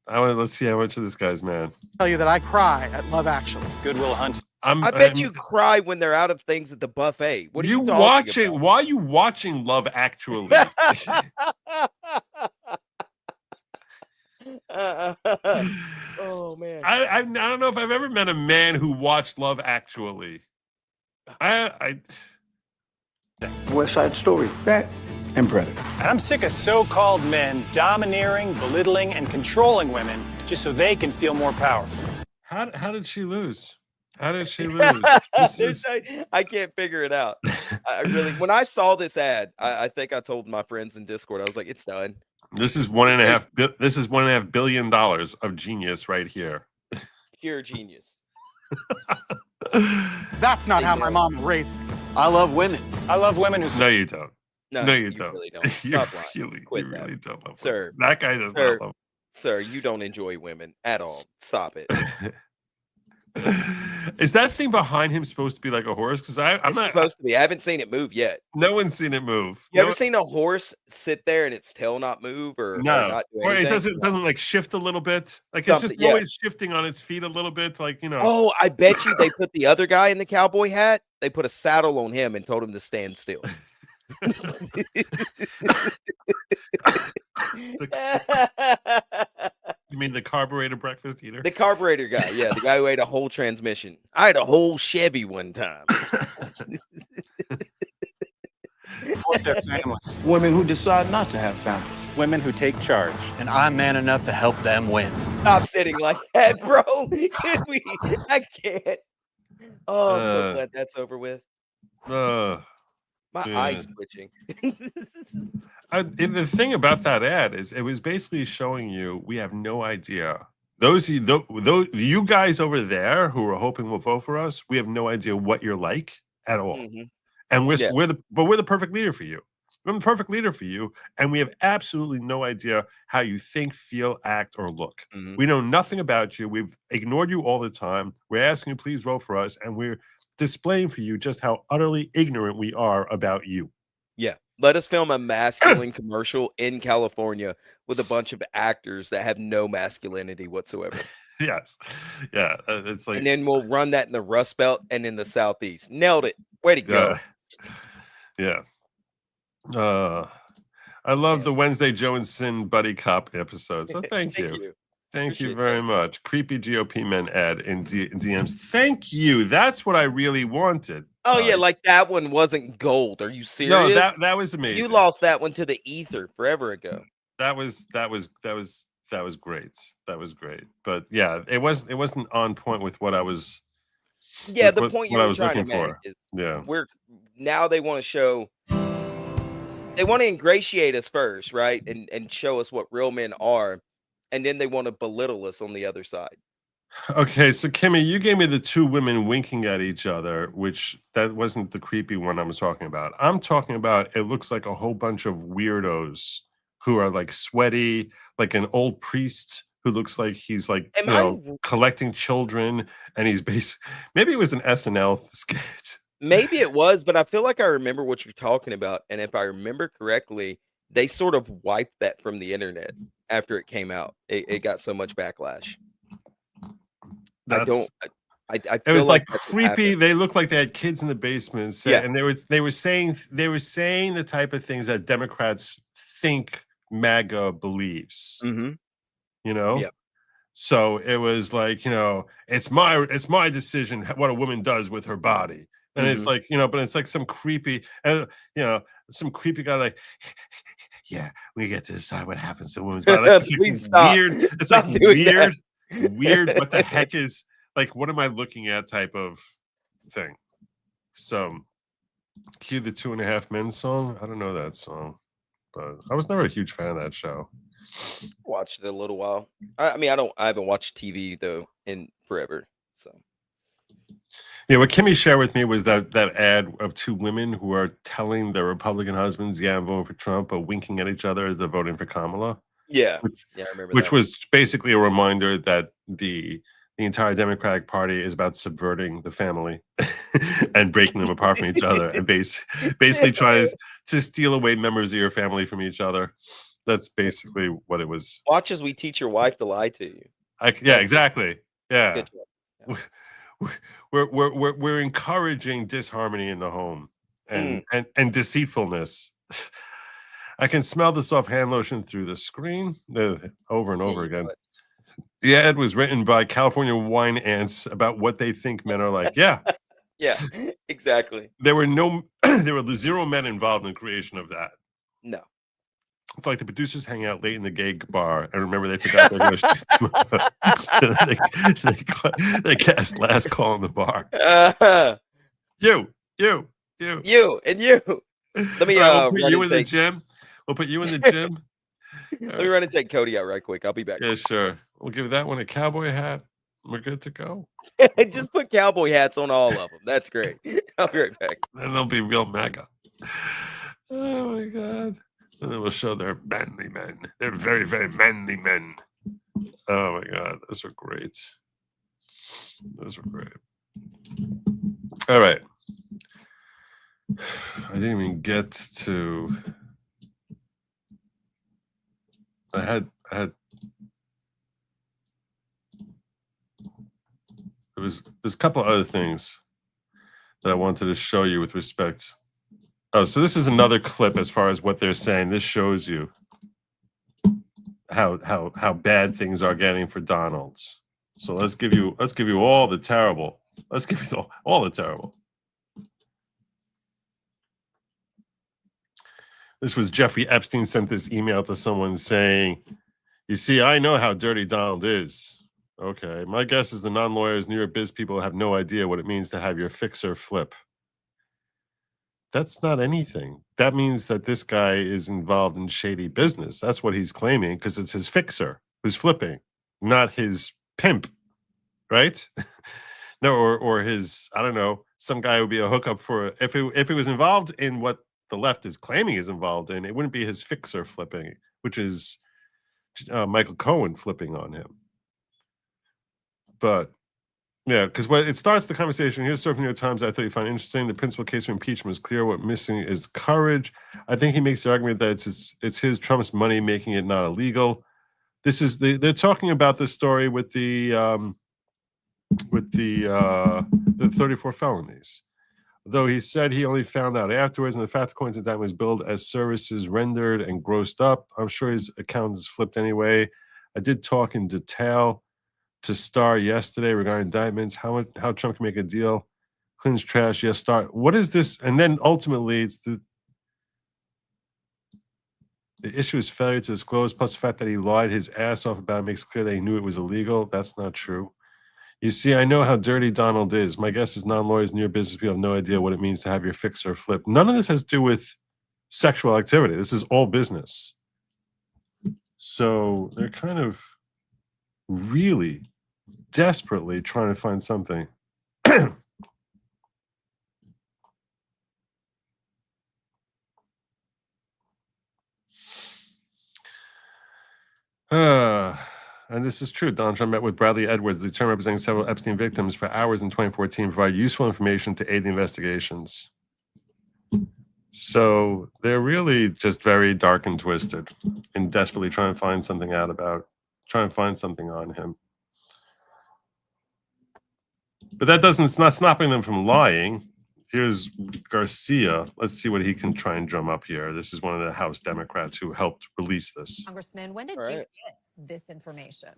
Let's see how much of this guy's man. tell you that I cry at Love Actually. Good Will Hunting. I bet you cry when they're out of things at the buffet. What are you talking watching? about? Why are you watching Love Actually? Oh man. I don't know if I've ever met a man who watched Love Actually. West Side Story. That and Predator. And I'm sick of so-called men domineering, belittling, and controlling women just so they can feel more powerful. How did she lose? How did she lose? I can't figure it out. I really, when I saw this ad, I think I told my friends in Discord, I was like, it's done. This is $1.5 billion of genius right here. Pure genius. That's not how my mom raised me. I love women. I love women who No, you don't. No, you you don't. really don't. Stop lying. You really don't love Sir. women. That guy does not love. Sir, you don't enjoy women at all. Stop it. Is that thing behind him supposed to be like a horse? Because I'm not supposed to be. I haven't seen it move yet. No one's seen it move. You ever seen a horse sit there and its tail not move or not do or it anything? doesn't like shift a little bit. Like it's just always shifting on its feet a little bit. Like, you know. Oh, I bet you they put the other guy in the cowboy hat. They put a saddle on him and told him to stand still. You mean the carburetor breakfast eater? The carburetor guy, yeah, the guy who ate a whole transmission. I had a whole Chevy one time. Support their families. Women who decide not to have families. Women who take charge. And I'm man enough to help them win. Stop sitting like that, bro. I can't. Oh, I'm so glad that's over with. My eyes twitching. The thing about that ad is it was basically showing you we have no idea. Those you guys over there who are hoping will vote for us, we have no idea what you're like at all. And we're the perfect leader for you. We're the perfect leader for you, and we have absolutely no idea how you think, feel, act, or look. We know nothing about you. We've ignored you all the time. We're asking you please vote for us, and we're displaying for you just how utterly ignorant we are about you. Yeah. Let us film a masculine commercial in California with a bunch of actors that have no masculinity whatsoever. Yes. Yeah. It's like, and then we'll run that in the Rust Belt and in the Southeast. Nailed it. Way to go. Yeah. I love the Wednesday Joe and Sin buddy cop episode. So thank you. Thank you very much. Creepy GOP men ad in DMs. Thank you. That's what I really wanted. Oh yeah, like that one wasn't gold. Are you serious? No, that was amazing. You lost that one to the ether forever ago. That was great. That was great. But yeah, it wasn't on point with what I was. Yeah, the point you what I were was trying looking to make for. is Yeah. now they want to show. They want to ingratiate us first, right? And show us what real men are, and then they want to belittle us on the other side. Okay, so Kimmy, you gave me the two women winking at each other, which that wasn't the creepy one I was talking about. I'm talking about it looks like a whole bunch of weirdos who are like sweaty, like an old priest who looks like he's like collecting children, and he's maybe it was an SNL skit. Maybe it was, but I feel like I remember what you're talking about, and if I remember correctly, they sort of wiped that from the internet after it came out. It got so much backlash. I feel it was like that's what creepy. happened. They looked like they had kids in the basement, and they were saying the type of things that Democrats think MAGA believes. Mm-hmm. You know, yeah. So it was like, it's my decision what a woman does with her body, and it's like, but it's like some creepy, some creepy guy like, yeah, we get to decide what happens to a woman's body. Like, Please stop. Weird. It's Stop like doing that. weird. What the heck is like? What am I looking at? Type of thing. So, cue the 2.5 Men song. I don't know that song, but I was never a huge fan of that show. Watched it a little while. I mean, I haven't watched TV though in forever. So. Yeah, what Kimmy shared with me was that ad of two women who are telling their Republican husbands, "Yeah, I'm voting for Trump," but winking at each other as they're voting for Kamala. Yeah, I remember. Which was basically a reminder that the entire Democratic Party is about subverting the family and breaking them apart from each other, and basically tries to steal away members of your family from each other. That's basically what it was. Watch as we teach your wife to lie to you. Yeah, exactly. Yeah. Good job. We're encouraging disharmony in the home and deceitfulness. I can smell the soft hand lotion through the screen over and over again. The ad was written by California wine ants about what they think men are like. Yeah. Yeah, exactly. There were zero men involved in the creation of that. No. It's like the producers hang out late in the gay bar and remember they forgot they're going to they cast Last Call in the bar. You. And you. Let me we'll put you in the gym. We'll put you in the gym. Let me run and take Cody out right quick. I'll be back. Yeah, sure. We'll give that one a cowboy hat. We're good to go. Just put cowboy hats on all of them. That's great. I'll be right back. Then they'll be real MAGA. Oh my God. And then we'll show they're manly men. They're very, very manly men. Oh my God. Those are great. Those are great. All right. I didn't even get to. I had. There's a couple other things that I wanted to show you with respect. Oh, so this is another clip as far as what they're saying. This shows you how bad things are getting for Donald's. So let's give you all the terrible. Let's give you all the terrible. This was Jeffrey Epstein sent this email to someone saying, "You see, I know how dirty Donald is. Okay, my guess is the non-lawyers, New York biz people have no idea what it means to have your fixer flip." That's not anything. That means that this guy is involved in shady business. That's what he's claiming because it's his fixer who's flipping, not his pimp, right? No, or his, I don't know, some guy would be a hookup for if it was involved in what the left is claiming is involved in, it wouldn't be his fixer flipping, which is Michael Cohen flipping on him. But yeah, because what it starts the conversation. Here's stuff from New York Times I thought you found interesting. The principal case for impeachment is clear. What missing is courage. I think he makes the argument that it's his Trump's money making it not illegal. This is they're talking about this story with the 34 felonies. Though he said he only found out afterwards, and the fact the coins and diamond was billed as services rendered and grossed up. I'm sure his account is flipped anyway. I did talk in detail to Star yesterday regarding indictments, how Trump can make a deal. Clinton's trash, yes, Star. What is this? And then ultimately, it's the issue is failure to disclose, plus the fact that he lied his ass off about it makes clear that he knew it was illegal. That's not true. You see, I know how dirty Donald is. My guess is non-lawyers and your business people have no idea what it means to have your fixer flip. None of this has to do with sexual activity. This is all business. So they're kind of really desperately trying to find something. And this is true. Donald Trump met with Bradley Edwards, the attorney representing several Epstein victims, for hours in 2014 to provide useful information to aid the investigations. So they're really just very dark and twisted and desperately trying to find something on him. But that doesn't, it's not stopping them from lying. Here's Garcia. Let's see what he can try and drum up here. This is one of the House Democrats who helped release this. Congressman, when did you get this information?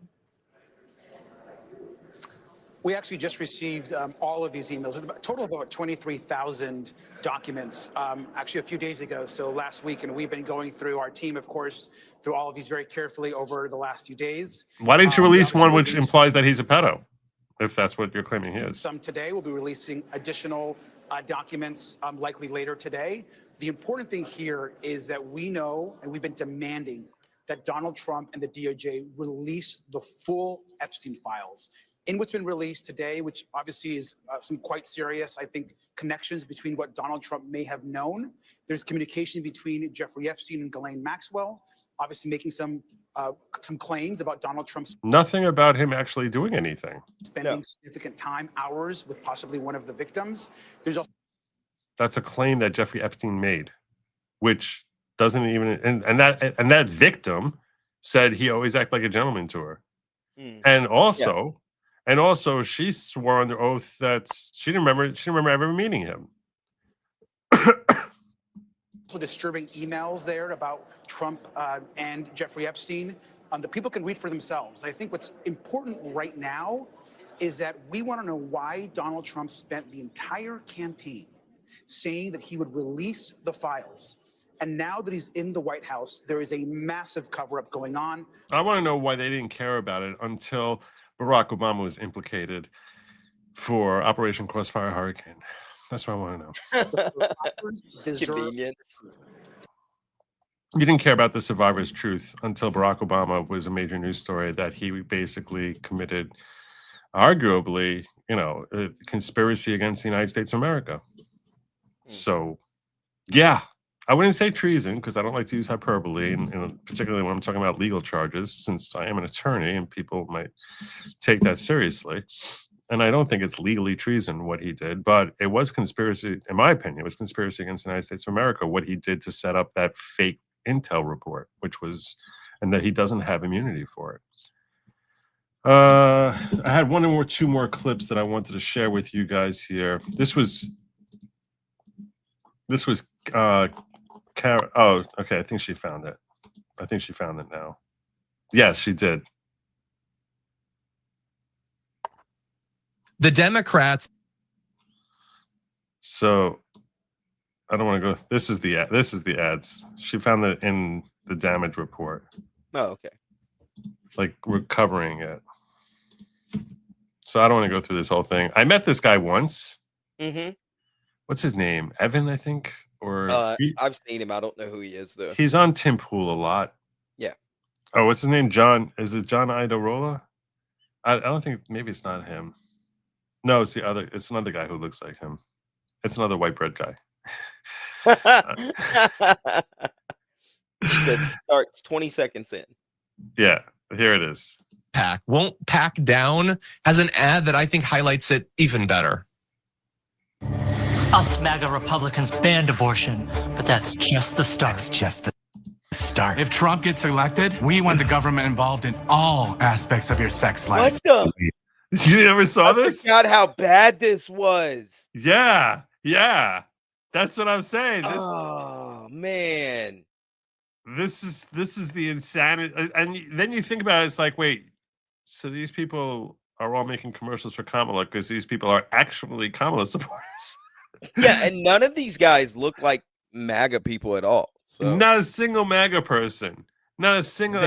We actually just received all of these emails, a total of about 23,000 documents, actually a few days ago, so last week, and we've been going through, our team, of course, through all of these very carefully over the last few days. Why didn't you release one which implies that he's a pedo, if that's what you're claiming he is? Some today. We'll be releasing additional documents likely later today. The important thing here is that we know, and we've been demanding, that Donald Trump and the DOJ release the full Epstein files. In what's been released today, which obviously is some quite serious, I think, connections between what Donald Trump may have known. There's communication between Jeffrey Epstein and Ghislaine Maxwell, obviously making some claims about Donald Trump's Nothing about him actually doing anything. spending significant time, hours, with possibly one of the victims. There's also That's a claim that Jeffrey Epstein made, which doesn't even, and that victim said he always acted like a gentleman to her. And also, she swore under oath that she didn't remember ever meeting him. disturbing emails there about Trump and Jeffrey Epstein. The people can read for themselves. I think what's important right now is that we want to know why Donald Trump spent the entire campaign saying that he would release the files. And now that he's in the White House, there is a massive cover-up going on. I want to know why they didn't care about it until Barack Obama was implicated for Operation Crossfire Hurricane. That's what I want to know. Convenience. You didn't care about the survivor's truth until Barack Obama was a major news story that he basically committed, arguably, a conspiracy against the United States of America. So, yeah, I wouldn't say treason because I don't like to use hyperbole, and particularly when I'm talking about legal charges, since I am an attorney and people might take that seriously. And I don't think it's legally treason what he did, but it was conspiracy, in my opinion, it was conspiracy against the United States of America, what he did to set up that fake intel report, and that he doesn't have immunity for it. I had two more clips that I wanted to share with you guys here. This was oh, okay, I think she found it. I think she found it now. Yes, she did. The Democrats. So I don't want to go. This is the ads. She found it in the damage report. Oh, okay. Like recovering it. So I don't want to go through this whole thing. I met this guy once. What's his name? Evan, I think. Or I've seen him. I don't know who he is though. He's on Tim Pool a lot. Yeah. Oh, what's his name? John. Is it John Idarola? I don't think. Maybe it's not him. No, it's the other. It's another guy who looks like him. It's another white bread guy. He says starts 20 seconds in. Yeah, here it is. PAC won't pack down has an ad that I think highlights it even better. Us MAGA Republicans banned abortion, but that's just the start. That's just the start. If Trump gets elected, we want the government involved in all aspects of your sex life. What the? You never saw this? I forgot how bad this was. Yeah, yeah. That's what I'm saying. This, oh man. This is the insanity. And then you think about it, it's like, wait, so these people are all making commercials for Kamala because these people are actually Kamala supporters. Yeah, and none of these guys look like MAGA people at all. So. Not a single MAGA person. Not a single.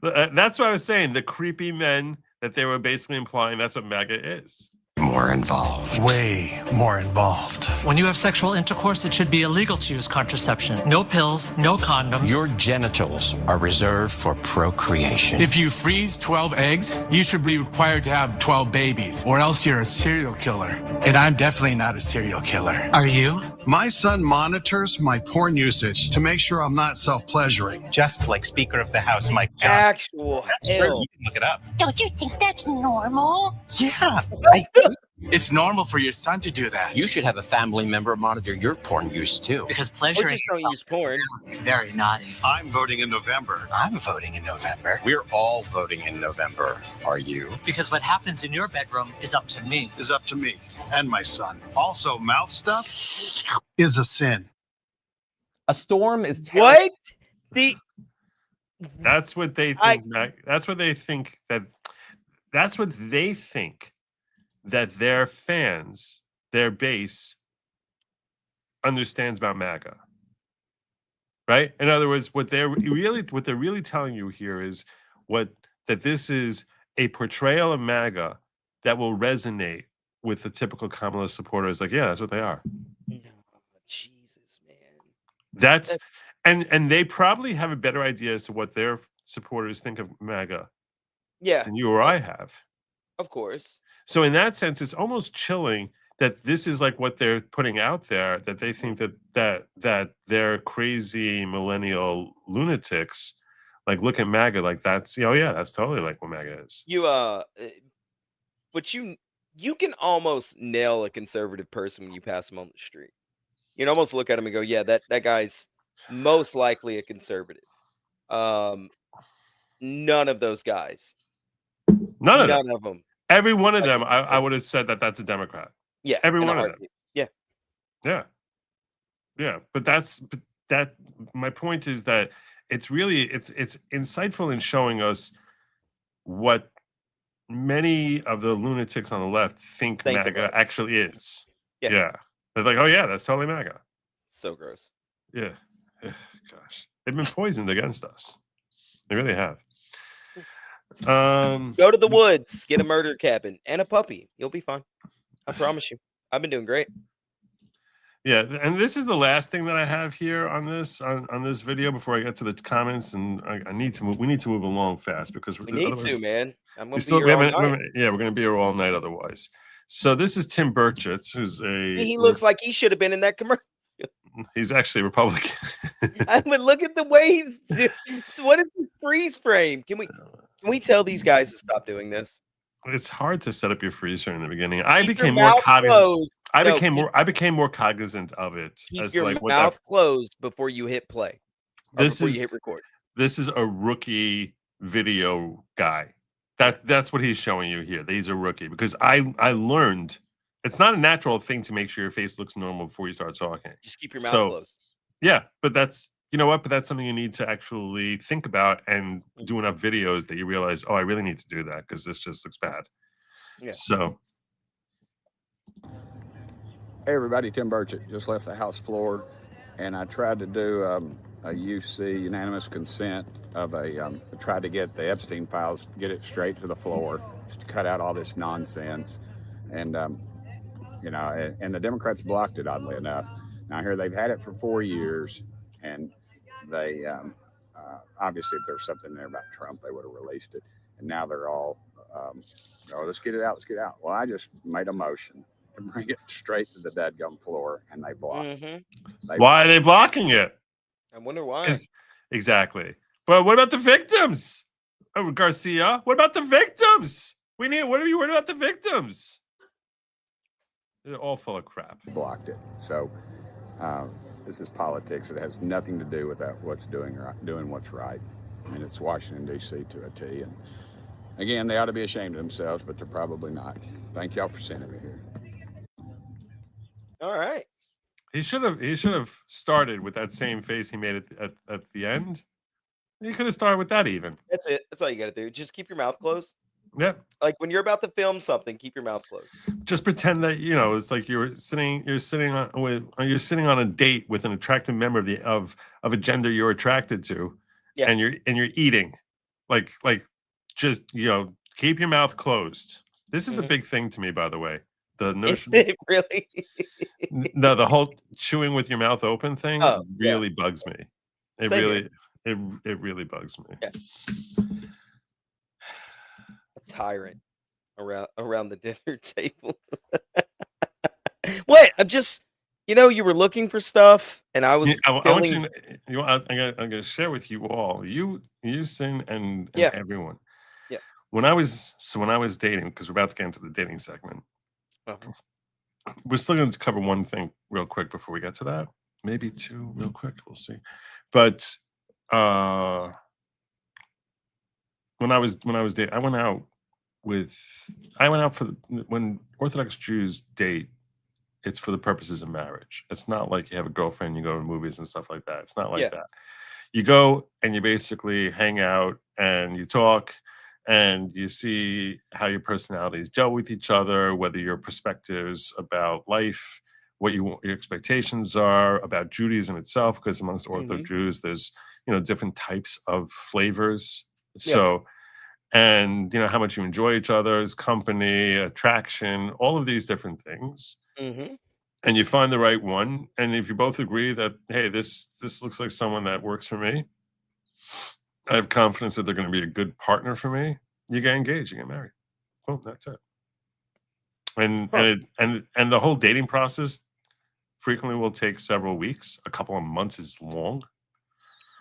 That's what I was saying. The creepy men that they were basically implying, that's what MAGA is. More involved. Way more involved. When you have sexual intercourse, it should be illegal to use contraception. No pills, no condoms. Your genitals are reserved for procreation. If you freeze 12 eggs, you should be required to have 12 babies, or else you're a serial killer. And I'm definitely not a serial killer. Are you? My son monitors my porn usage to make sure I'm not self-pleasuring. Just like Speaker of the House Mike Johnson. Actual hell. You can look it up. Don't you think that's normal? Yeah. It's normal for your son to do that. You should have a family member monitor your porn use too. Because pleasure. Or just don't use porn. Very naughty. I'm voting in November. I'm voting in November. We're all voting in November. Are you? Because what happens in your bedroom is up to me. Is up to me and my son. Also, mouth stuff is a sin. A storm is what? That's what they think. That's what they think that. That's what they think that their fans, their base, understands about MAGA. Right? In other words, what they're really telling you here is that this is a portrayal of MAGA that will resonate with the typical Kamala supporters. Like, yeah, that's what they are. No, Jesus, man. That's and they probably have a better idea as to what their supporters think of MAGA. Yeah. Than you or I have. Of course. So in that sense, it's almost chilling that this is like what they're putting out there, that they think that they're crazy millennial lunatics, like look at MAGA, like that's, oh yeah, that's totally like what MAGA is. But you can almost nail a conservative person when you pass them on the street. You can almost look at him and go, yeah, that guy's most likely a conservative. None of those guys. None of them. Every one of them, I would have said that that's a Democrat. Yeah. Every one of them. Yeah. Yeah. Yeah. But my point is that it's insightful in showing us what many of the lunatics on the left think MAGA actually is. Yeah. They're like, oh yeah, that's totally MAGA. So gross. Yeah. Gosh. They've been poisoned against us. They really have. Go to the woods, get a murder cabin and a puppy. You'll be fine. I promise you. I've been doing great. Yeah, and this is the last thing that I have here on this video before I get to the comments, and I need to move. We need to move along fast because we need to, man. I'm gonna be here all night. Yeah, we're gonna be here all night otherwise. So this is Tim Burchett, who's he looks like he should have been in that commercial. He's actually Republican. I mean, look at the way he's doing. So what is this freeze frame? Can we tell these guys to stop doing this? It's hard to set up your freeze frame in the beginning. I became more cognizant. I became more cognizant of it. Keep your mouth closed before you hit play. Before you hit record. This is a rookie video guy. That's what he's showing you here. He's a rookie because I learned it's not a natural thing to make sure your face looks normal before you start talking. Just keep your mouth closed. Yeah, but that's but that's something you need to actually think about and do enough videos that you realize, oh, I really need to do that because this just looks bad. Yeah. So. Hey everybody, Tim Burchett just left the House floor, and I tried to do a UC unanimous consent of tried to get the Epstein files, get it straight to the floor, just to cut out all this nonsense, and and the Democrats blocked it, oddly enough. Now here they've had it for 4 years, and they obviously if there's something there about Trump, they would have released it, and now they're all, let's get it out. Well, I just made a motion and bring it straight to the dadgum floor, and they block. Why are they blocking it? I wonder why. Exactly. But what about the victims? Oh, Garcia, what about the victims? What are you worried about the victims? They're all full of crap. Blocked it. So this is politics. It has nothing to do with what's doing what's right. I mean, it's Washington, D.C. to a T. And again, they ought to be ashamed of themselves, but they're probably not. Thank y'all for sending me here. All right. He should have started with that same face he made at the end. He could have started with that even. That's it. That's all you got to do. Just keep your mouth closed. Yeah. Like when you're about to film something, keep your mouth closed. Just pretend that it's like you're sitting on a date with an attractive member of a gender you're attracted to, and you're eating, like just keep your mouth closed. This is a big thing to me, by the way. The notion, really, no, the whole chewing with your mouth open thing really bugs me. It really bugs me. Yeah. A tyrant around the dinner table. What? I'm just, you were looking for stuff, and I was. I want you. I'm gonna share with you all. You, Sin, and everyone. Yeah. When I was dating, because we're about to get into the dating segment. We're still going to cover one thing real quick before we get to that. Maybe two real quick. We'll see. But when I was dating, I went out when Orthodox Jews date, it's for the purposes of marriage. It's not like you have a girlfriend, you go to movies and stuff like that. It's not like that. You go and you basically hang out and you talk, and you see how your personalities gel with each other, whether your perspectives about life, what your expectations are about Judaism itself, because amongst Orthodox Jews, there's different types of flavors. So, and how much you enjoy each other's company, attraction, all of these different things. And you find the right one, and if you both agree that, hey, this looks like someone that works for me, I have confidence that they're going to be a good partner for me, you get engaged, you get married. Boom, that's it. And the whole dating process frequently will take several weeks. A couple of months is long.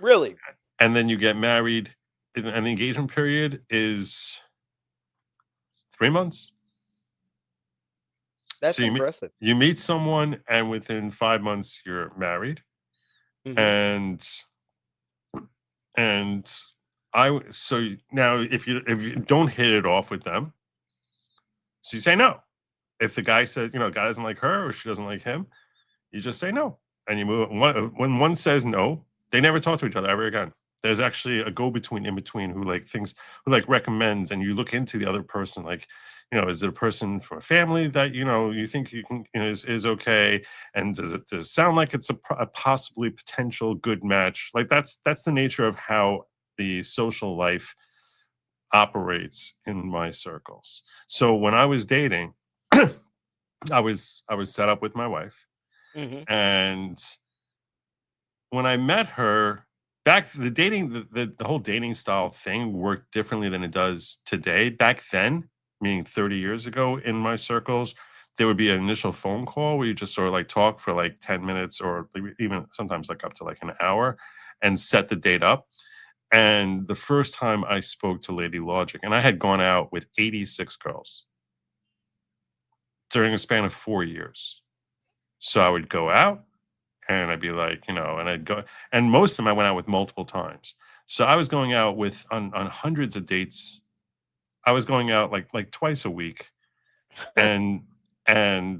Really? And then you get married, and the engagement period is 3 months. That's impressive. You meet someone, and within 5 months you're married. And so now if you don't hit it off with them, so you say no. If the guy says, guy doesn't like her or she doesn't like him, you just say no. And you move. When one says no, they never talk to each other ever again. There's actually a go-between in between who recommends, and you look into the other person, is it a person from a family that you think you can is okay, and does it sound like it's a possibly potential good match? Like that's the nature of how the social life operates in my circles. So when I was dating, I was set up with my wife, and when I met her, back the dating the whole dating style thing worked differently than it does today. Back then, meaning 30 years ago, in my circles, there would be an initial phone call where you just sort of talk for 10 minutes or even sometimes up to an hour and set the date up. And the first time I spoke to Lady Logic, and I had gone out with 86 girls during a span of 4 years. So I would go out and I'd be and I'd go, and most of them I went out with multiple times. So I was going out with on hundreds of dates. I was going out like twice a week, and I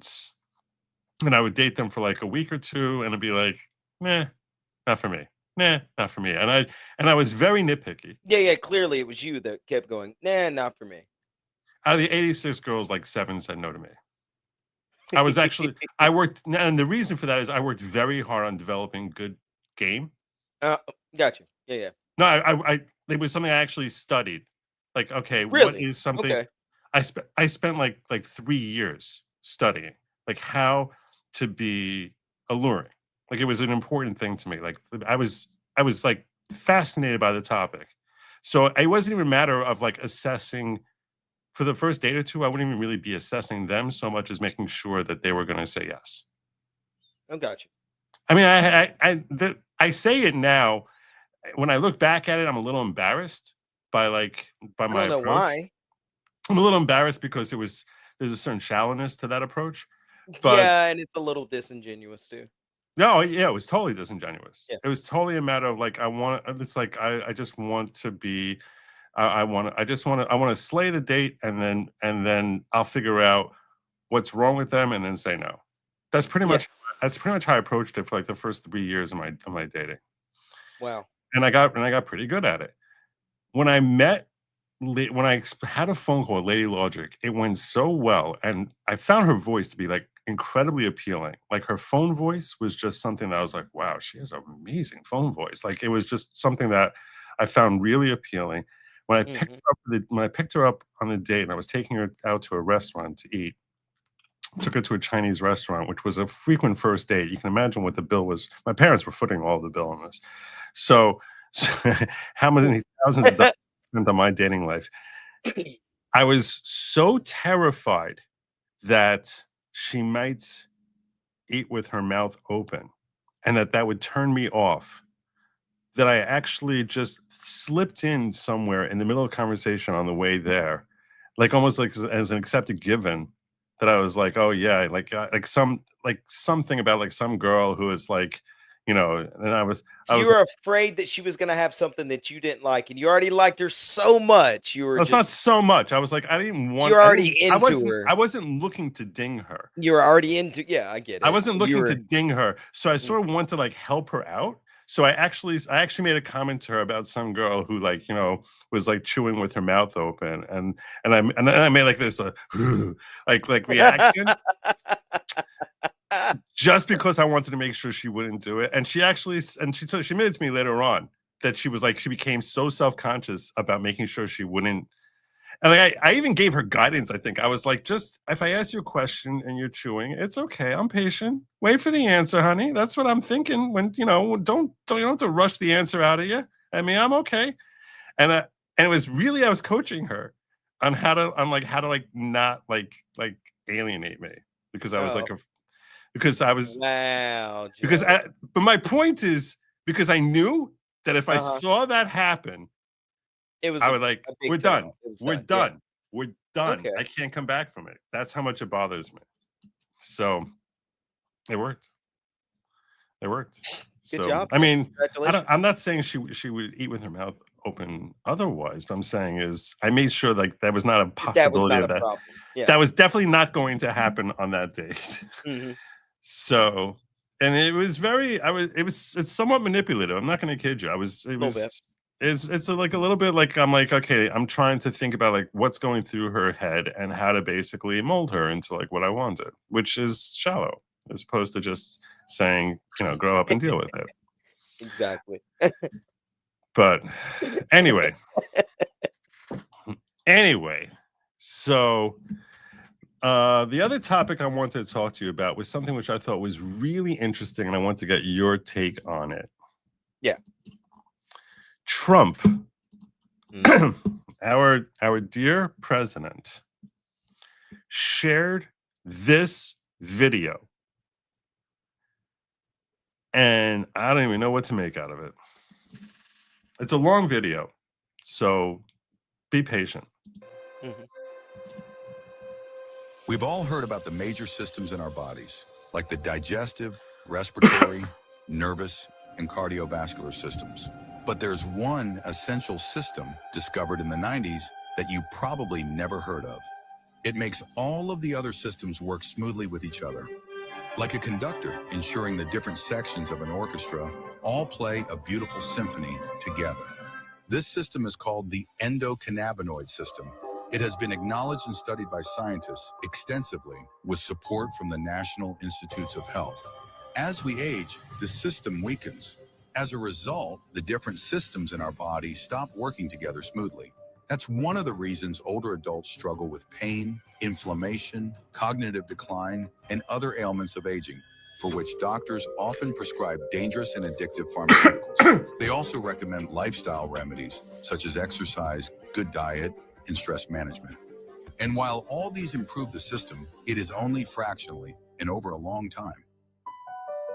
would date them for a week or two, and I'd be like, nah, not for me. Nah, not for me. And I was very nitpicky. Yeah. Clearly, it was you that kept going. Nah, not for me. Out of the 86 girls, 7 said no to me. I was actually and the reason for that is I worked very hard on developing good game. Gotcha. Yeah. No, I it was something I actually studied. Okay, really? What is something? Okay. I spent like 3 years studying how to be alluring. It was an important thing to me. I was fascinated by the topic. So it wasn't even a matter of assessing for the first date or two, I wouldn't even really be assessing them so much as making sure that they were going to say yes. I got you. I mean, I say it now. When I look back at it, I'm a little embarrassed by my I don't know approach. why. I'm a little embarrassed because there's a certain shallowness to that approach. But Yeah, and it's a little disingenuous too. no, yeah, it was totally disingenuous. Yeah. It was totally a matter of like I just want to be I want to slay the date and then I'll figure out what's wrong with them and then say no. That's pretty much how I approached it for like the first 3 years of my dating. Wow. And I got pretty good at it. When I had a phone call with Lady Logic, it went so well, and I found her voice to be like incredibly appealing. Like her phone voice was just something that I was like, wow, she has an amazing phone voice. Like it was just something that I found really appealing. When I picked her up on the date, and I was taking her out to a restaurant to eat, took her to a Chinese restaurant, which was a frequent first date. You can imagine what the bill was. My parents were footing all the bill on this. So how many thousands of dollars spent on my dating life? I was so terrified that she might eat with her mouth open and that would turn me off, that I actually just slipped in somewhere in the middle of a conversation on the way there, like almost like as an accepted given, that I was like, oh yeah, like something about like some girl who is like, you know, and I was you were afraid that she was going to have something that you didn't like, and you already liked her so much. You were it's not so much. I was like, I didn't want. You're already into her. I wasn't looking to ding her. You were already into. Yeah, I get it. I wasn't looking to ding her, so I sort of wanted to like help her out. So I actually made a comment to her about some girl who like, you know, was like chewing with her mouth open, and I made like this like reaction. Just because I wanted to make sure she wouldn't do it. And she admitted to me later on that she became so self-conscious about making sure she wouldn't. And like I even gave her guidance. I think I was like, just if I ask you a question and you're chewing, it's okay. I'm patient. Wait for the answer, honey. That's what I'm thinking. When you know, don't you don't have to rush the answer out of you. I mean, I'm okay. And it was really, I was coaching her on how to not alienate me, because I was but my point is, because I knew that if I saw that happen, I would like, we're done. We're done. Yeah. We're done. Okay. I can't come back from it. That's how much it bothers me. So it worked. It worked. Good job. I mean, I'm not saying she would eat with her mouth open otherwise, but I'm saying is I made sure like that was not a possibility of that. Yeah. That was definitely not going to happen on that date. Mm-hmm. So, and it was it's somewhat manipulative. I'm not going to kid you. It's like a little bit like, I'm like, okay, I'm trying to think about like what's going through her head and how to basically mold her into like what I wanted, which is shallow, as opposed to just saying, you know, grow up and deal with it. Exactly. But anyway, so the other topic I wanted to talk to you about was something which I thought was really interesting, and I want to get your take on it. Yeah. Trump, our dear president, shared this video, and I don't even know what to make out of it. It's a long video, so be patient. Mm-hmm. We've all heard about the major systems in our bodies, like the digestive, respiratory, nervous, and cardiovascular systems. But there's one essential system discovered in the 90s that you probably never heard of. It makes all of the other systems work smoothly with each other. Like a conductor, ensuring the different sections of an orchestra all play a beautiful symphony together. This system is called the endocannabinoid system. It has been acknowledged and studied by scientists extensively with support from the National Institutes of Health. As we age, the system weakens. As a result, the different systems in our body stop working together smoothly. That's one of the reasons older adults struggle with pain, inflammation, cognitive decline, and other ailments of aging, for which doctors often prescribe dangerous and addictive pharmaceuticals. They also recommend lifestyle remedies such as exercise, good diet, and stress management. And while all these improve the system, it is only fractionally and over a long time.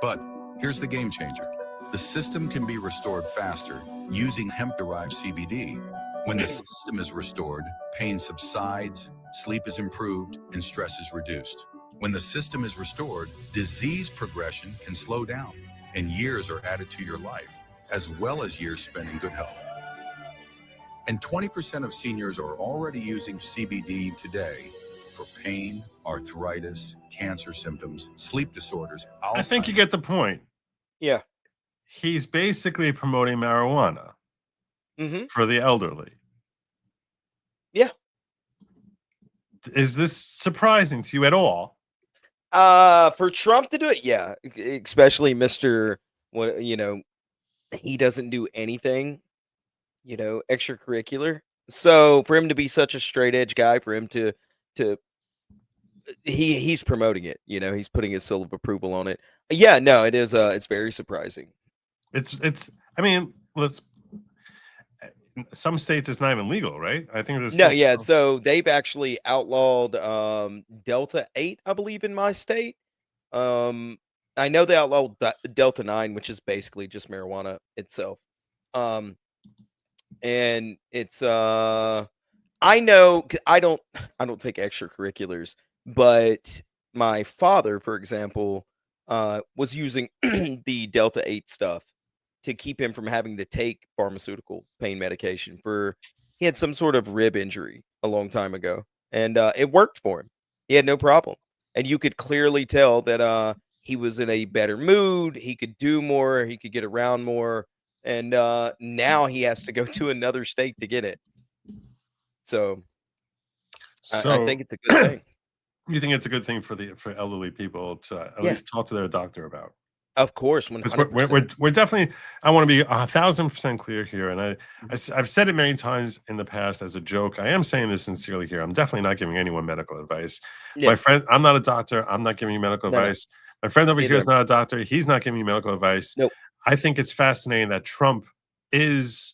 But here's the game changer. The system can be restored faster using hemp-derived CBD. When the system is restored, pain subsides, sleep is improved, and stress is reduced. When the system is restored, disease progression can slow down, and years are added to your life, as well as years spent in good health. And 20% of seniors are already using CBD today for pain, arthritis, cancer symptoms, sleep disorders, Alzheimer's. I think you get the point. Yeah. He's basically promoting marijuana for the elderly. Yeah. Is this surprising to you at all? For Trump to do it, yeah, especially Mr. What he doesn't do anything, extracurricular. So for him to be such a straight edge guy, for him to he's promoting it. He's putting his seal of approval on it. Yeah, no, it is. It's very surprising. It's. I mean, some states it's not even legal, right? I think there's No, yeah. So they've actually outlawed Delta 8, I believe, in my state. I know they outlawed Delta 9, which is basically just marijuana itself. And it's I know I don't take extracurriculars, but my father, for example, was using the Delta 8 stuff to keep him from having to take pharmaceutical pain medication he had some sort of rib injury a long time ago, and it worked for him. He had no problem, and you could clearly tell that he was in a better mood. He could do more. He could get around more, and now he has to go to another state to get it. So I think it's a good thing. You think it's a good thing for elderly people to at least talk to their doctor about? Of course, 100%. We're definitely. I want to be 1,000% clear here, and I've said it many times in the past as a joke. I am saying this sincerely here. I'm definitely not giving anyone medical advice. Yeah. My friend, I'm not a doctor. I'm not giving you medical No. advice. My friend over here Neither. is not a doctor. He's not giving you medical advice. Nope. I think it's fascinating that Trump is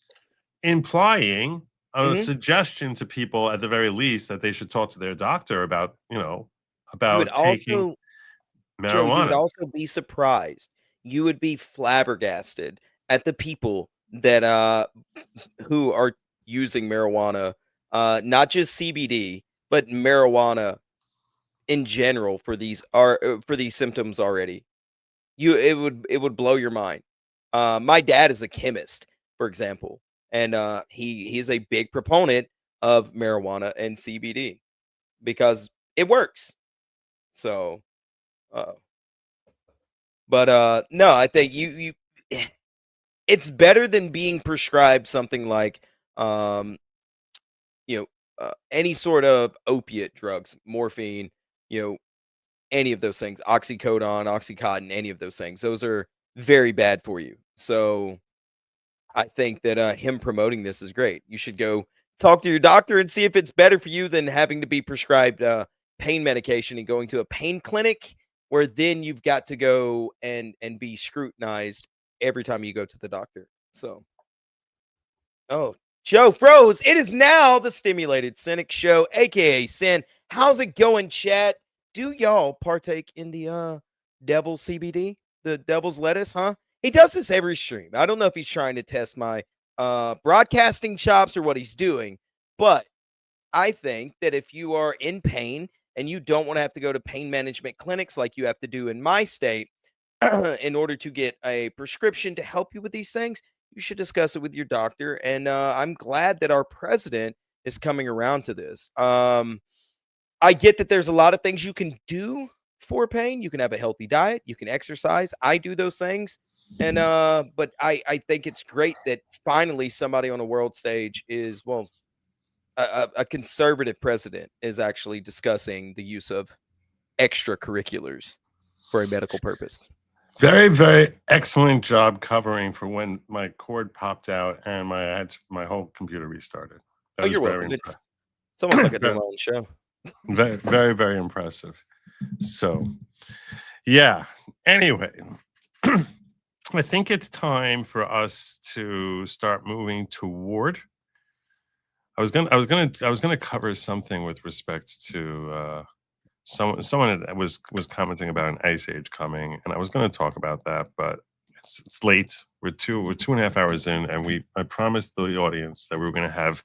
implying a suggestion to people, at the very least, that they should talk to their doctor about, about taking marijuana. Joe, you would also be surprised. You would be flabbergasted at the people that who are using marijuana, not just CBD, but marijuana in general for these symptoms already. It would blow your mind. My dad is a chemist, for example, and he is a big proponent of marijuana and CBD because it works. So, but no, I think you it's better than being prescribed something like any sort of opiate drugs, morphine, any of those things, oxycodone, oxycontin, any of those things. Those are very bad for you. So I think that him promoting this is great. You should go talk to your doctor and see if it's better for you than having to be prescribed pain medication and going to a pain clinic where then you've got to go and be scrutinized every time you go to the doctor. So, Joe froze. It is now the Stimulated Cynic Show, aka Sin. How's it going, chat? Do y'all partake in the devil's CBD, the devil's lettuce, huh? He does this every stream. I don't know if he's trying to test my broadcasting chops or what he's doing, but I think that if you are in pain and you don't want to have to go to pain management clinics like you have to do in my state in order to get a prescription to help you with these things, you should discuss it with your doctor. And I'm glad that our president is coming around to this. I get that there's a lot of things you can do for pain. You can have a healthy diet. You can exercise. I do those things. And but I think it's great that finally somebody on a world stage is, well, a conservative president is actually discussing the use of extracurriculars for a medical purpose. Very, very excellent job covering for when my cord popped out and my whole computer restarted. That You're welcome. It's almost like a doing my own show. Very, very, very impressive. So, yeah. Anyway, I think it's time for us to start moving toward I was gonna cover something with respect to someone was commenting about an ice age coming, and I was going to talk about that, but it's late. We're 2.5 hours in, and I promised the audience that we were going to have,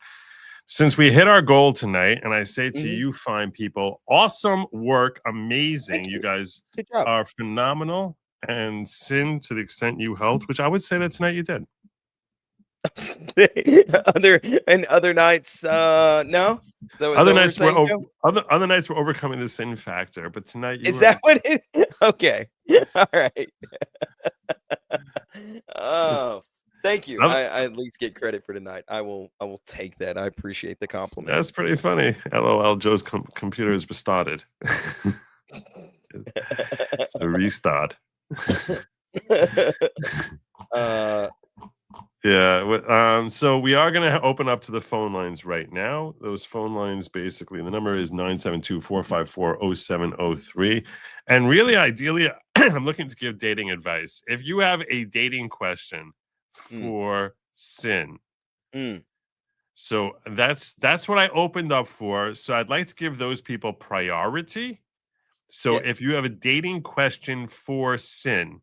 since we hit our goal tonight. And I say to you, fine people, awesome work, amazing. You guys are phenomenal, and Sin, to the extent you helped, which I would say that tonight you did. other nights, no. So other nights other nights were overcoming the sin factor, but tonight you is that what it? Okay, all right. Oh, thank you. I at least get credit for tonight. I will take that. I appreciate the compliment. That's pretty funny. LOL. Joe's computer is restarted. It's a restart. Yeah. So we are going to open up to the phone lines right now. Those phone lines, basically, the number is 972-454-0703. And really, ideally, I'm looking to give dating advice. If you have a dating question for Sin, so that's what I opened up for. So I'd like to give those people priority. So if you have a dating question for Sin,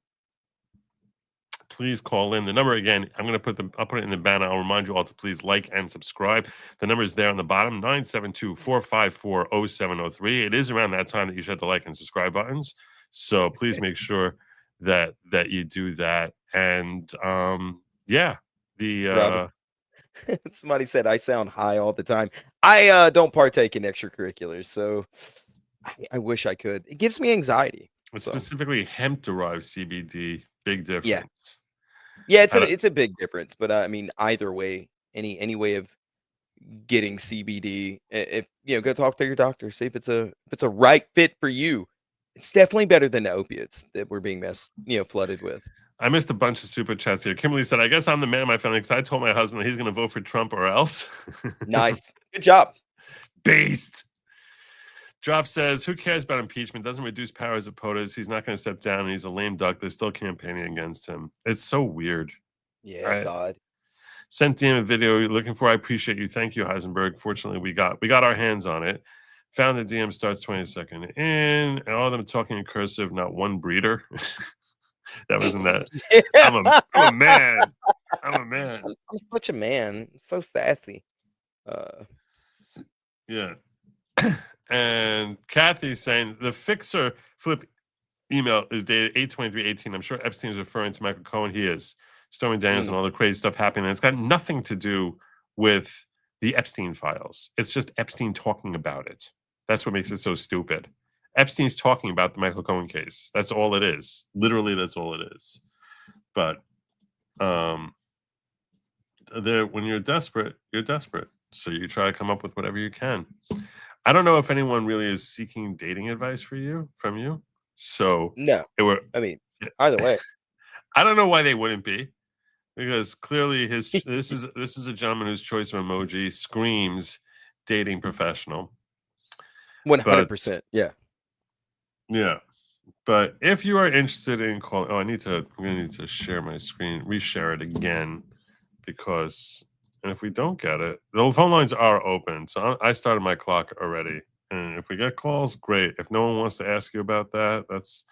please call in. The number again, I'll put it in the banner. I'll remind you all to please like and subscribe. The number is there on the bottom, 972-454-0703. It is around that time that you should hit the like and subscribe buttons. So please make sure that you do that. And somebody said I sound high all the time. I don't partake in extracurriculars, so I wish I could. It gives me anxiety. It's specifically hemp-derived CBD. Big difference. Yeah, it's a big difference. But I mean, either way, any way of getting CBD, if go talk to your doctor, see if it's a right fit for you. It's definitely better than the opiates that we're being flooded with. I missed a bunch of super chats here. Kimberly said, "I guess I'm the man in my family because I told my husband that he's going to vote for Trump or else." Nice, good job, based. Drop says, "Who cares about impeachment? Doesn't reduce powers of POTUS. He's not going to step down, and he's a lame duck. They're still campaigning against him." It's so weird. Yeah, it's odd. Sent DM a video you're looking for. I appreciate you. Thank you, Heisenberg. Fortunately, we got our hands on it. Found the DM starts 22nd in, and all of them talking in cursive. Not one breeder. That wasn't that. I'm a man. I'm a man. I'm such a man. I'm so sassy. Yeah. And Kathy's saying the fixer flip email is dated 8/23/18. I'm sure Epstein's referring to Michael Cohen. He is. Stormy Daniels and all the crazy stuff happening. It's got nothing to do with the Epstein files. It's just Epstein talking about it. That's what makes it so stupid. Epstein's talking about the Michael Cohen case. That's all it is. Literally, that's all it is. But when you're desperate, you're desperate. So you try to come up with whatever you can. I don't know if anyone really is seeking dating advice from you. So no, either way, I don't know why they wouldn't be, because clearly this is a gentleman whose choice of emoji screams dating professional. 100%. Yeah. Yeah. But if you are interested in calling, I'm gonna need to share my screen, reshare it again, because if we don't get it, the phone lines are open. So I started my clock already. And if we get calls, great. If no one wants to ask you about that, that's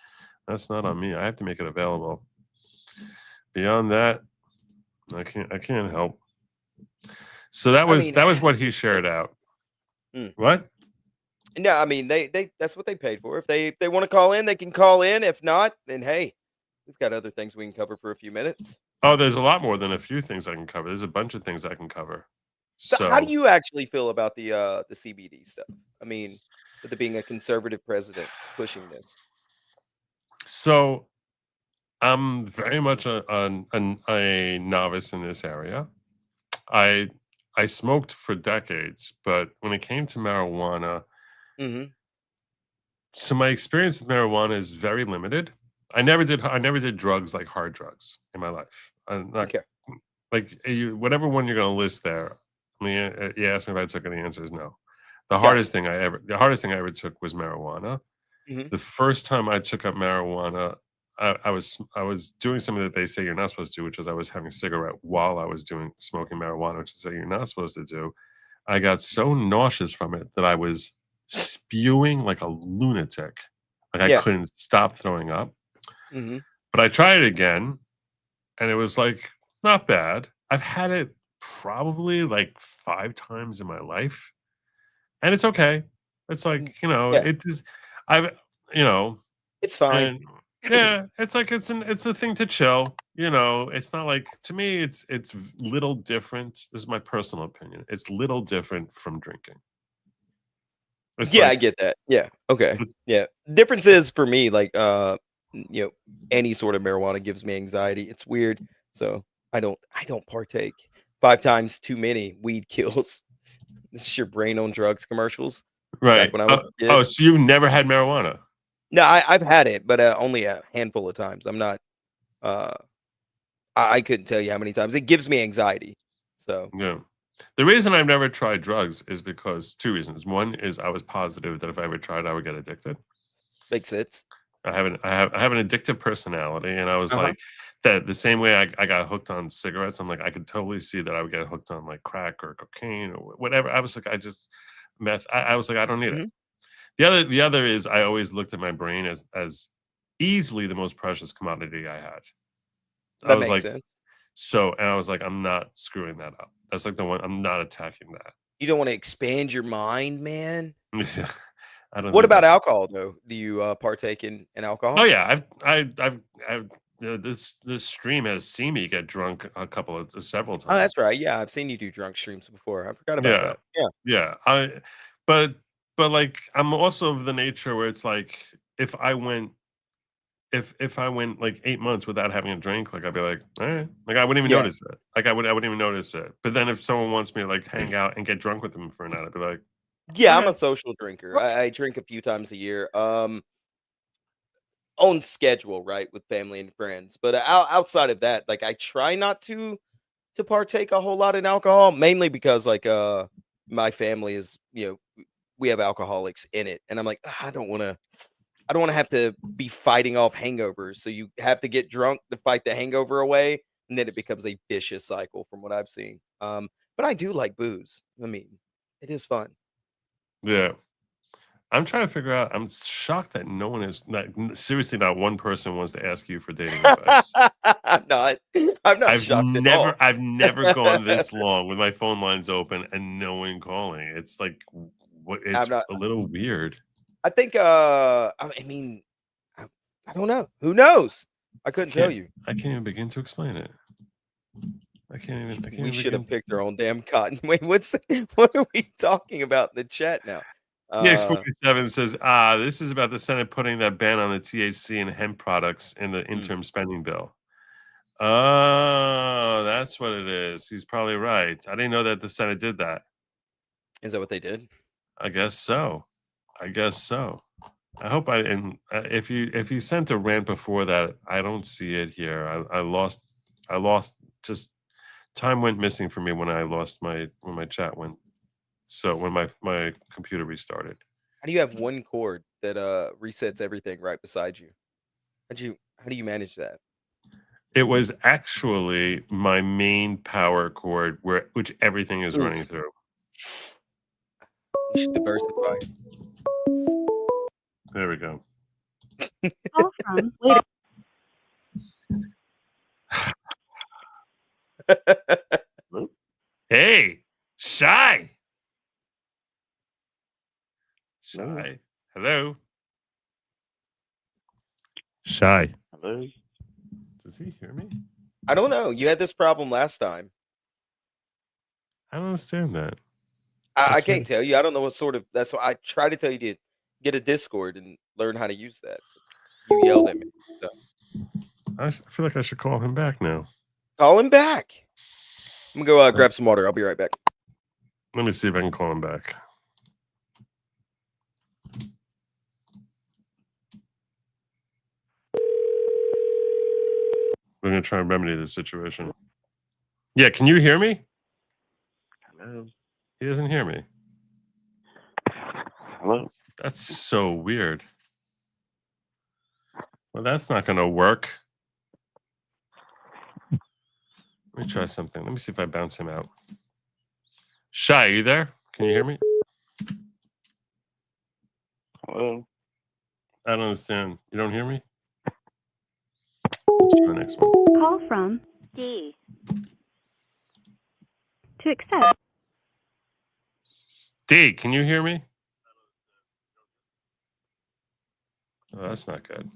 not on me. I have to make it available. Beyond that, I can't help. So that was what he shared out. What? No, I mean they that's what they paid for. If they want to call in, they can call in. If not, then hey, we've got other things we can cover for a few minutes. Oh, there's a lot more than a few things I can cover. There's a bunch of things I can cover. So how do you actually feel about the CBD stuff? I mean, with it being a conservative president pushing this. So I'm very much a novice in this area. I smoked for decades, but when it came to marijuana, so my experience with marijuana is very limited. I never did drugs like hard drugs in my life. I'm not like whatever one you're going to list there. I mean, you asked me if I took it. The answer is no. The hardest thing I ever took was marijuana. The first time I took up marijuana, I was doing something that they say you're not supposed to do, which is I was having a cigarette while I was smoking marijuana, which is something you're not supposed to do. I got so nauseous from it that I was spewing like a lunatic. Like I couldn't stop throwing up. Mm-hmm. But I tried it again, and it was like not bad. I've had it probably like 5 times in my life, and it's okay. It's like, it is. I've, it's fine. And yeah, it's like it's a thing to chill. It's not like, to me, it's little different. This is my personal opinion. It's little different from drinking. It's I like, get that. Yeah. Okay. Yeah. Difference is for me, like, any sort of marijuana gives me anxiety. It's weird. So I don't partake. 5 times too many weed kills. This is your brain on drugs commercials. right. Back when I was a kid. So you've never had marijuana? No, I've had it, but only a handful of times. I'm not. I couldn't tell you how many times. It gives me anxiety. So yeah. The reason I've never tried drugs is because 2 reasons. One is I was positive that if I ever tried, I would get addicted. Makes sense. I have an addictive personality, and I was like that the same way I got hooked on cigarettes. I'm like, I could totally see that I would get hooked on like crack or cocaine or whatever. I was like, meth. I was like, I don't need it. The other is I always looked at my brain as easily the most precious commodity I had. That makes sense. So, and I was like, I'm not screwing that up. That's like the one. I'm not attacking that. You don't want to expand your mind, man. Yeah. I don't. What about alcohol, though? Do you partake in alcohol? Oh yeah, this stream has seen me get drunk several times. Oh, that's right. Yeah, I've seen you do drunk streams before. I forgot about that. Yeah. But like, I'm also of the nature where it's like, if I went like 8 months without having a drink, like I'd be like, all right, like I wouldn't even notice it. Like I wouldn't even notice it. But then if someone wants me to like hang out and get drunk with them for a night, I'd be like, yeah, I'm a social drinker. I drink a few times a year. On schedule, right, with family and friends. But outside of that, like I try not to partake a whole lot in alcohol, mainly because like my family is, we have alcoholics in it, and I'm like, I don't want to have to be fighting off hangovers. So you have to get drunk to fight the hangover away, and then it becomes a vicious cycle from what I've seen. But I do like booze. I mean, it is fun. yeah. I'm trying to figure out. I'm shocked that no one is seriously, not one person wants to ask you for dating advice. I'm not shocked at all. I've never gone this long with my phone lines open and no one calling. It's like, it's a little weird. I think. I mean, I don't know. Who knows? I couldn't tell you. I can't even begin to explain it. We should have picked our own damn cotton. Wait, what are we talking about in the chat now? EX47 says, this is about the Senate putting that ban on the THC and hemp products in the interim spending bill. Oh, that's what it is. He's probably right. I didn't know that the Senate did that. Is that what they did? I guess so. I hope if you sent a rant before that, I don't see it here. I lost just time went missing for me when my chat went. So when my computer restarted. How do you have one cord that resets everything right beside you? How do you manage that? It was actually my main power cord which everything is running through. You should diversify. There we go. Awesome. Later. Hey, Shy. Hello. Shy. Hello. Does he hear me? I don't know. You had this problem last time. I don't understand that. I can't tell you. I don't know what sort of. That's why I try to tell you to get a Discord and learn how to use that. You yelled at me. So. I feel like I should call him back now. Call him back. I'm gonna go grab some water. I'll be right back. Let me see if I can call him back. We're gonna try and remedy this situation. Yeah, can you hear me? Hello. He doesn't hear me. Hello. That's so weird. Well, that's not gonna work. Let me try something. Let me see if I bounce him out. Shy, are you there? Can you hear me? Hello. I don't understand. You don't hear me? Let's try the next one. Call from D. to accept. D, can you hear me? Oh, that's not good.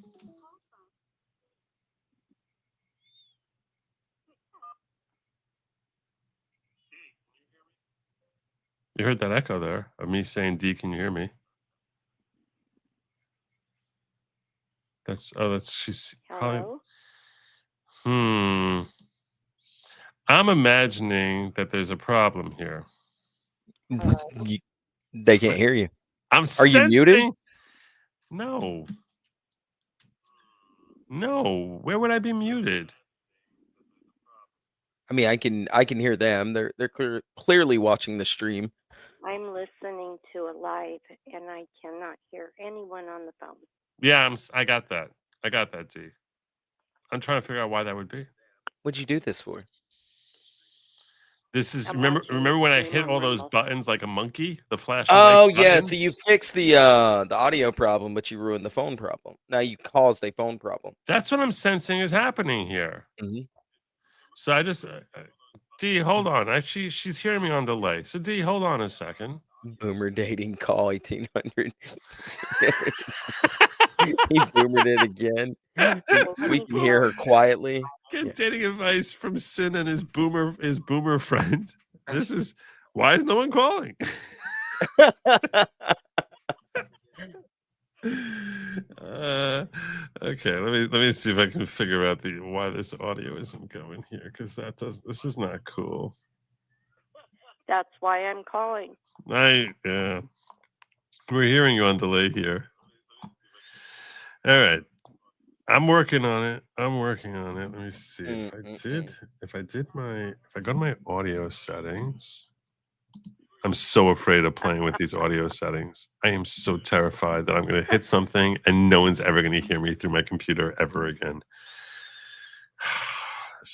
You heard that echo there of me saying, D, can you hear me? She's Hello? probably, I'm imagining that there's a problem here. They can't hear you. I'm Are you muted? sensing. No. No. Where would I be muted? I mean, I can hear them. They're clearly watching the stream. I'm listening to a live and I cannot hear anyone on the phone. Yeah, I got that. I got that, D. I'm trying to figure out why that would be. What'd you do this for? This is I'm remember when I stream hit on all those Rumble. buttons like a monkey? The flashing Oh light yeah, button? so you fixed the audio problem, but you ruined the phone problem. Now you caused a phone problem. That's what I'm sensing is happening here. Mhm. So I just D, hold on. She's hearing me on delay. So D, hold on a second. Boomer dating call 1800. He boomered it again. We can hear her quietly. Get dating advice from Sin and his boomer friend. This is why is no one calling? Okay, let me see if I can figure out why this audio isn't going here, because this is not cool. That's why I'm calling. Yeah. We're hearing you on delay here. All right. I'm working on it. Let me see if I go to my audio settings. I'm so afraid of playing with these audio settings. I am so terrified that I'm going to hit something and no one's ever going to hear me through my computer ever again.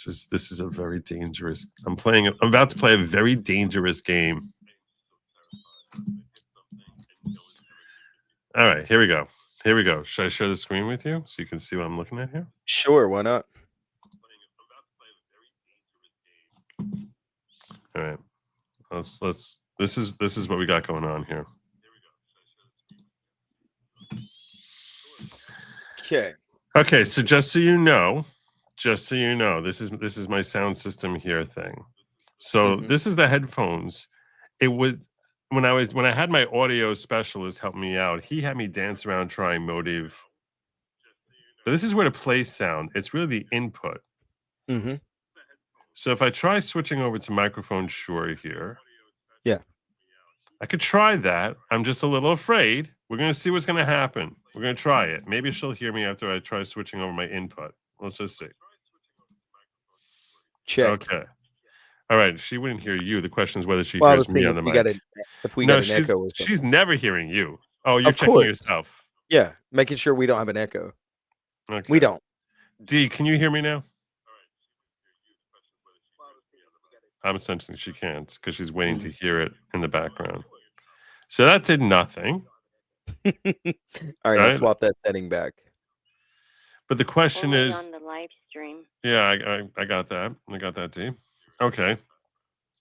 This is a very dangerous. I'm about to play a very dangerous game. All right, here we go. Should I share the screen with you so you can see what I'm looking at here? Sure, why not? All right. This is what we got going on here. Okay, so just so you know, this is my sound system here thing. So this is the headphones. It was when I had my audio specialist help me out, he had me dance around trying Motive. But this is where to play sound. It's really the input. Mm-hmm. So if I try switching over to microphone Shure here. Yeah. I could try that. I'm just a little afraid. We're going to see what's going to happen. We're going to try it. Maybe she'll hear me after I try switching over my input. Let's just see. Check. Okay. All right. She wouldn't hear you. The question is whether she hears me on the mic. If we got an echo. She's never hearing you. Oh, you're Of checking course. yourself. Yeah, making sure we don't have an echo. Okay. We don't. D, can you hear me now? I'm sensing she can't because she's waiting to hear it in the background. So that did nothing. All right, let's swap that setting back. But the question Only is on the live stream. Yeah, I got that. I got that, D. Okay.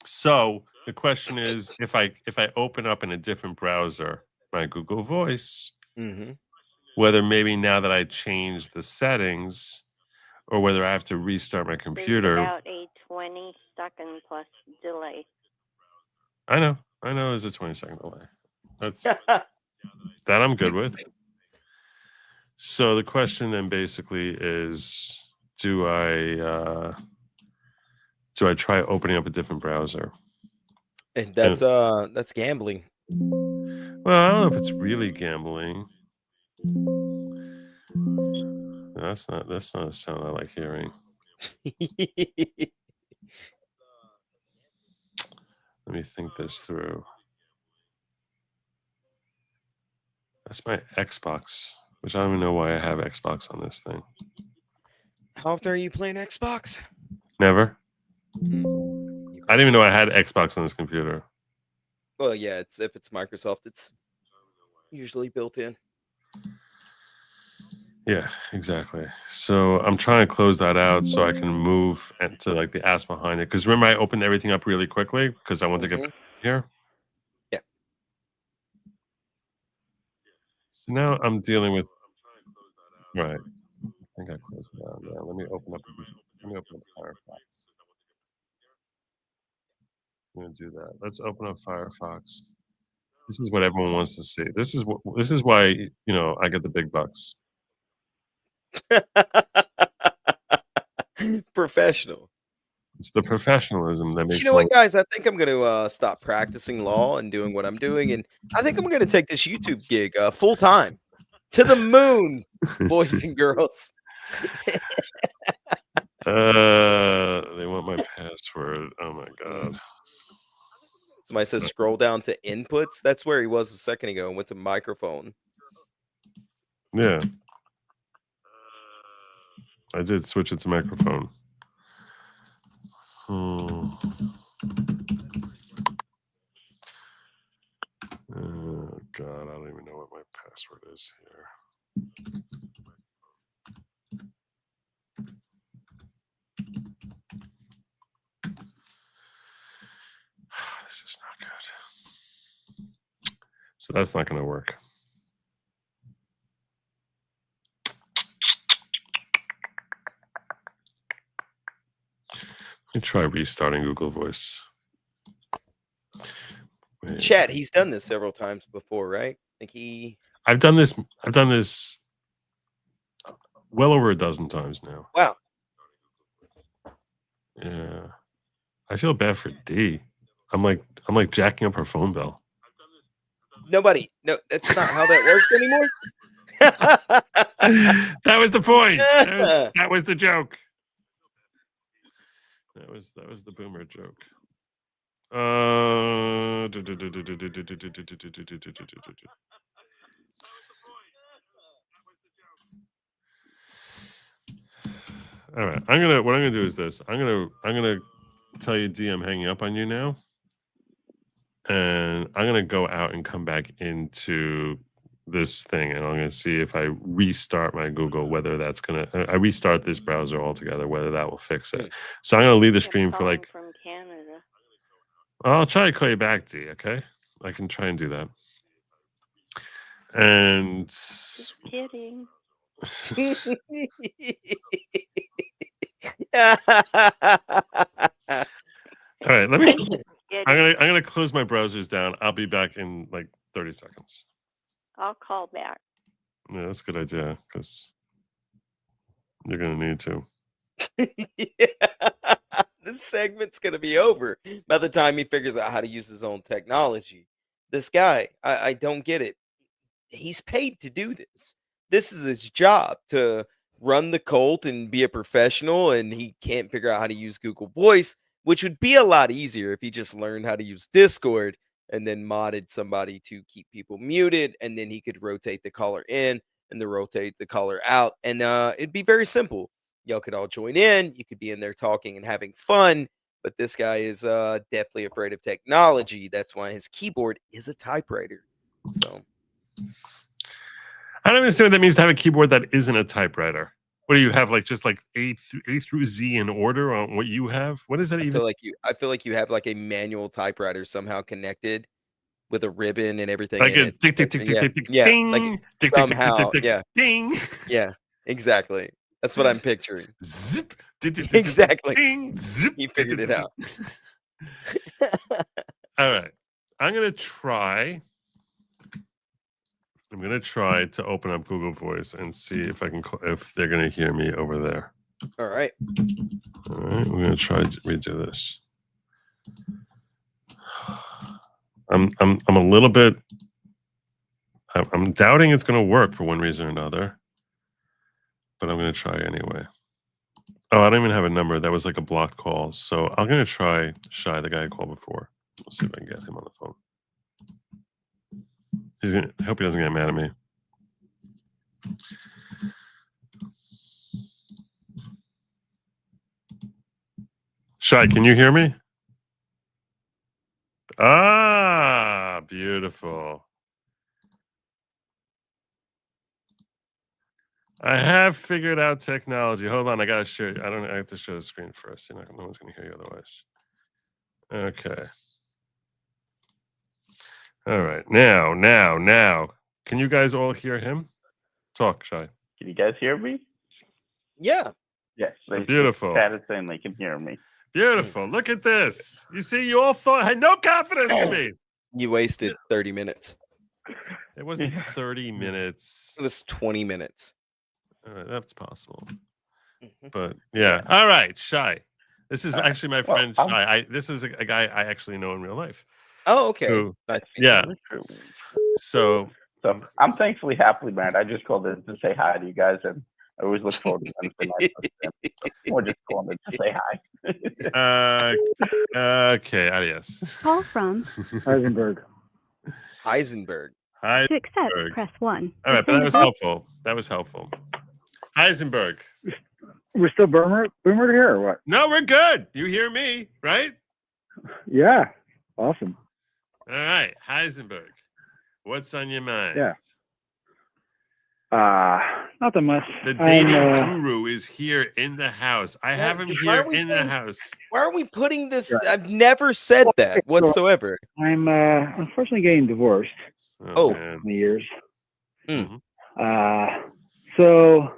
So the question is, if I open up in a different browser, my Google Voice, whether maybe now that I changed the settings, or whether I have to restart my computer. There's about a 20-second plus delay. I know. There's a 20-second delay. That's that I'm good with. So the question then basically is, do I try opening up a different browser? And that's gambling. Well, I don't know if it's really gambling. That's not a sound I like hearing. Let me think this through. That's my Xbox, which I don't even know why I have Xbox on this thing. How often are you playing Xbox? Never. I didn't even know I had Xbox on this computer. Well, yeah, if it's Microsoft, it's usually built in. Yeah, exactly. So I'm trying to close that out so I can move to like the apps behind it. Because remember, I opened everything up really quickly because I want to get back here. Yeah. So now I'm dealing with. Right. I think I closed it out. Yeah. Let me open up Firefox. I'm gonna do that. Let's open up Firefox. This is what everyone wants to see. This is why I get the big bucks. Professional. It's the professionalism that makes You know what, guys? I think I'm going to stop practicing law and doing what I'm doing, and I think I'm going to take this YouTube gig full time to the moon, boys and girls. They want my password. Oh my god. Somebody says scroll down to inputs. That's where he was a second ago and went to microphone. Yeah. I did switch it to microphone. Oh god, I don't even know what my password is here. This is not good. So that's not going to work. Let me try restarting Google Voice. Chat, he's done this several times before, right? Like I've done this well over a dozen times now. Wow. Yeah. I feel bad for D. I'm like jacking up her phone bill. No, that's not how that works anymore. That was the point. That was the joke. That was the boomer joke. All right. What I'm gonna do is this. I'm gonna tell you, D, I'm hanging up on you now. And I'm gonna go out and come back into this thing, and I'm gonna see if I restart my Google, whether that's gonna I restart this browser altogether, whether that will fix it. So I'm gonna leave the stream for like From Canada. I'll try to call you back, D, okay? I can try and do that. And Just kidding. all right, let me I'm gonna close my browsers down. I'll be back in like 30 seconds. I'll call back. Yeah, that's a good idea because you're gonna need to. This segment's gonna be over by the time he figures out how to use his own technology. This guy, I don't get it. He's paid to do this. This is his job, to run the cult and be a professional, and he can't figure out how to use Google Voice, which would be a lot easier if he just learned how to use Discord and then modded somebody to keep people muted, and then he could rotate the caller in and then rotate the caller out, and it'd be very simple. Y'all could all join in. You could be in there talking and having fun, but this guy is definitely afraid of technology. That's why his keyboard is a typewriter. So I don't understand what that means to have a keyboard that isn't a typewriter. What do you have, like just like A through Z in order on what you have? What is that even? I feel like you have like a manual typewriter somehow connected with a ribbon and everything. Like in a it. tick tick tick tick tick tick Yeah, ding, like tick tick somehow, tick tick yeah, ding. yeah, exactly. That's what I'm picturing. Zip. Exactly. Ding. Zip. He figured it out. All right. I'm gonna try to open up Google Voice and see if if they're gonna hear me over there. All right. All right. We're gonna try to redo this. I'm a little bit. I'm doubting it's gonna work for one reason or another, but I'm gonna try anyway. Oh, I don't even have a number. That was like a blocked call. So I'm gonna try Shy, the guy I called before. We'll see if I can get him on the phone. I hope he doesn't get mad at me. Shy, can you hear me? Ah, beautiful. I have figured out technology. Hold on, I gotta share. I have to share the screen first. No one's gonna hear you otherwise. Okay. All right. Now. Can you guys all hear him? Talk, Shy. Can you guys hear me? Yeah. Yes. Beautiful. Chat is saying they can hear me. Beautiful. Look at this. You see, you all thought had no confidence in me. You wasted 30 minutes. It wasn't 30 minutes. It was 20 minutes. All right, that's possible. But yeah. All right, Shy. This is actually my friend Shy. This is a guy I actually know in real life. Oh, okay. Who, Nice. yeah. So I'm thankfully happily married. I just called in to say hi to you guys, and I always look forward to Wednesday night. Or just calling in to say hi. Okay, adios. Call from Heisenberg. Heisenberg. To accept, press 1. All right, but that was helpful. That was helpful. Heisenberg. We're still boomer here or what? No, we're good. You hear me, right? Yeah. Awesome. All right, Heisenberg. What's on your mind? Yeah. Nothing much. The dating guru is here in the house. I have him here in the house. Why are we putting this? I've never said that whatsoever. I'm unfortunately getting divorced. Oh, in the years. Mm. So,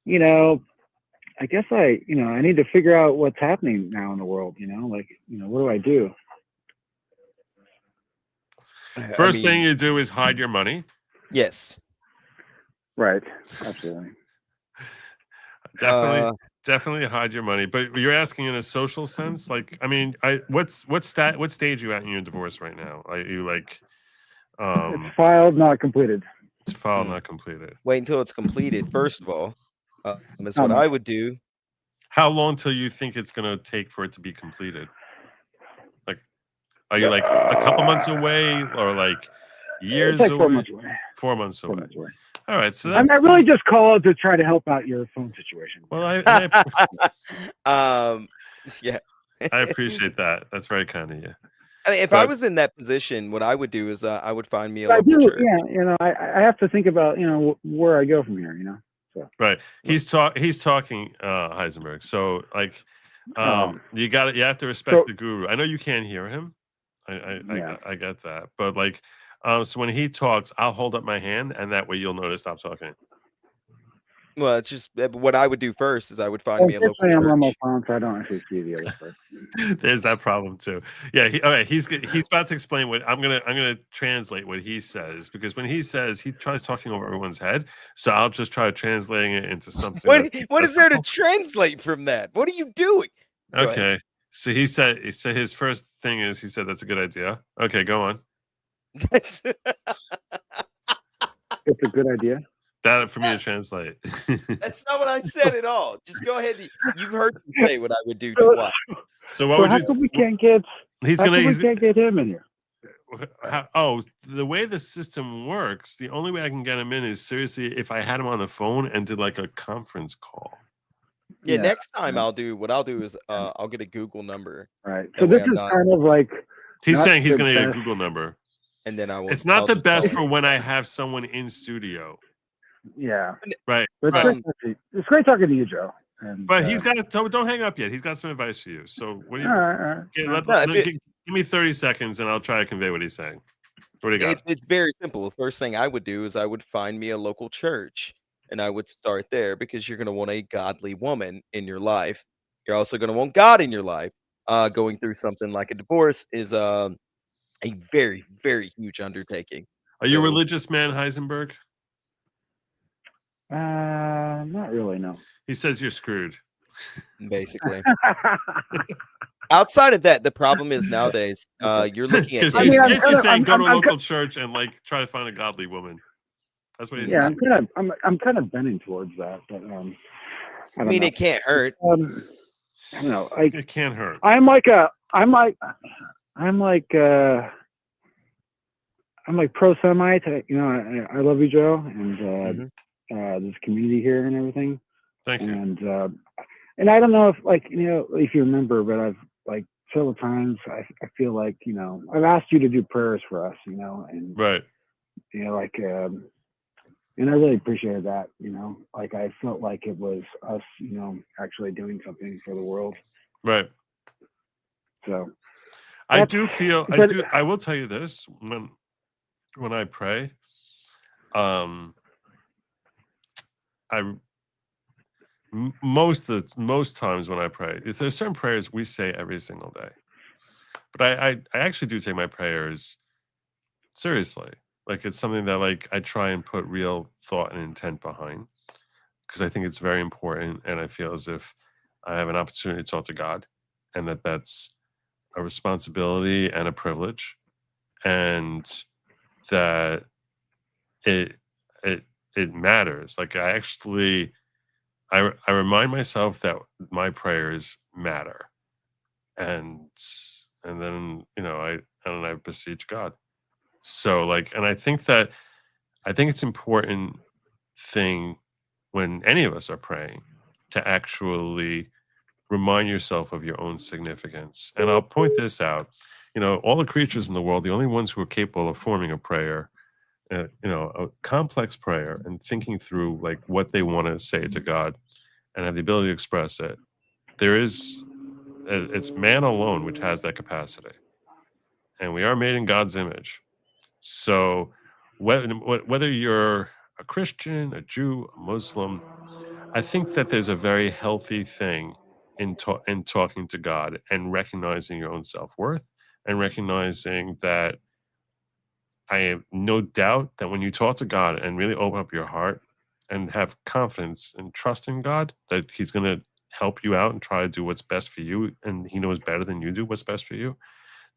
I guess I need to figure out what's happening now in the world. What do I do? First thing you do is hide your money. Yes. Right. Absolutely. Definitely hide your money. But you're asking in a social sense, like, I mean, what stage are you at in your divorce right now? Are you like? It's filed, not completed. It's filed, not completed. Wait until it's completed. First of all, that's what I would do. How long till you think it's gonna take for it to be completed? Like, are you like a couple months away, or like years like away? 4 months away. 4 months away. 4 months away. All right, so I that's really just called to try to help out your phone situation. well, yeah. I appreciate that. That's very kind of you. I mean, if I was in that position, what I would do is I would find me a I local do, church. yeah. I have to think about where I go from here. So. Right. He's talking Heisenberg. So like, you have to respect the guru. I know you can't hear him. I get that, but like, so when he talks, I'll hold up my hand, and that way you'll know to stop talking. Well, it's just what I would do first is I would find me a local I'm on my church. phone, so I don't actually see the other part. There's that problem too. Yeah. All right. He's about to explain what I'm gonna translate what he says, because when he says, he tries talking over everyone's head. So I'll just try translating it into something. What is there to translate from that? What are you doing? Go Okay. ahead. So he said his first thing is he said that's a good idea. Okay, go on. That's It's a good idea. That for me to translate. That's not what I said at all. Just go ahead. You've heard me say what I would do twice. So what would how you? come we can't get? He's how gonna. come we can't get him in here. The way the system works, the only way I can get him in is seriously if I had him on the phone and did like a conference call. Yeah, next time I'll do is I'll get a Google number. Right. So this is kind of like he's not saying he's the going to get a best- Google number. And then I will. It's not I'll the just best tell for when I have someone in studio. Yeah. Right. But right. it's great talking to you, Joe. And, But he's got don't hang up yet. He's got some advice for you. So what do you? All right. Okay, give me 30 seconds and I'll try to convey what he's saying. What do you got? It's very simple. The first thing I would do is I would find me a local church, and I would start there because you're going to want a godly woman in your life. You're also going to want God in your life. Going through something like a divorce is a very, very huge undertaking. Are you a religious man, Heisenberg? Not really, no. He says you're screwed. Basically. Outside of that, the problem is nowadays you're looking at. Because he's basically saying go to a local church and like try to find a godly woman. That's what he's saying. I'm kind of bending towards that, but I mean, it can't hurt. I don't know. Like, it can't hurt. I'm like pro-Semite. I love you, Joe, and this community here and everything. Thank you. And I don't know if if you remember, but I've several times. I feel like, you know, I've asked you to do prayers for us, you know, and Right. you know, like, and I really appreciated that, you know, like I felt like it was us, you know, actually doing something for the world. Right. So I do feel I will tell you this, when I pray, most times when I pray, there's certain prayers we say every single day. But I actually do take my prayers seriously. Like it's something that like I try and put real thought and intent behind, because I think it's very important, and I feel as if I have an opportunity to talk to God, and that's a responsibility and a privilege, and that it matters. Like I remind myself that my prayers matter, and then you know I beseech God. So like, and I think it's important thing when any of us are praying to actually remind yourself of your own significance. And I'll point this out, you know, all the creatures in the world, the only ones who are capable of forming a prayer, you know, a complex prayer and thinking through like what they want to say to God and have the ability to express it. It's man alone which has that capacity. And we are made in God's image. So whether you're a Christian, a Jew, a Muslim, I think that there's a very healthy thing in talking to God and recognizing your own self-worth, and recognizing that I have no doubt that when you talk to God and really open up your heart and have confidence and trust in God, that he's going to help you out and try to do what's best for you, and he knows better than you do what's best for you,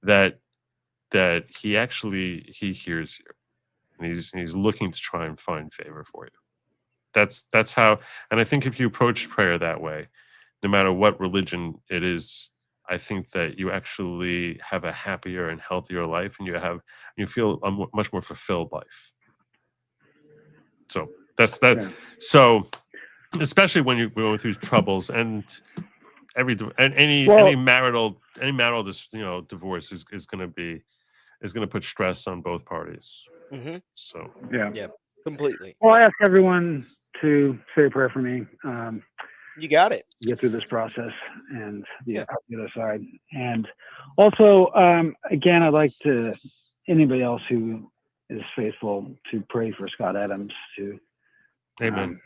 that he hears you, and he's looking to try and find favor for you. That's how, and I think if you approach prayer that way, no matter what religion it is, I think that you actually have a happier and healthier life, and you feel a much more fulfilled life. So that's that. Yeah. So especially when you're going through troubles, and any marital divorce is going to put stress on both parties. Mm-hmm. So yeah, completely. Well, I ask everyone to say a prayer for me. You got it. Get through this process and the other side. And also, again, I'd like to anybody else who is faithful to pray for Scott Adams to Amen.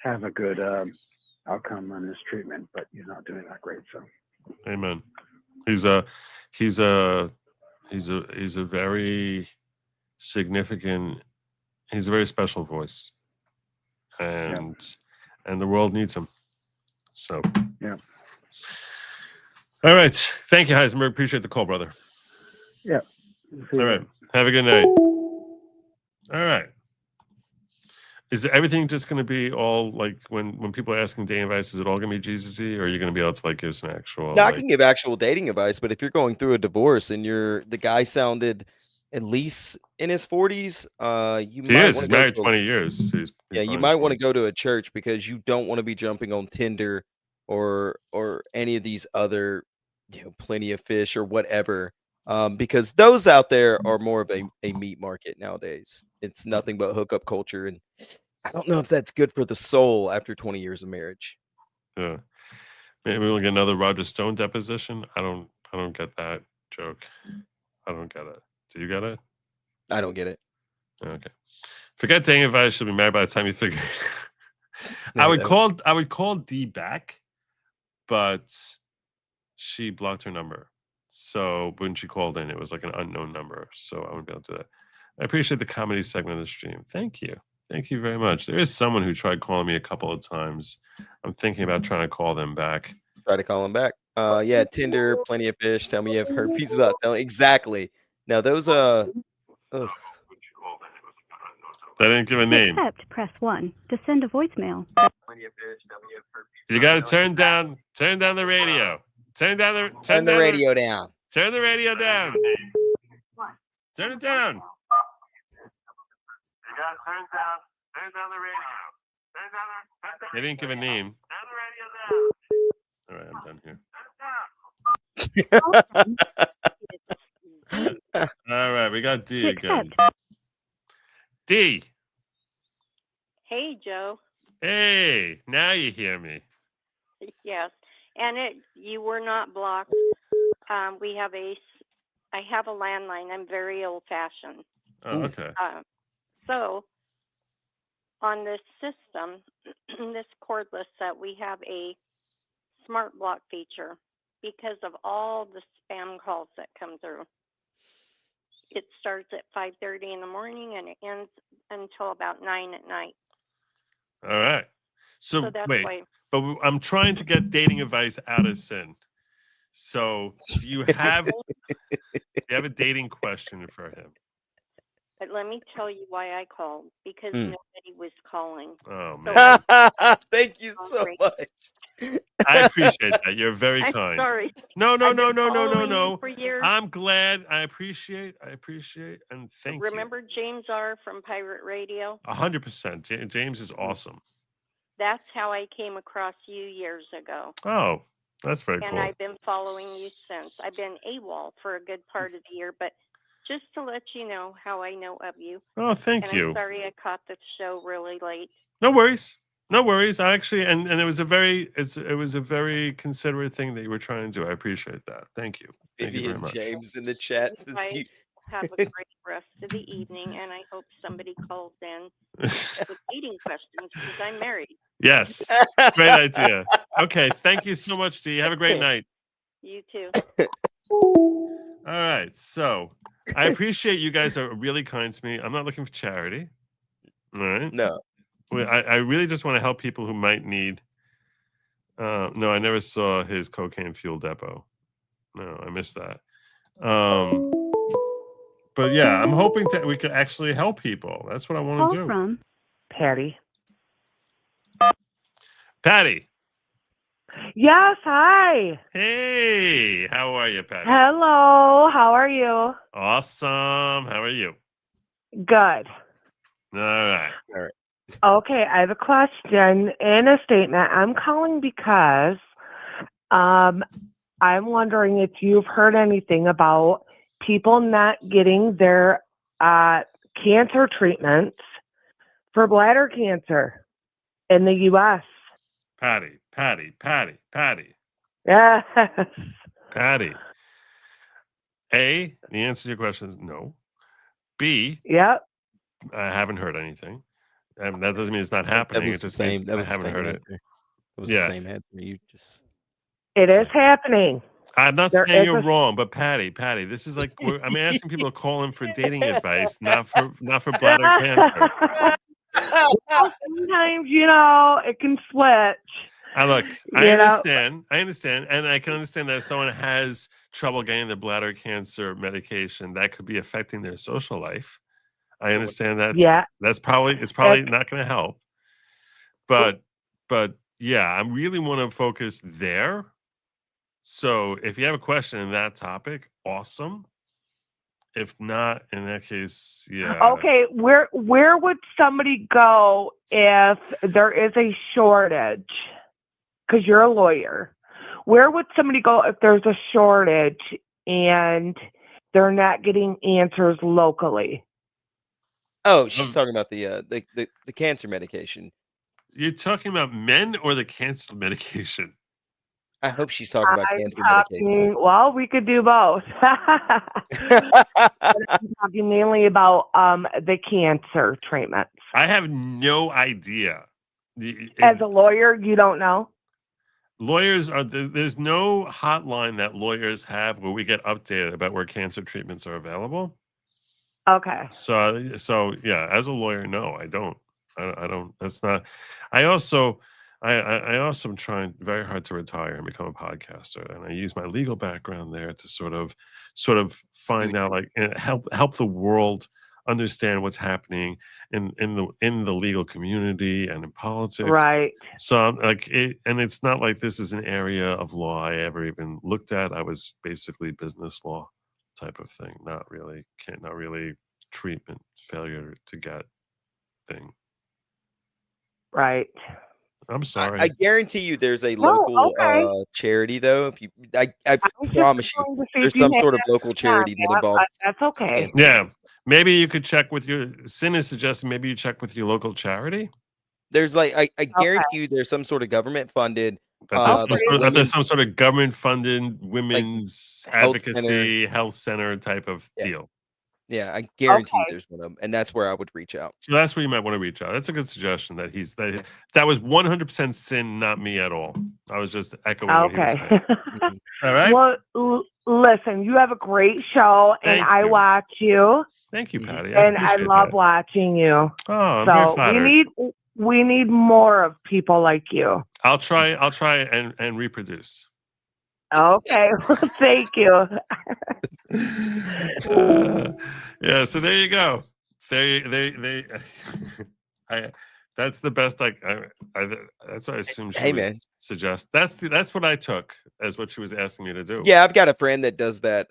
Have a good outcome on his treatment, but he's not doing that great. So, amen. He's a very significant. He's a very special voice, and the world needs him. So yeah. All right. Thank you, Heisenberg. Appreciate the call, brother. Yeah. All right. Have a good night. All right. Is everything just going to be all like when people are asking dating advice? Is it all going to be Jesus-y, or are you going to be able to like give some actual? No, I can give actual dating advice, but if you're going through a divorce and the guy sounded at least in his 40s, He's married 20 years. He's you might want to go to a church, because you don't want to be jumping on Tinder or any of these other, Plenty of Fish or whatever, because those out there are more of a meat market nowadays. It's nothing but hookup culture, and I don't know if that's good for the soul after 20 years of marriage. Yeah, maybe we'll get another Roger Stone deposition. I don't get that joke. I don't get it. Do you get it? I don't get it. Okay. Forget dating advice. She'll be married by the time you figure it. I would call Dee back, but she blocked her number. So when she called in, it was like an unknown number. So I wouldn't be able to do that. I appreciate the comedy segment of the stream. Thank you. Thank you very much. There is someone who tried calling me a couple of times. I'm thinking about trying to call them back. Try to call them back. Yeah, Tinder, Plenty of Fish. Tell me you have herpes about telling. Exactly. Now those They didn't give a name. Accept, press 1. To send a voicemail. You got to turn down the radio. Turn the radio down. Turn the radio down. Turn it down. You got to turn down the radio. They didn't give a name. Turn the radio down. All right, I'm done here. All right, we got D again. Accept. D. Hey, Joe. Hey, now you hear me. Yes, and you were not blocked. I have a landline. I'm very old-fashioned. Oh, okay. So on this system, this cordless set, we have a smart block feature because of all the spam calls that come through. It starts at 5:30 in the morning and it ends until about 9 at night. All right. So that's wait, why. but I'm trying to get dating advice out of Sin. So do you have a dating question for him? But let me tell you why I called, because nobody was calling. Oh, man. Thank you so much. I appreciate that. You're very I'm kind. sorry. No. I've been following you for years. I'm glad. I appreciate, and thank Remember James R. from Pirate Radio? 100%. James is awesome. That's how I came across you years ago. Oh, that's very And cool. I've been following you since. I've been AWOL for a good part of the year, but just to let you know how I know of you. Oh, thank you. I'm sorry I caught the show really late. No worries. No worries. I actually, and it was a very considerate thing that you were trying to do. I appreciate that. Thank you. Thank you very Vivian much. James in the chat says, Guys, have a great rest of the evening, and I hope somebody calls in with dating questions because I'm married. Yes. Great idea. Okay. Thank you so much, D. Have a great night. You too. All right. So I appreciate you guys are really kind to me. I'm not looking for charity. All right. No. I really just want to help people who might need. No, I never saw his cocaine fuel depot. No, I missed that. But yeah, I'm hoping we could actually help people. That's what I want to do. From Patty. Patty. Yes, hi. Hey, how are you, Patty? Hello, how are you? Awesome. How are you? Good. All right. All right. Okay, I have a question and a statement. I'm calling because I'm wondering if you've heard anything about people not getting their cancer treatments for bladder cancer in the U.S. Patty. Yes. Patty. A, the answer to your question is no. B, yep. I haven't heard anything. That doesn't mean it's not happening. That was the same. That was I haven't heard it. That was the same answer. You just. It is happening. I'm not There saying is you're a- wrong, but Patty, this is like I'm asking people to call in for dating advice, not for bladder cancer. Sometimes, it can switch. Look, I You know- understand, and I can understand that if someone has trouble getting the bladder cancer medication, that could be affecting their social life. I understand that. Yeah. It's probably not going to help. But yeah, I really want to focus there. So if you have a question in that topic, awesome. If not, in that case, yeah. Okay, where would somebody go if there is a shortage? Because you're a lawyer. Where would somebody go if there's a shortage and they're not getting answers locally? Oh, she's talking about the cancer medication. You're talking about men or the cancer medication? I hope she's talking about cancer medication. Well, we could do both. I'm talking mainly about the cancer treatments. I have no idea. As a lawyer, you don't know? Lawyers there's no hotline that lawyers have where we get updated about where cancer treatments are available. Okay. So yeah, as a lawyer, no, I don't. I don't. That's not. I also am trying very hard to retire and become a podcaster, and I use my legal background there to sort of find out, like, and help the world understand what's happening in the legal community and in politics. Right. So and it's not like this is an area of law I ever even looked at. I was basically business law type of thing, not really treatment failure to get thing. Right. I'm sorry. I guarantee you, there's a local charity though. If you, I promise you, there's some sort of local charity that involves. That's okay. cancer. Yeah, maybe you could check with your. Sin is suggesting maybe you check with your local charity. There's like I guarantee you, there's some sort of government funded. There's some sort of government funded women's advocacy health center type of deal. Yeah, I guarantee you there's one of them, and that's where I would reach out. So that's where you might want to reach out. That's a good suggestion. That was 100% Sin, not me at all. I was just echoing what he was saying. All right. Well, listen, you have a great show, and I watch you. Thank you, Patty. And I love watching you. Oh, I'm very flattered. We need more of people like you. I'll try and reproduce. Okay, thank you. Yeah, so there you go. That's the best. That's what I assume she would suggest. That's what I took as what she was asking me to do. Yeah, I've got a friend that does that.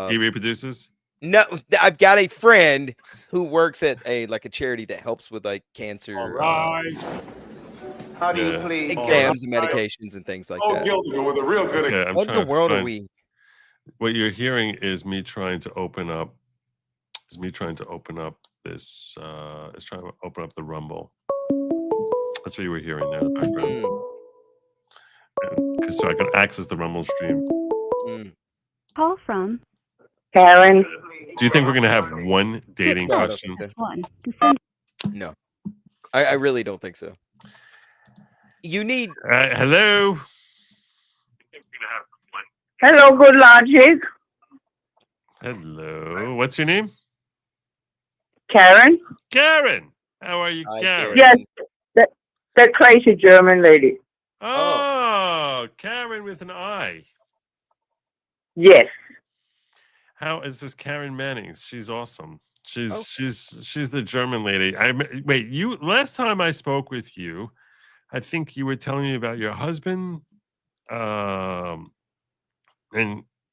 He reproduces. No, I've got a friend who works at a charity that helps with cancer. All right. How do you please? Exams and medications and things like that. Guilty, but with a real good. Okay, what in the world are we? What you're hearing is me trying to open up. This. Is trying to open up the Rumble. That's what you were hearing there in the background. So I can access the Rumble stream. Call from Karen. Do you think we're gonna have one dating question? No, I really don't think so. You need. Hello. Hello, Good Lawgic. Hello. What's your name? Karen. Karen. How are you, Karen? Yes, the crazy German lady. Oh, Karen with an I. Yes. How is this Karen Mannings? She's awesome. She's the German lady. Wait, last time I spoke with you, I think you were telling me about your husband. And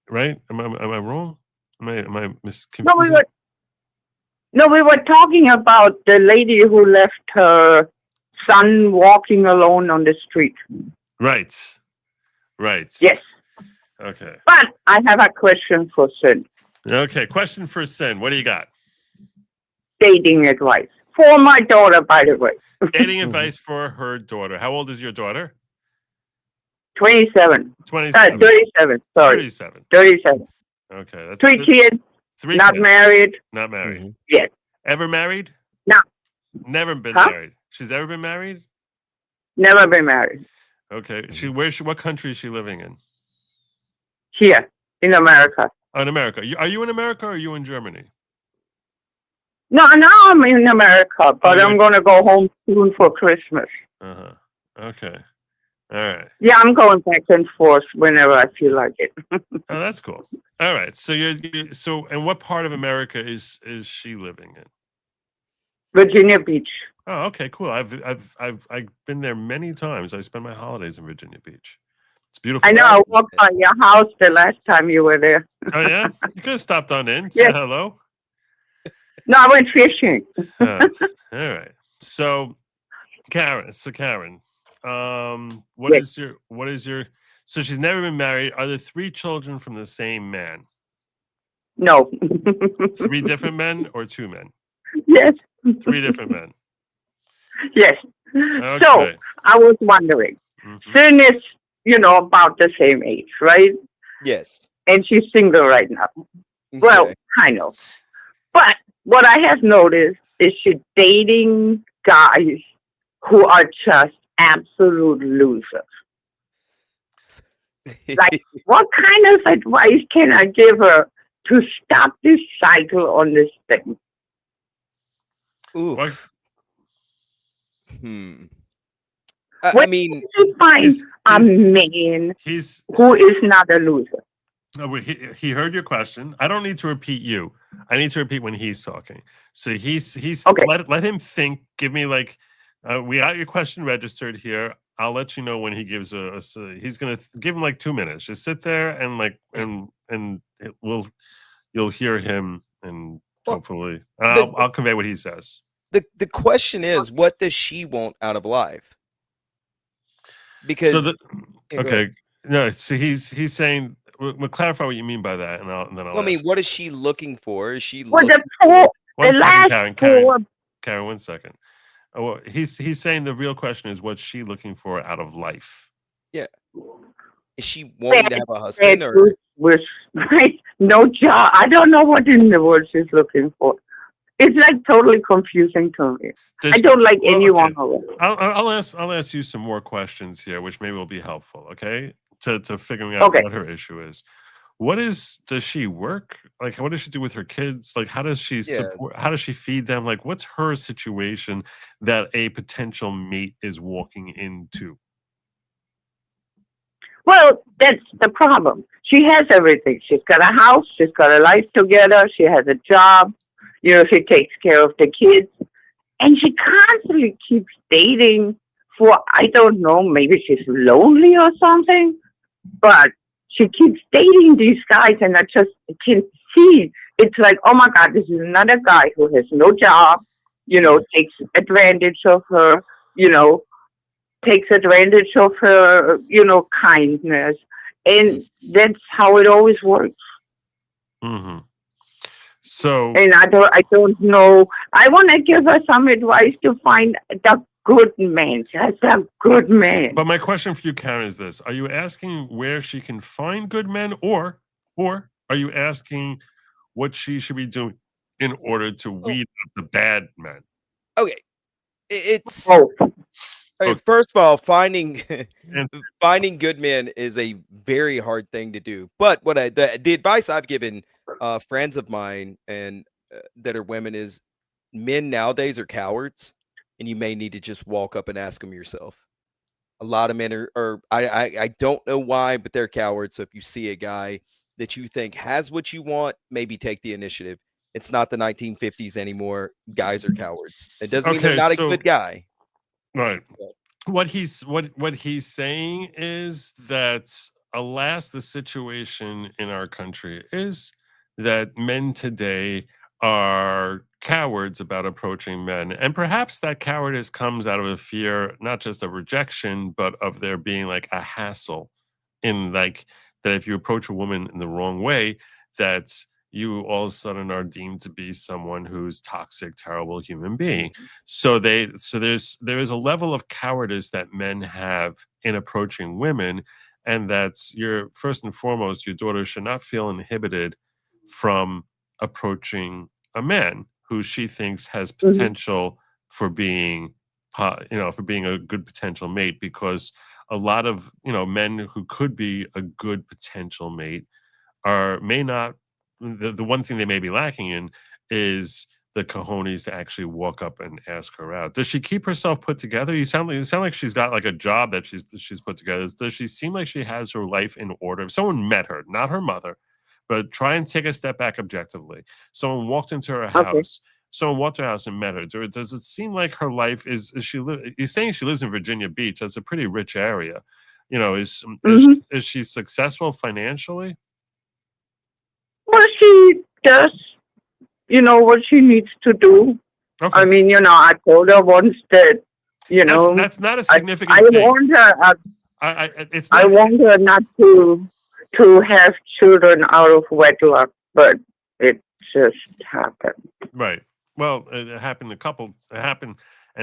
right? Am I wrong? Am I misconfusing? No, we were talking about the lady who left her son walking alone on the street. Right. Yes. Okay. But I have a question for Sin. Okay, question for Sin. What do you got? Dating advice for my daughter, by the way. Dating advice for her daughter. How old is your daughter? 27. 27. 37. Sorry. 37. 37. Okay. That's Three kids. Not married. Not married. Yes. Ever married? No. Never been married. She's ever been married? Never been married. Okay. What country is she living in? Here in America. Oh, in America. Are you in America or are you in Germany? No, now I'm in America, but I'm going to go home soon for Christmas. Okay. All right. Yeah, I'm going back and forth whenever I feel like it. Oh, that's cool. All right. So and what part of America is she living in? Virginia Beach. Oh, okay, cool. I've been there many times. I spend my holidays in Virginia Beach. It's beautiful. I know. I walked by your house the last time you were there. Oh yeah, you could have stopped on in, say hello. No, I went fishing. All right. So, Karen. What is your? So she's never been married. Are there 3 children from the same man? No. 3 different men or 2 men? Yes. 3 different men. Yes. Okay. So I was wondering, Sin is, about the same age, right? Yes. And she's single right now. Okay. Well, kind of. But what I have noticed is she's dating guys who are just absolute losers. Like, what kind of advice can I give her to stop this cycle on this thing? Ooh. I mean, she finds a man who is not a loser. No, he heard your question. I don't need to repeat you. I need to repeat when he's talking. So he's okay. Let him think. Give me we got your question registered here. I'll let you know when he gives he's gonna give him 2 minutes. Just sit there and you'll hear him and hopefully I'll convey what he says. The question is, what does she want out of life? because So the Yeah, go okay, ahead. no. So he's saying. We'll clarify what you mean by that, and then I'll Well, I mean, ask. what is she looking for? Is she Well, looking the poor, the One second, last Karen. poor. Karen. 1 second. Well, he's saying the real question is what's she looking for out of life? Yeah. Is she wanting to have a Bad husband or with no job. I don't know what in the world she's looking for. It's like totally confusing to me. I don't like anyone of it. I'll ask you some more questions here, which maybe will be helpful. Okay, to figuring out what her issue is. Does she work? Like, what does she do with her kids? Like, how does she support? How does she feed them? Like, what's her situation that a potential mate is walking into? Well, that's the problem. She has everything. She's got a house. She's got a life together. She has a job. You know, she takes care of the kids. And she constantly keeps dating for, I don't know, maybe she's lonely or something. But she keeps dating these guys, and I just can see. It's like, oh my God, this is another guy who has no job, you know, takes advantage of her, you know, takes advantage of her, you know, kindness. And that's how it always works. Mm-hmm. So, and I don't know. I want to give her some advice to find the good man. That's a good man. But my question for you, Karen, is this: are you asking where she can find good men, or are you asking what she should be doing in order to weed out the bad men? Okay, it's okay, first of all, finding good men is a very hard thing to do. But what the advice I've given friends of mine and that are women is men nowadays are cowards, and you may need to just walk up and ask them yourself. A lot of men are I don't know why, but they're cowards. So if you see a guy that you think has what you want, maybe take the initiative. It's not the 1950s anymore. Guys are cowards. It doesn't mean they're not a good guy. Right. What he's saying is that, alas, the situation in our country is that men today are cowards about approaching men, and perhaps that cowardice comes out of a fear not just of rejection, but of there being like a hassle in, like, that if you approach a woman in the wrong way, that you all of a sudden are deemed to be someone who's toxic, terrible human being. So there is a level of cowardice that men have in approaching women, and that's first and foremost, your daughter should not feel inhibited from approaching a man who she thinks has potential for being, for being a good potential mate, because a lot of, men who could be a good potential mate may not. The one thing they may be lacking in is the cojones to actually walk up and ask her out. Does she keep herself put together? You sound like she's got like a job that she's put together. Does she seem like she has her life in order? If someone met her, not her mother, but try and take a step back objectively. Someone walked into her house. Someone walked to her house and met her. Does it seem like her life is she? You're saying she lives in Virginia Beach. That's a pretty rich area. Is she successful financially? Well, she does, what she needs to do. Okay. I mean, I told her once that, that's not a significant I thing. want her. I want her not to have children out of wedlock, but it just happened. Right. Well, it happened it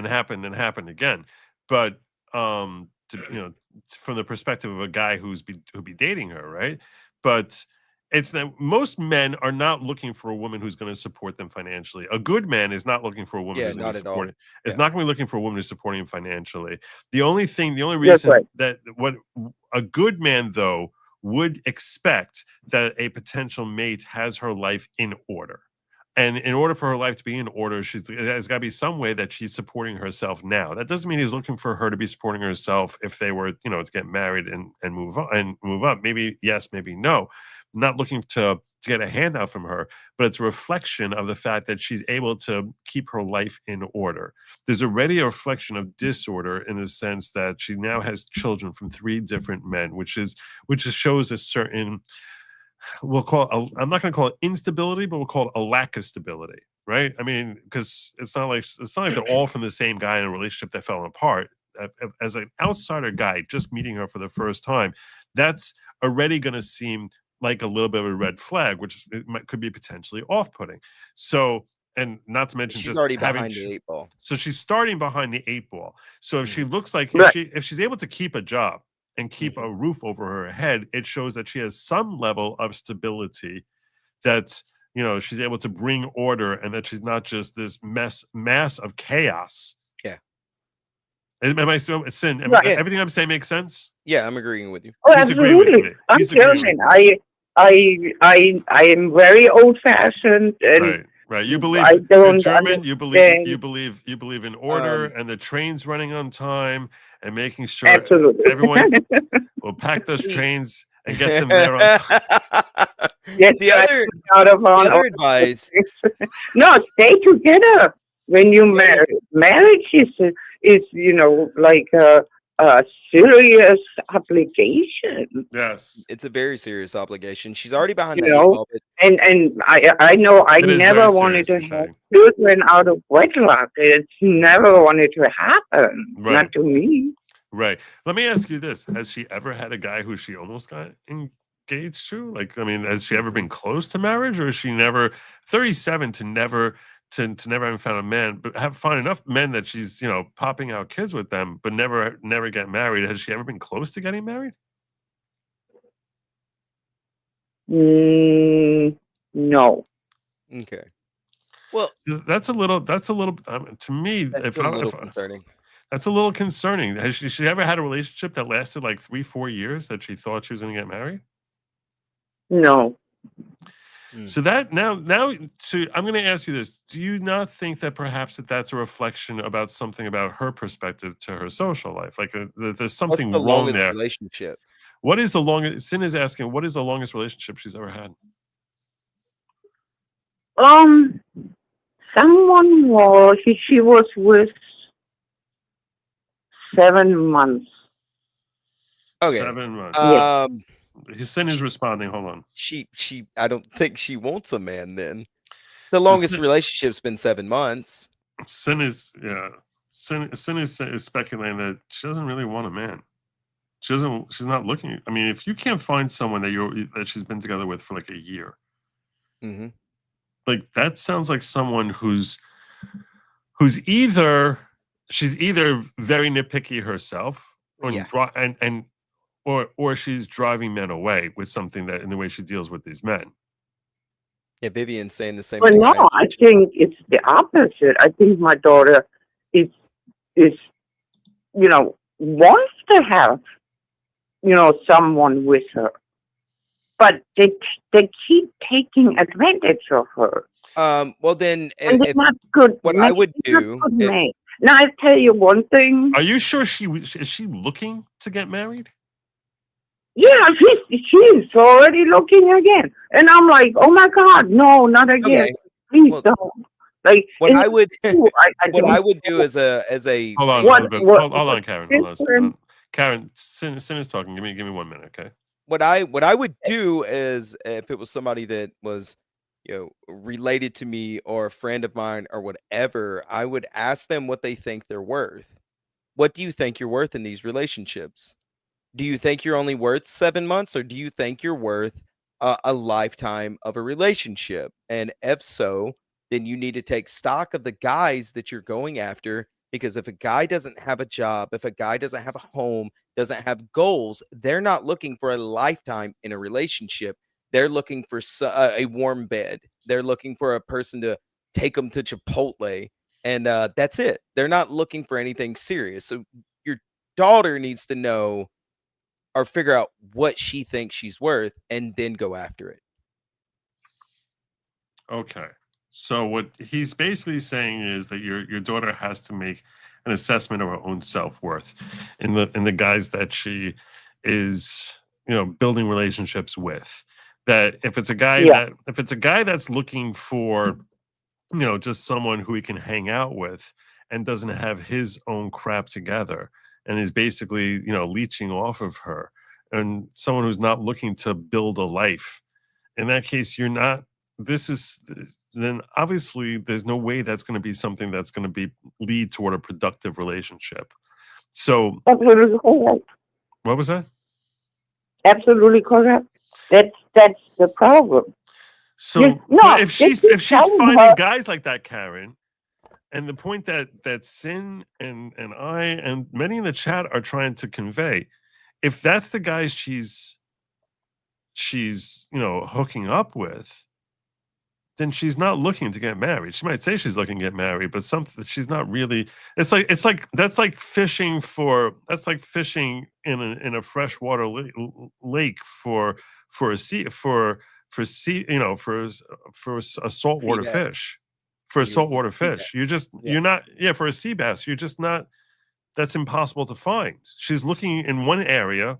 happened again. But from the perspective of a guy who'd be dating her, right? But it's that most men are not looking for a woman who's going to support them financially. A good man is not looking for a woman who's going to support him. It's not going to be looking for a woman who's supporting him financially. The only reason that what a good man, though, would expect that a potential mate has her life in order. And in order for her life to be in order, there's got to be some way that she's supporting herself now. That doesn't mean he's looking for her to be supporting herself if they were, to get married and move on and move up. Maybe yes, maybe no. Not looking to get a handout from her, but it's a reflection of the fact that she's able to keep her life in order. There's already a reflection of disorder in the sense that she now has children from 3 different men, which shows a certain, I'm not going to call it instability, but we'll call it a lack of stability, right? I mean, because it's not like they're all from the same guy in a relationship that fell apart. as an outsider guy just meeting her for the first time, that's already going to seem like a little bit of a red flag, which could be potentially off-putting. So, and not to mention She's just already having behind the 8 ball. so she's starting behind the 8 ball. So if she looks like Right. if she's able to keep a job and keep a roof over her head, it shows that she has some level of stability, that she's able to bring order, and that she's not just this mass of chaos. Yeah. Am I Sin? Right. Everything I'm saying makes sense? Yeah, I'm agreeing with you. Oh, He's agreeing with absolutely. me. I'm He's agreeing with German. I am very old-fashioned, and Right. You believe I you're don't German. You understand. believe in order and the trains running on time and making sure Absolutely. everyone will pack those trains and get them there on time. Get The other advice. No, stay together when you marry. Marriage is like a serious obligation. Yes, it's a very serious obligation. She's already behind You the 8 know, ball. But and I know I It is never very wanted to serious, have saying. children out of wedlock. It's never wanted to happen. Right. Not to me. Right. Let me ask you this: has she ever had a guy who she almost got engaged to? Like, I mean, has she ever been close to marriage, or is she never 37 to never having found a man, but have found enough men that she's popping out kids with them, but never get married? Has she ever been close to getting married? No. Okay. Well, that's a little to me. That's a little concerning. That's a little concerning. Has she ever had a relationship that lasted like 3-4 years that she thought she was going to get married? No. So that now I'm going to ask you this: do you not think that perhaps that's a reflection about something about her perspective to her social life? Like there's something What's the wrong longest there. relationship? What is the longest? Sin is asking, what is the longest relationship she's ever had? Someone she was with 7 months. Okay. 7 months. His Sin is responding. Hold on. She I don't think she wants a man then. The longest relationship's been 7 months. Sin is speculating that she doesn't really want a man. She's not looking. I mean, if you can't find someone that she's been together with for like a year, like that sounds like someone who's either very nitpicky herself, or she's driving men away with something that in the way she deals with these men. Yeah, Vivian's saying the same But thing. no, I think it's the opposite. I think my daughter is wants to have someone with her, but they keep taking advantage of her. Well then, And they're not good. what I would do. Now I tell you one thing. Are you sure is she looking to get married? Yeah, she's already looking again, and I'm like, oh my God, no, not again. Okay. Please don't. Like What I would what I would do as a hold on, hold on, Karen. Hold on. Karen, Sin is talking. Give me 1 minute, okay? What I would do is, if it was somebody that was related to me or a friend of mine or whatever, I would ask them what they think they're worth. What do you think you're worth in these relationships? Do you think you're only worth 7 months, or do you think you're worth a lifetime of a relationship? And if so, then you need to take stock of the guys that you're going after, because if a guy doesn't have a job, if a guy doesn't have a home, doesn't have goals, they're not looking for a lifetime in a relationship. They're looking for a warm bed. They're looking for a person to take them to Chipotle, and that's it. They're not looking for anything serious. So your daughter needs to know or figure out what she thinks she's worth and then go after it. Okay. So what he's basically saying is that your daughter has to make an assessment of her own self-worth in the guys that she is, building relationships with. That if it's a guy that's looking for, just someone who he can hang out with and doesn't have his own crap together and is basically, leeching off of her, and someone who's not looking to build a life, in that case, then obviously there's no way that's going to be something that's going to lead toward a productive relationship. So absolutely correct. What was that? Absolutely correct. That's the problem. So but if she's finding guys like that, Karen, and the point that Sin and I and many in the chat are trying to convey, if that's the guys she's hooking up with, then she's not looking to get married. She might say she's looking to get married, but she's not really. It's like that's like fishing in a freshwater lake for a saltwater fish. For a saltwater fish, you're not for a sea bass. You're just not. That's impossible to find. She's looking in one area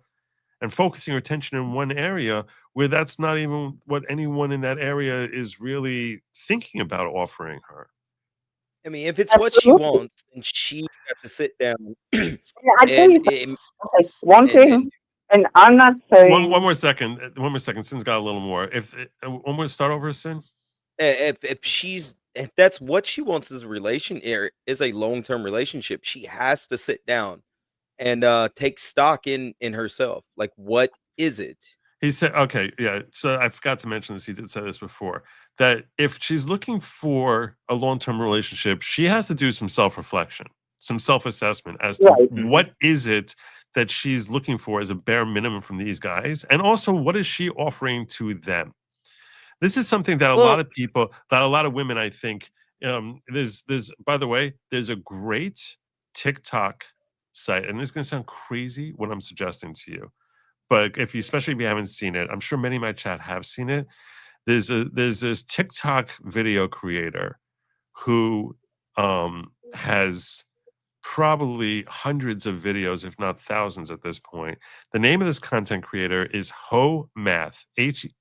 and focusing her attention in one area where that's not even what anyone in that area is really thinking about offering her. I mean, if it's what she wants, then she's got to sit down. I tell you, okay, one thing, and I'm not saying one more second. Sin's got a little more. If one more, start over, Sin. If that's what she wants is a long-term relationship, she has to sit down and take stock in herself. Like, what is it? He said, okay, yeah. So I forgot to mention this. He did say this before, that if she's looking for a long-term relationship, she has to do some self-reflection, some self-assessment as to what is it that she's looking for as a bare minimum from these guys, and also what is she offering to them. This is something that a lot of women, I think, there's by the way, there's a great TikTok site, and this is going to sound crazy what I'm suggesting to you, but especially if you haven't seen it, I'm sure many in my chat have seen it. There's this TikTok video creator who has probably hundreds of videos, if not thousands at this point. The name of this content creator is HoMath, HOE_MATH,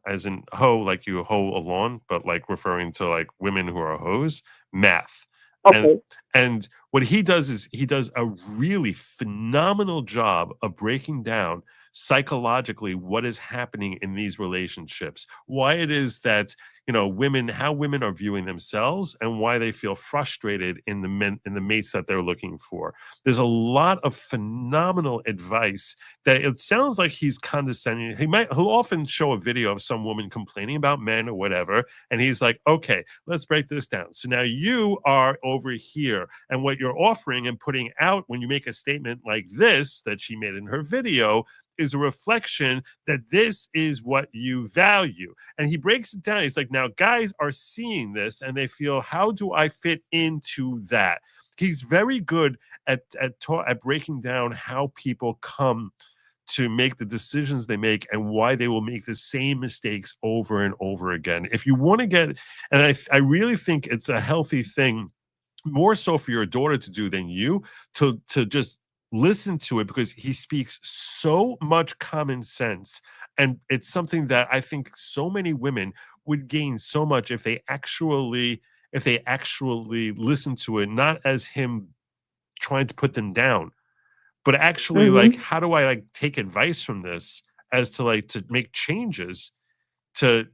as in hoe, like you hoe a lawn, but like referring to like women who are hoes, math. Okay. And what he does is he does a really phenomenal job of breaking down psychologically what is happening in these relationships, why it is that how women are viewing themselves, and why they feel frustrated in the mates that they're looking for. There's a lot of phenomenal advice that it sounds like he's condescending. He'll often show a video of some woman complaining about men or whatever, and he's like, okay, let's break this down. So now you are over here, and what you're offering and putting out when you make a statement like this that she made in her video is a reflection that this is what you value. And he breaks it down. He's like, now guys are seeing this and they feel, how do I fit into that? He's very good at breaking down how people come to make the decisions they make and why they will make the same mistakes over and over again. If you want to get, and I really think it's a healthy thing, more so for your daughter to do than you, to just listen to it, because he speaks so much common sense, and it's something that I think so many women would gain so much if they actually listen to it, not as him trying to put them down, but actually like, how do I like take advice from this as to make changes to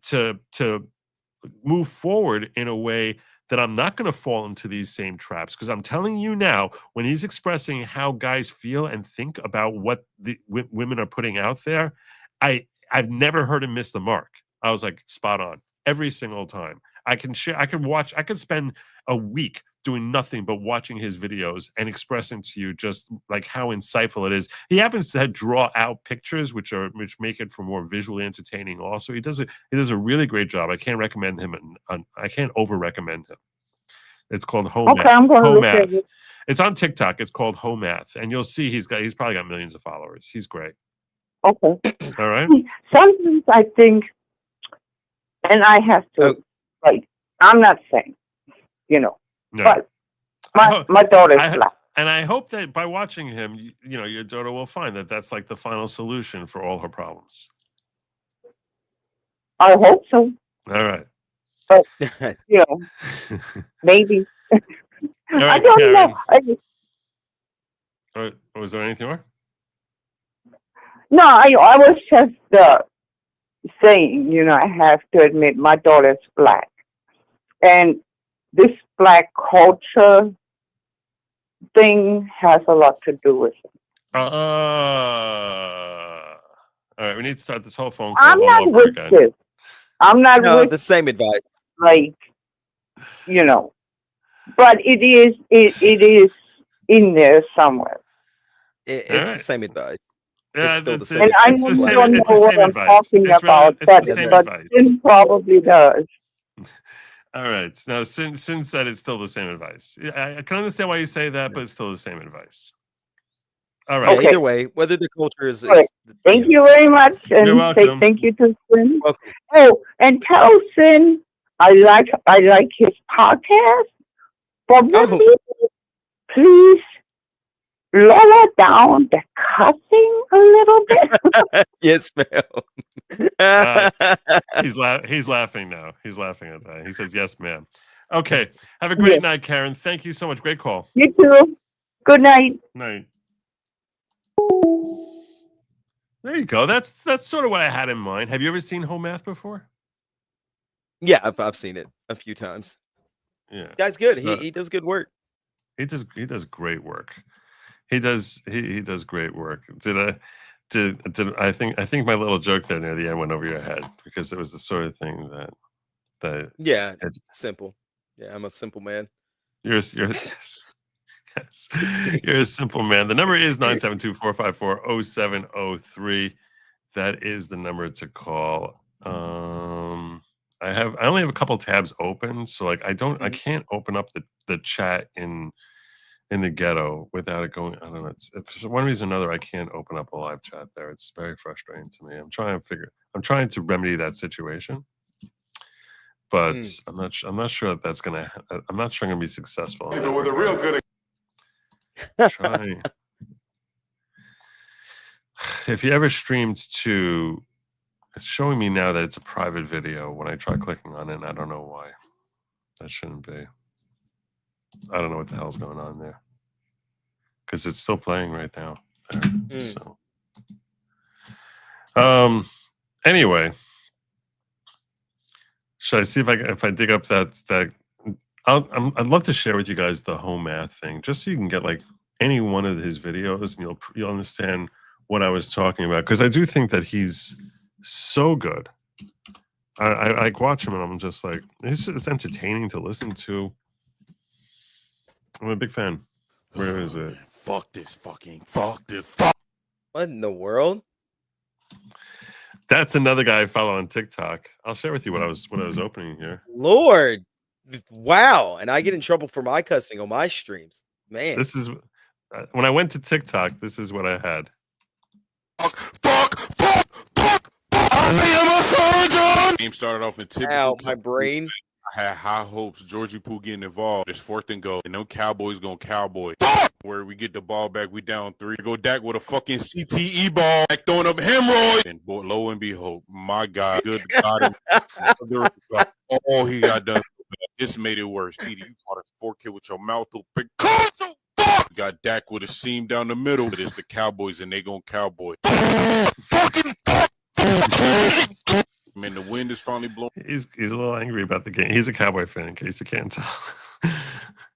move forward in a way that I'm not going to fall into these same traps. Because I'm telling you now, when he's expressing how guys feel and think about what the women are putting out there, I've never heard him miss the mark. I was like, spot on every single time. I can spend a week doing nothing but watching his videos and expressing to you just like how insightful it is. He happens to draw out pictures which make it for more visually entertaining. Also, he does a really great job. I can't recommend him. I can't over recommend him. It's called HoMath. Okay, I'm going to look at it. It's on TikTok. It's called HoMath, and you'll see he's probably got millions of followers. He's great. Okay. All right. Sometimes I think, and I have to, I'm not saying, No. but my daughter's black. And I hope that by watching him, your daughter will find that that's like the final solution for all her problems. I hope so. All right. But, maybe. All right, I don't Karen. know. Was there anything more? No, I was just saying, I have to admit my daughter's black. And this Black culture thing has a lot to do with it. All right, we need to start this whole phone call I'm all not over with again. this. I'm not No, with the same advice. like, you know, but it is in there somewhere. It's All the right. same advice. Yeah, It's still the that's same. And I it's know the you same. don't It's know the what same I'm advice. talking It's about, it's the same advice. Sin probably does. All right. Now, since said it's still the same advice. I can understand why you say that, but it's still the same advice. All right. Yeah, either way, whether the culture is, Right. Thank you very much, You're and say welcome. thank you to Sin. Welcome. Oh, and tell Sin I like his podcast. But maybe please lower down the cussing a little bit. Yes, ma'am. He's laughing now. He's laughing at that. He says, "Yes, ma'am." Okay. Have a great night, Karen. Thank you so much. Great call. You too. Good night. Night. There you go. That's sort of what I had in mind. Have you ever seen Home Math before? Yeah, I've seen it a few times. Yeah, Guy's good. So- He does good work. He does great work. He does great work. I think my little joke there near the end went over your head because it was the sort of thing that Yeah, simple. Yeah, I'm a simple man. you're yes. Yes. You're a simple man. The number is 972-454-0703. That is the number to call. I only have a couple tabs open, so like I can't open up the chat in the ghetto without it going. I don't know. If for one reason or another I can't open up a live chat there. It's very frustrating to me. I'm trying to remedy that situation. But I'm not sure that's gonna. I'm not sure I'm gonna be successful. But with a real good. Try. If you ever streamed to, it's showing me now that it's a private video when I try clicking on it. And I don't know why. That shouldn't be. I don't know what the hell's going on there. Because it's still playing right now. So, anyway, should I see if I dig up that? I'd love to share with you guys the Home Math thing, just so you can get like any one of his videos, and you'll understand what I was talking about. Because I do think that he's so good. I watch him and I'm just like, it's entertaining to listen to. I'm a big fan. Where is it? Fuck this. What in the world? That's another guy I follow on TikTok. I'll share with you what I was opening here. Lord, wow! And I get in trouble for my cussing on my streams. Man, This is when I went to TikTok. This is what I had. Game started off in typical. ow, my brain. I had high hopes. Georgie Poo getting involved. It's 4th and goal, and them Cowboys going cowboy. Where we get the ball back, we down 3. Go Dak with a fucking CTE ball, Dak throwing up hemorrhoid. And boy, lo and behold, my God, good God, all he got done. This made it worse. TD, you caught a 4K with your mouth open. You got Dak with a seam down the middle. But it's the Cowboys, and they going cowboy. Man, the wind is finally blowing. He's a little angry about the game. He's a Cowboy fan, in case you can't tell.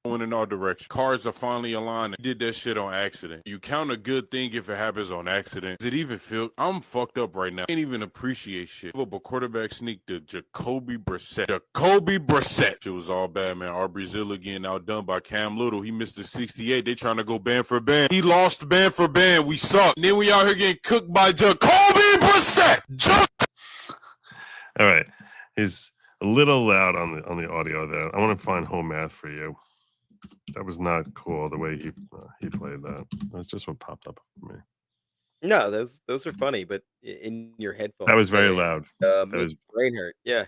Going in our direction. Cars are finally aligned. He did that shit on accident. You count a good thing if it happens on accident. Does it even feel? I'm fucked up right now. Can't even appreciate shit. A quarterback sneak to Jacoby Brissett. Shit was all bad, man. Our Brazil getting outdone by Cam Little. He missed the 68. They trying to go band for band. He lost band for band. We suck. And then we out here getting cooked by Jacoby Brissett. All right, he's a little loud on the audio there. I want to find Home Math for you. That was not cool the way he played that. That's just what popped up for me. No, those are funny, but in your headphones. That was very loud. That was brain hurt. Yeah.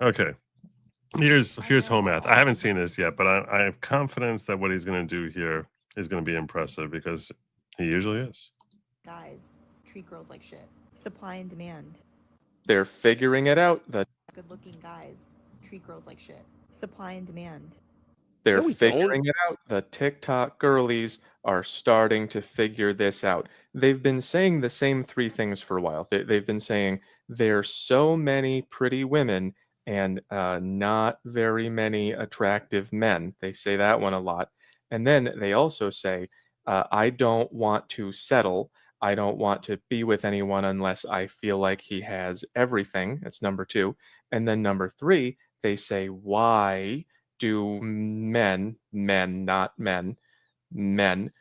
Okay. Here's Home Math. I haven't seen this yet, but I have confidence that what he's going to do here is going to be impressive because he usually is. Guys treat girls like shit. Supply and demand. They're figuring it out. Good-looking guys treat girls like shit. Supply and demand. They're No, we figuring it out. The TikTok girlies are starting to figure this out. They've been saying the same 3 things for a while. They've been saying there's so many pretty women and not very many attractive men. They say that one a lot. And then they also say, I don't want to settle. I don't want to be with anyone unless I feel like he has everything. That's number 2. And then number 3, they say, why do men, not men,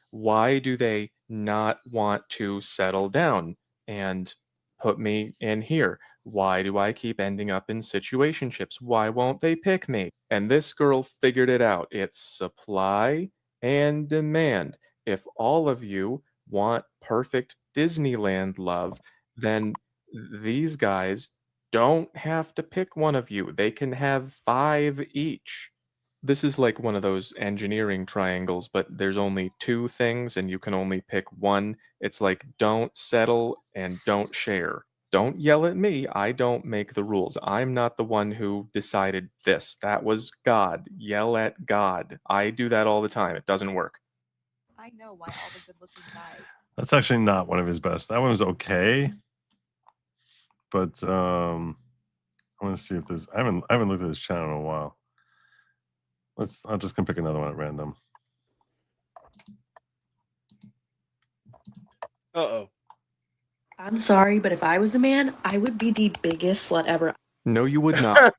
why do they not want to settle down and put me in here? Why do I keep ending up in situationships? Why won't they pick me? And this girl figured it out. It's supply and demand. If all of you want perfect Disneyland love, then these guys don't have to pick one of you. They can have 5 each. This is like one of those engineering triangles, but there's only 2 things and you can only pick one. It's like don't settle and don't share. Don't yell at me. I don't make the rules. I'm not the one who decided this. That was God. Yell at God. I do that all the time. It doesn't work. I know why all the good-looking guys. That's actually not one of his best. That one was okay, but I want to see if there's. I haven't looked at his channel in a while. I'm just gonna pick another one at random. Uh-oh. I'm sorry, but if I was a man, I would be the biggest slut ever. No, you would not.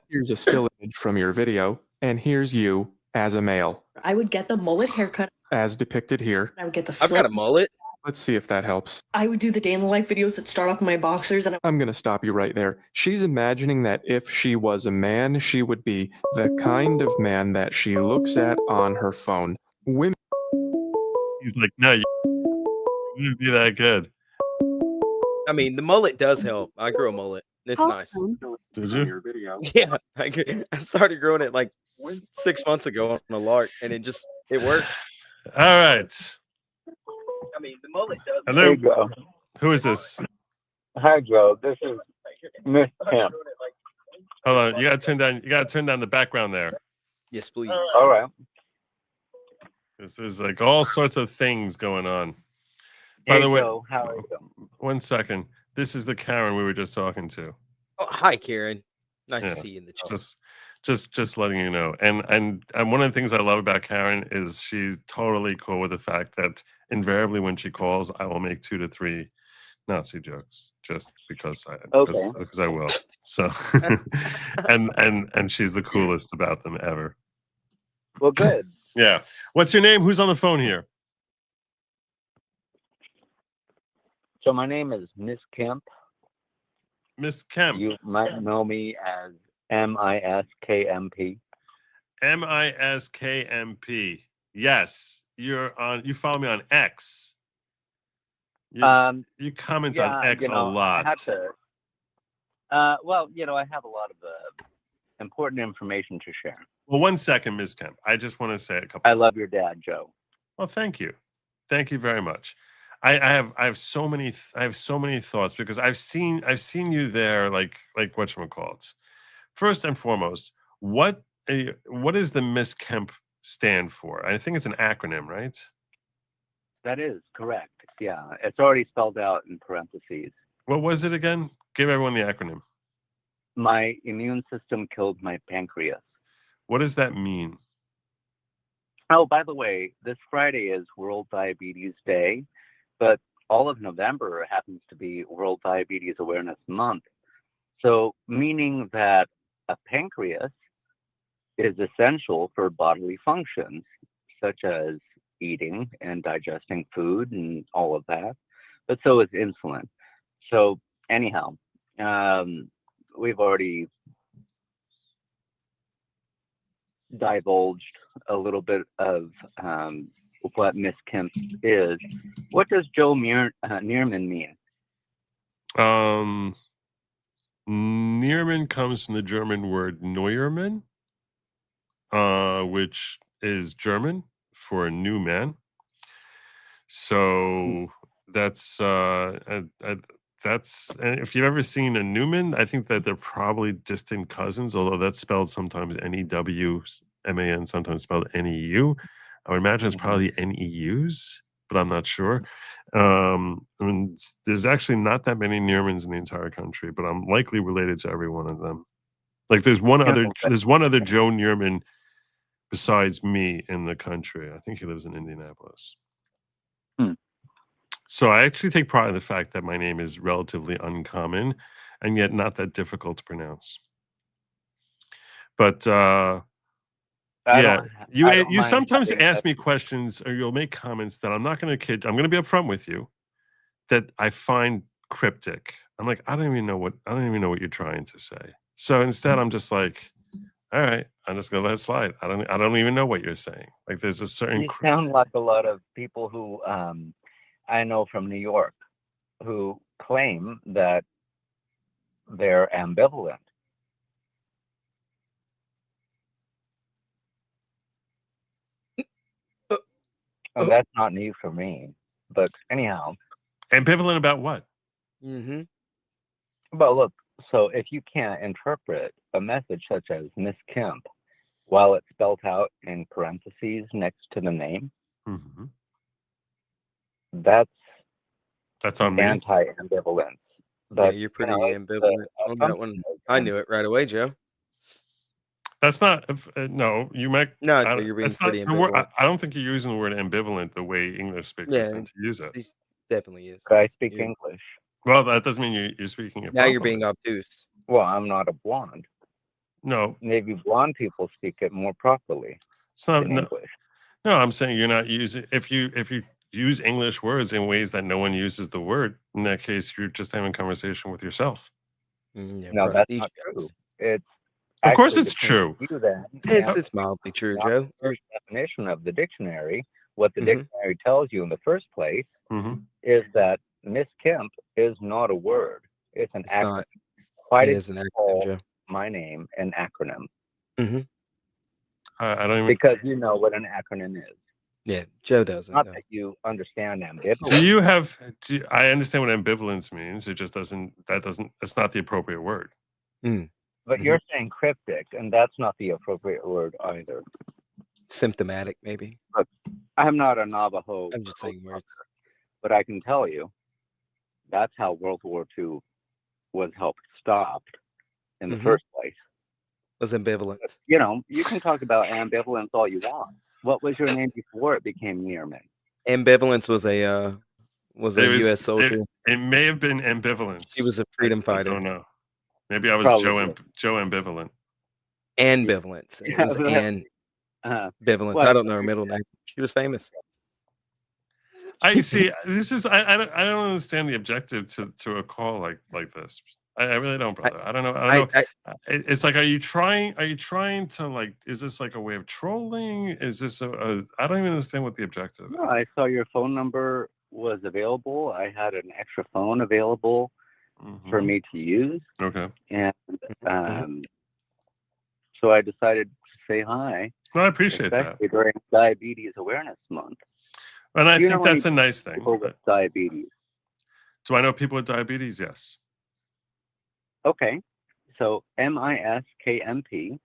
Here's a still image from your video, and here's you as a male, I would get the mullet haircut. as depicted here. I would get the I've got a slit. mullet. Let's see if that helps. I would do the day in the life videos that start off in my boxers, and I'm gonna stop you right there. She's imagining that if she was a man, she would be the kind of man that she looks at on her phone. Women. He's like, no, you wouldn't be that good. I mean, the mullet does help. I grew a mullet. It's nice. Did you? Yeah, I started growing it like 6 months ago on a lark, and it works. All right. I mean, the mullet does. Hello. There you go. Who is this? Hi, Joe. This is Miss Kemp. Hold on. You gotta turn down the background there. Yes, please. All right. This is like all sorts of things going on. By the way, How are you? 1 second. This is the Karen we were just talking to. Oh, hi, Karen. Nice Yeah. to see you in the chat. Just letting you know. And one of the things I love about Karen is she's totally cool with the fact that invariably when she calls, I will make 2 to 3 Nazi jokes just because I will. So and she's the coolest about them ever. Well, good. Yeah. What's your name? Who's on the phone here? So my name is Miss Kemp. Miss Kemp. You might know me as MISKMP. MISKMP. Yes. You follow me on X. You comment on X a lot. I have to, well, I have a lot of important information to share. Well, 1 second, Ms. Kemp. I just want to say a couple. I love your dad, Joe. Well, thank you. Thank you very much. I have so many thoughts because I've seen you there like whatchamacallit. First and foremost, what does the Miss Kemp stand for? I think it's an acronym, right? That is correct. Yeah, it's already spelled out in parentheses. What was it again? Give everyone the acronym. My immune system killed my pancreas. What does that mean? Oh, by the way, this Friday is World Diabetes Day, but all of November happens to be World Diabetes Awareness Month. So, meaning that a pancreas is essential for bodily functions, such as eating and digesting food and all of that, but so is insulin. So, anyhow, we've already divulged a little bit of what Miss Kemp is. What does Joe Neerman mean? Neerman comes from the German word Neuermann, which is German for a new man. So that's if you've ever seen a Newman, I think that they're probably distant cousins, although that's spelled sometimes N-E-W-M-A-N, sometimes spelled N-E-U. I would imagine it's probably N-E-U's. but I'm not sure. I mean, there's actually not that many Neermans in the entire country, but I'm likely related to every one of them. Like there's one other Joe Neerman besides me in the country. I think he lives in Indianapolis. So I actually take pride in the fact that my name is relatively uncommon and yet not that difficult to pronounce. But you sometimes ask me questions or you'll make comments that I'm not going to kid. I'm going to be upfront with you that I find cryptic. I'm like, I don't even know what you're trying to say. So instead, I'm just like, all right, I'm just gonna let it slide. I don't even know what you're saying. Like there's a certain. You sound like a lot of people who I know from New York who claim that they're ambivalent. And that's not new for me. But anyhow. Ambivalent about what? Mm-hmm. Well, look, so if you can't interpret a message such as Miss Kemp while it's spelled out in parentheses next to the name, that's on me. Anti-ambivalence. Yeah, you're pretty ambivalent on that one. I knew it right away, Joe. That's not no. You might no. You're being pretty ambivalent. I don't think you're using the word ambivalent the way English speakers tend to use it. He definitely is. I speak English. Well, that doesn't mean you're speaking it. Now you're being obtuse. Well, I'm not a blonde. No, maybe blonde people speak it more properly. It's not in English. No, I'm saying you're not using if you use English words in ways that no one uses the word. In that case, you're just having a conversation with yourself. No, that's not true. It's of course it's true. It's mildly true, Joe. First definition of the dictionary, what the dictionary tells you in the first place, is that Miss Kemp is not a word. It's an acronym. Why did you call my name an acronym? I don't even because you know what an acronym is. Yeah, Joe doesn't. Not that you understand ambivalence. Do you have? I understand what ambivalence means. It just doesn't. That's not the appropriate word. But you're saying cryptic, and that's not the appropriate word either. Symptomatic, maybe. Look, I'm not a Navajo. I'm just saying words. But I can tell you, that's how World War II was helped stopped in the first place. Was ambivalence. You know, you can talk about ambivalence all you want. What was your name before it became Neerman? Ambivalence was a U.S. soldier. It may have been ambivalence. He was a freedom fighter. I don't know. Maybe I was Joe Ambivalent. Ambivalence. It was ambivalence. I don't know her middle name. She was famous. I see. This is I don't understand the objective to a call like this. I really don't, brother. I don't know. It's like, are you trying to like? Is this like a way of trolling? Is this I don't even understand what the objective is. No, I saw your phone number was available. I had an extra phone available for me to use. Okay. And so I decided to say hi. Well, I appreciate that. During Diabetes Awareness Month. And I think that's a nice thing. People with diabetes. Do I know people with diabetes? Yes. Okay. So MISKMP.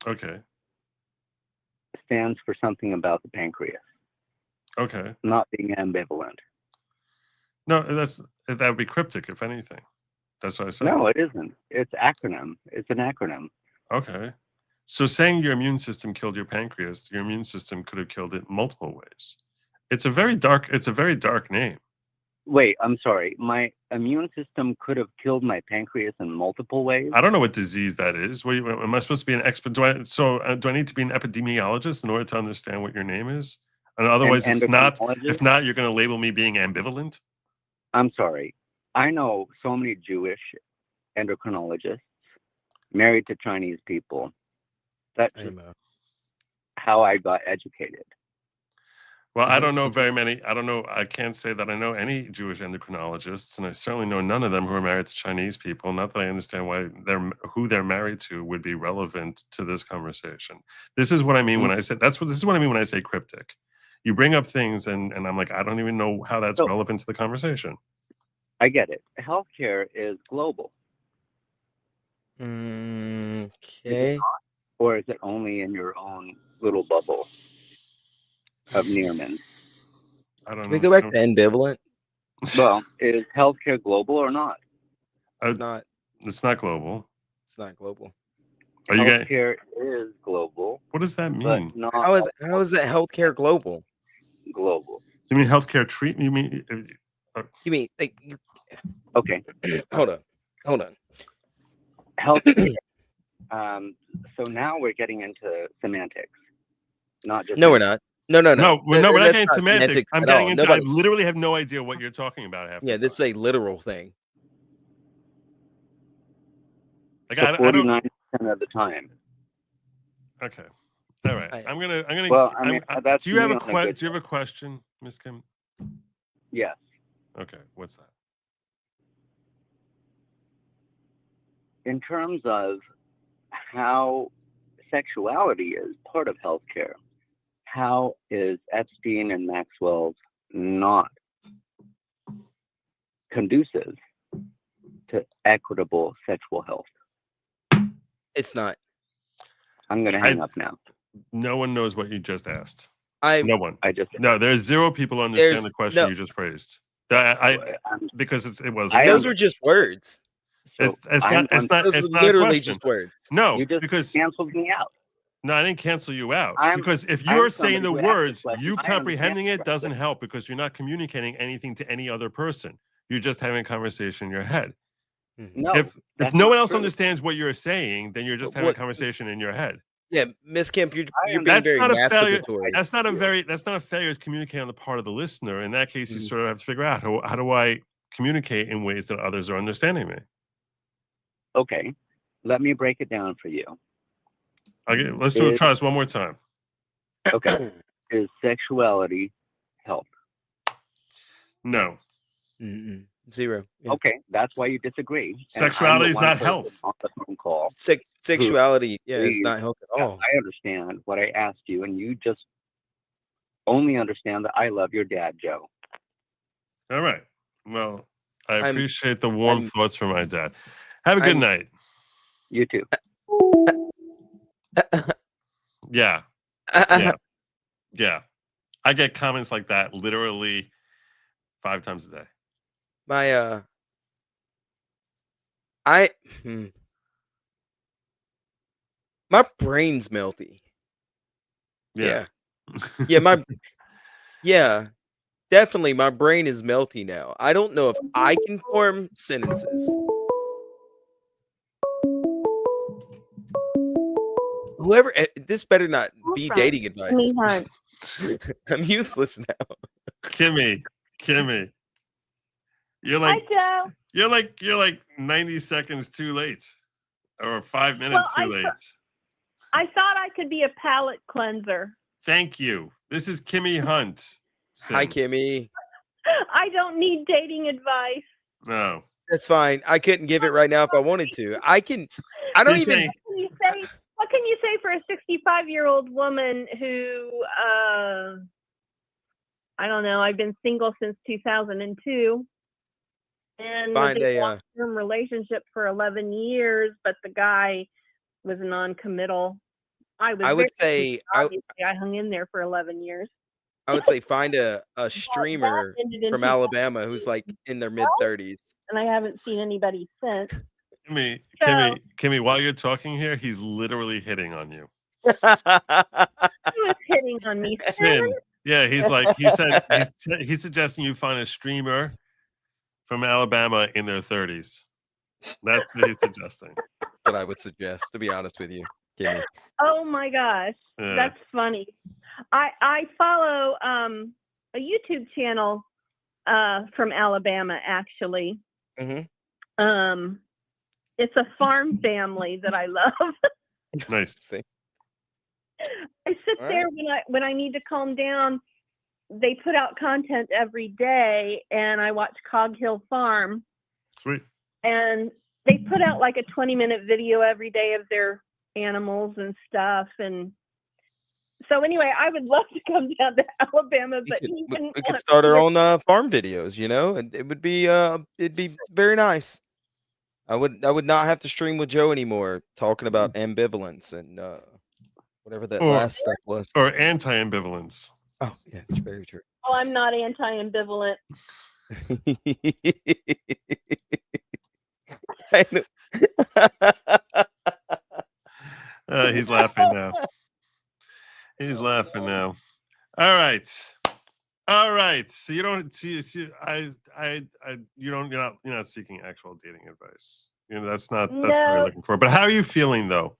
Okay. Stands for something about the pancreas. Okay. Not being ambivalent. No, that would be cryptic, if anything. That's what I said. No, it isn't. It's acronym. It's an acronym. Okay. So saying your immune system killed your pancreas, your immune system could have killed it multiple ways. It's a very dark name. Wait, I'm sorry. My immune system could have killed my pancreas in multiple ways? I don't know what disease that is. Am I supposed to be an expert? Do I need to be an epidemiologist in order to understand what your name is? And otherwise, if not, you're going to label me being ambivalent? I'm sorry. I know so many Jewish endocrinologists married to Chinese people. That's how I got educated. Well, I don't know very many. I can't say that I know any Jewish endocrinologists, and I certainly know none of them who are married to Chinese people. Not that I understand why who they're married to would be relevant to this conversation. This is what I mean when I say this is what I mean when I say cryptic. You bring up things, and I'm like, I don't even know how that's relevant to the conversation. I get it. Healthcare is global. Okay. Or is it only in your own little bubble? of near-men. I don't Can we go back to ambivalent? Well, is healthcare global or not? It's not. It's not global. It's not global. Are you getting? Healthcare is global. What does that but mean? not How is that healthcare global? global. You mean healthcare treatment? You mean? You mean like? Okay. Hold on. Healthcare. So now we're getting into semantics, not just. No, we're not. No. We're not That's getting not semantics. I'm at getting all. into. I Nobody. literally have no idea what you're talking about. Half Yeah, the this is a literal thing. Like, So I don't. 49% of the time. Okay. All right. I'm gonna. Well, I mean, that's do you have me a on a good Do you have a question, Miss Kim? Yes. Okay. What's that? In terms of how sexuality is part of healthcare, how is Epstein and Maxwell's not conducive to equitable sexual health? It's not. I'm going to hang up now. No one knows what you just asked. No one. No, there's zero people who understand the question you just phrased. Because it wasn't. Those were just words. It's not. It's not. Those It's were not literally a question. just words. No, You just because canceled me out. No, I didn't cancel you out. Because if I'm you're saying somebody the who asked the words, question. you I comprehending understand it doesn't help because you're not communicating anything to any other person. You're just having a conversation in your head. No, if that's no not one else true. understands what you're saying, then you're just having a conversation in your head. Yeah, Miss Kemp, you're being That's very not a failure. masturbatory. That's not a failure to communicate on the part of the listener. In that case, Mm-hmm. you sort of have to figure out how do I communicate in ways that others are understanding me. Okay, let me break it down for you. Okay, let's try this one more time. Okay, is sexuality health? No. Mm-mm. Zero. Yeah. Okay, that's why you disagree. Sexuality is not health. On the phone call. Sexuality, it's not health at all. I understand what I asked you, and you just only understand that I love your dad, Joe. All right. Well, I appreciate the warm thoughts from my dad. Have a good night. You too. Yeah. Yeah. I get comments like that literally 5 times a day. My brain's melty. Yeah. Definitely my brain is melty now. I don't know if I can form sentences. Whoever, this better not be dating advice. I'm useless now. Kimmy. You're like Joe. you're like 90 seconds too late. Or 5 minutes too late. I thought I could be a palate cleanser. Thank you. This is Kimmy Hunt. Hi, Kimmy. I don't need dating advice. No. That's fine. I couldn't give it right now if I wanted to. I don't even. What can you say for a 65-year-old woman who, I don't know, I've been single since 2002 and was in a long-term relationship for 11 years, but the guy was non-committal. I would say obviously I hung in there for 11 years. I would say find a streamer from Alabama who's like in their mid-30s. And I haven't seen anybody since. Kimmy, while you're talking here, he's literally hitting on you. He was hitting on me. Sin. Yeah, he's suggesting you find a streamer from Alabama in their 30s. That's what he's suggesting. What I would suggest, to be honest with you, Kimmy. Oh my gosh, that's funny. I follow a YouTube channel from Alabama, actually. Mm-hmm. It's a farm family that I love. Nice. I sit there when I need to calm down. They put out content every day, and I watch Cog Hill Farm. Sweet. And they put out like a 20-minute video every day of their animals and stuff. And so anyway, I would love to come down to Alabama, but we could start our own farm videos, and it would be it'd be very nice. I would not have to stream with Joe anymore, talking about ambivalence and whatever that last stuff was. Or anti-ambivalence. Oh, yeah, it's very true. Oh, I'm not anti-ambivalent. I know. He's laughing now. He's laughing now. All right. So you don't see you're not seeking actual dating advice. That's not what you're looking for. But how are you feeling though?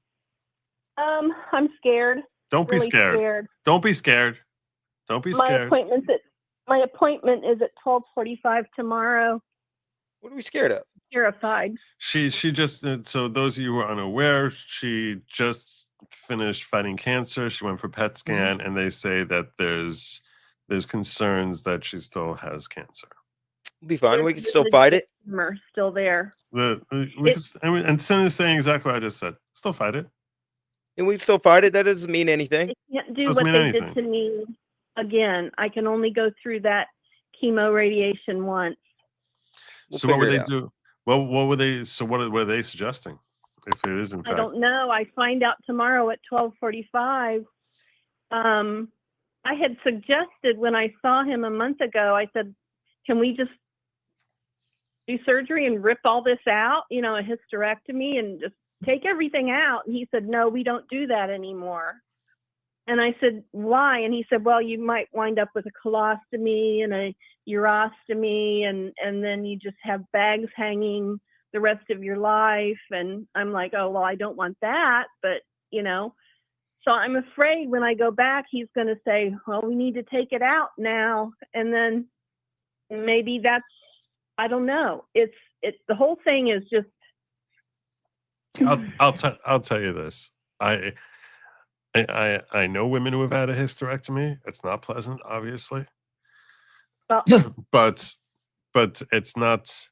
I'm scared. Don't be really scared. Don't be scared. Don't be My scared. appointment is at 12:45 tomorrow. What are we scared of? Terrified. She just so those of you who are unaware, she just finished fighting cancer. She went for PET scan, and they say that there's concerns that she still has cancer. We'll be fine. We can still fight it. Tumor still there. And Sin is saying exactly what I just said. Still fight it. And we still fight it. That doesn't mean anything. They can't do Doesn't what mean they anything. did to me again. I can only go through that chemo radiation once. So what would they do? Well, what would they? So what are they suggesting? If it is in fact, I don't know. I find out tomorrow at 12:45. I had suggested when I saw him a month ago, I said, can we just do surgery and rip all this out, a hysterectomy and just take everything out? And he said, no, we don't do that anymore. And I said, why? And he said, well, you might wind up with a colostomy and a urostomy, and then you just have bags hanging the rest of your life. And I'm like, oh, well, I don't want that. But, so I'm afraid when I go back, he's going to say, well, we need to take it out now. And then maybe I don't know. The whole thing is just. I'll tell you this. I know women who have had a hysterectomy. It's not pleasant, obviously. But it's not.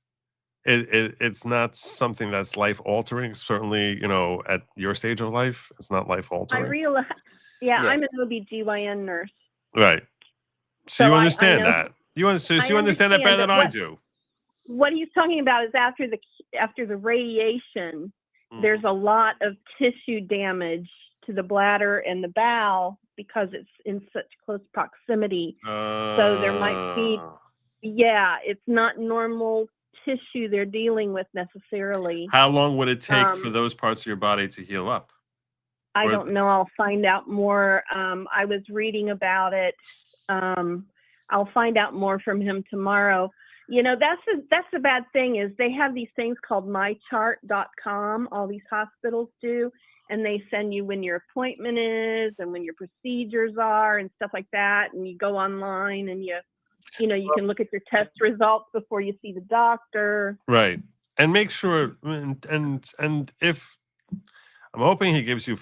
It's not something that's life altering. Certainly, at your stage of life, it's not life altering. I realize. Yeah, I'm an OBGYN nurse. Right. So you understand that. You understand that better than I do. What he's talking about is after the radiation, there's a lot of tissue damage to the bladder and the bowel because it's in such close proximity. So there might be, it's not normal tissue they're dealing with necessarily. How long would it take for those parts of your body to heal up? I don't know. I'll find out more. I was reading about it. I'll find out more from him tomorrow. That's the bad thing is they have these things called mychart.com. All these hospitals do, and they send you when your appointment is and when your procedures are and stuff like that. And you go online and you can look at your test results before you see the doctor. Right. And make sure, and if I'm hoping he gives you,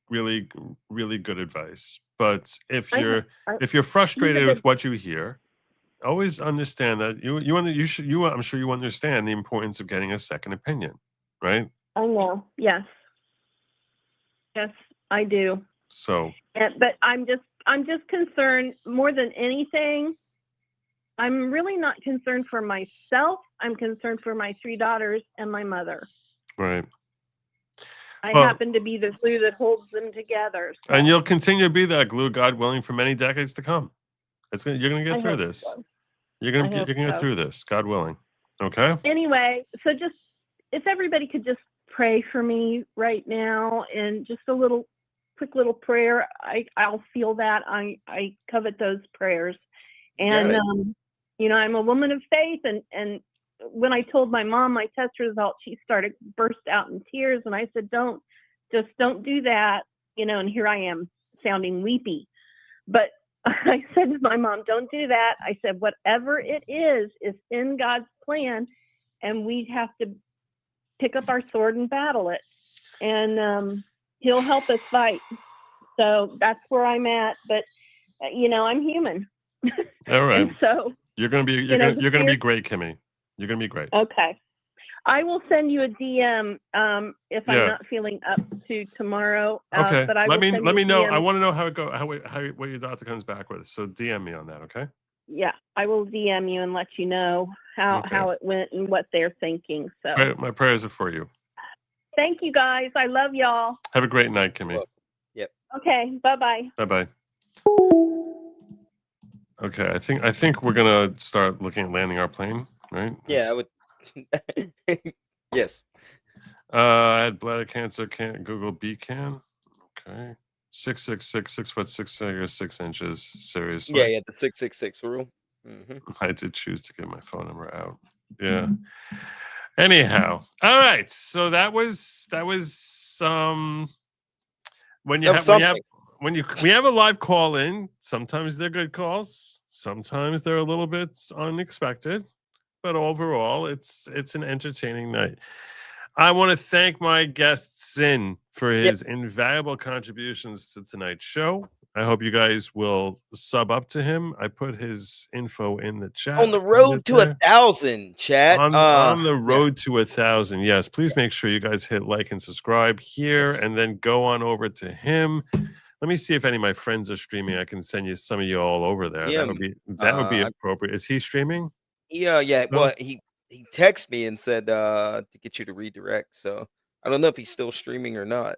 really, really good advice. But if you're frustrated with what you hear, always understand that I'm sure you understand the importance of getting a second opinion, right? I know. Yes, I do. So, but I'm just concerned more than anything. I'm really not concerned for myself. I'm concerned for my 3 daughters and my mother. Right. I happen to be the glue that holds them together. So. And you'll continue to be that glue, God willing, for many decades to come. You're going to get through this. So. You're going to get through this, God willing. Okay? Anyway, so just if everybody could just pray for me right now, and just a quick little prayer, I'll feel that. I covet those prayers. And I'm a woman of faith, and when I told my mom my test results, she burst out in tears, and I said, don't do that, and here I am sounding weepy. But I said to my mom, don't do that. I said, whatever it is in God's plan, and we have to pick up our sword and battle it, and he'll help us fight. So that's where I'm at, but I'm human. All right. So you're gonna be great, Kimmy. You're gonna be great. Okay. I will send you a DM if I'm not feeling up to tomorrow. Okay. But let me know. DM. I want to know how it goes. What your doctor comes back with. So DM me on that. Okay. Yeah, I will DM you and let you know how it went and what they're thinking. So my prayers are for you. Thank you guys. I love y'all. Have a great night, Kimmy. Yep. Okay. Bye-bye. Bye-bye. Okay, I think we're gonna start looking at landing our plane, right? Yeah, I would. Yes. I had bladder cancer. Can't Google BCAN. Okay. 6'6", 6 inches. Seriously. Yeah, the 666 rule. I did choose to get my phone number out. Yeah. Anyhow, all right. So that was when you have we have a live call in. Sometimes they're good calls. Sometimes they're a little bit unexpected, but overall, it's an entertaining night. I want to thank my guest Sin for his invaluable contributions to tonight's show. I hope you guys will sub up to him. I put his info in the chat. On the road to 1,000, chat. On the road to 1,000. Yes, please make sure you guys hit like and subscribe here, and then go on over to him. Let me see if any of my friends are streaming. I can send you some of you all over there. Yeah, that would be appropriate. Is he streaming? Yeah. No? Well, he texted me and said to get you to redirect. So I don't know if he's still streaming or not.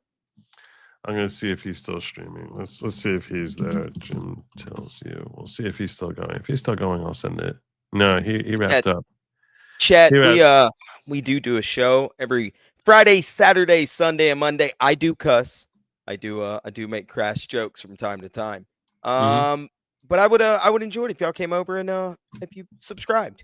I'm gonna see if he's still streaming. Let's see if he's there. Jim tells you. We'll see if he's still going. If he's still going, I'll send it. No, he wrapped up. Chat. We do a show every Friday, Saturday, Sunday, and Monday. I do cuss. I do make crass jokes from time to time. But I would enjoy it if y'all came over and if you subscribed.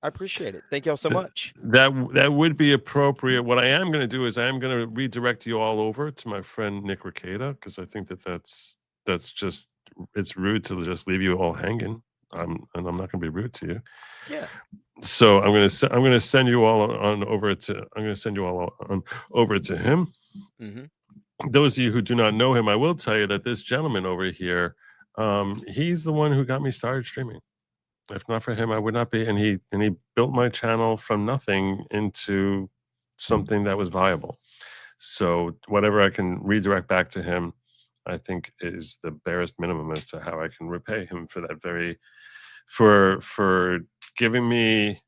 I appreciate it. Thank y'all so much. That would be appropriate. What I am going to do is I am going to redirect you all over to my friend Nick Ricada, because I think that's just, it's rude to just leave you all hanging. And I'm not going to be rude to you. Yeah. So I'm going to send you all over to him. Those of you who do not know him, I will tell you that this gentleman over here, he's the one who got me started streaming. If not for him, I would not be. And he built my channel from nothing into something that was viable. So whatever I can redirect back to him, I think is the barest minimum as to how I can repay him for that for giving me,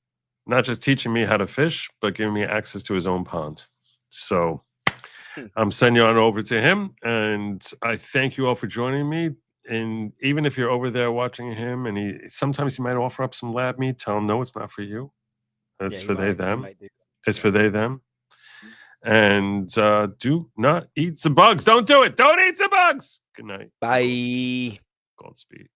not just teaching me how to fish, but giving me access to his own pond. So I'm sending you on over to him, and I thank you all for joining me. And even if you're over there watching him, and sometimes he might offer up some lab meat, tell him no, it's not for you. It's for they them. It's for they them. And do not eat the bugs. Don't do it. Don't eat the bugs. Good night. Bye. Godspeed.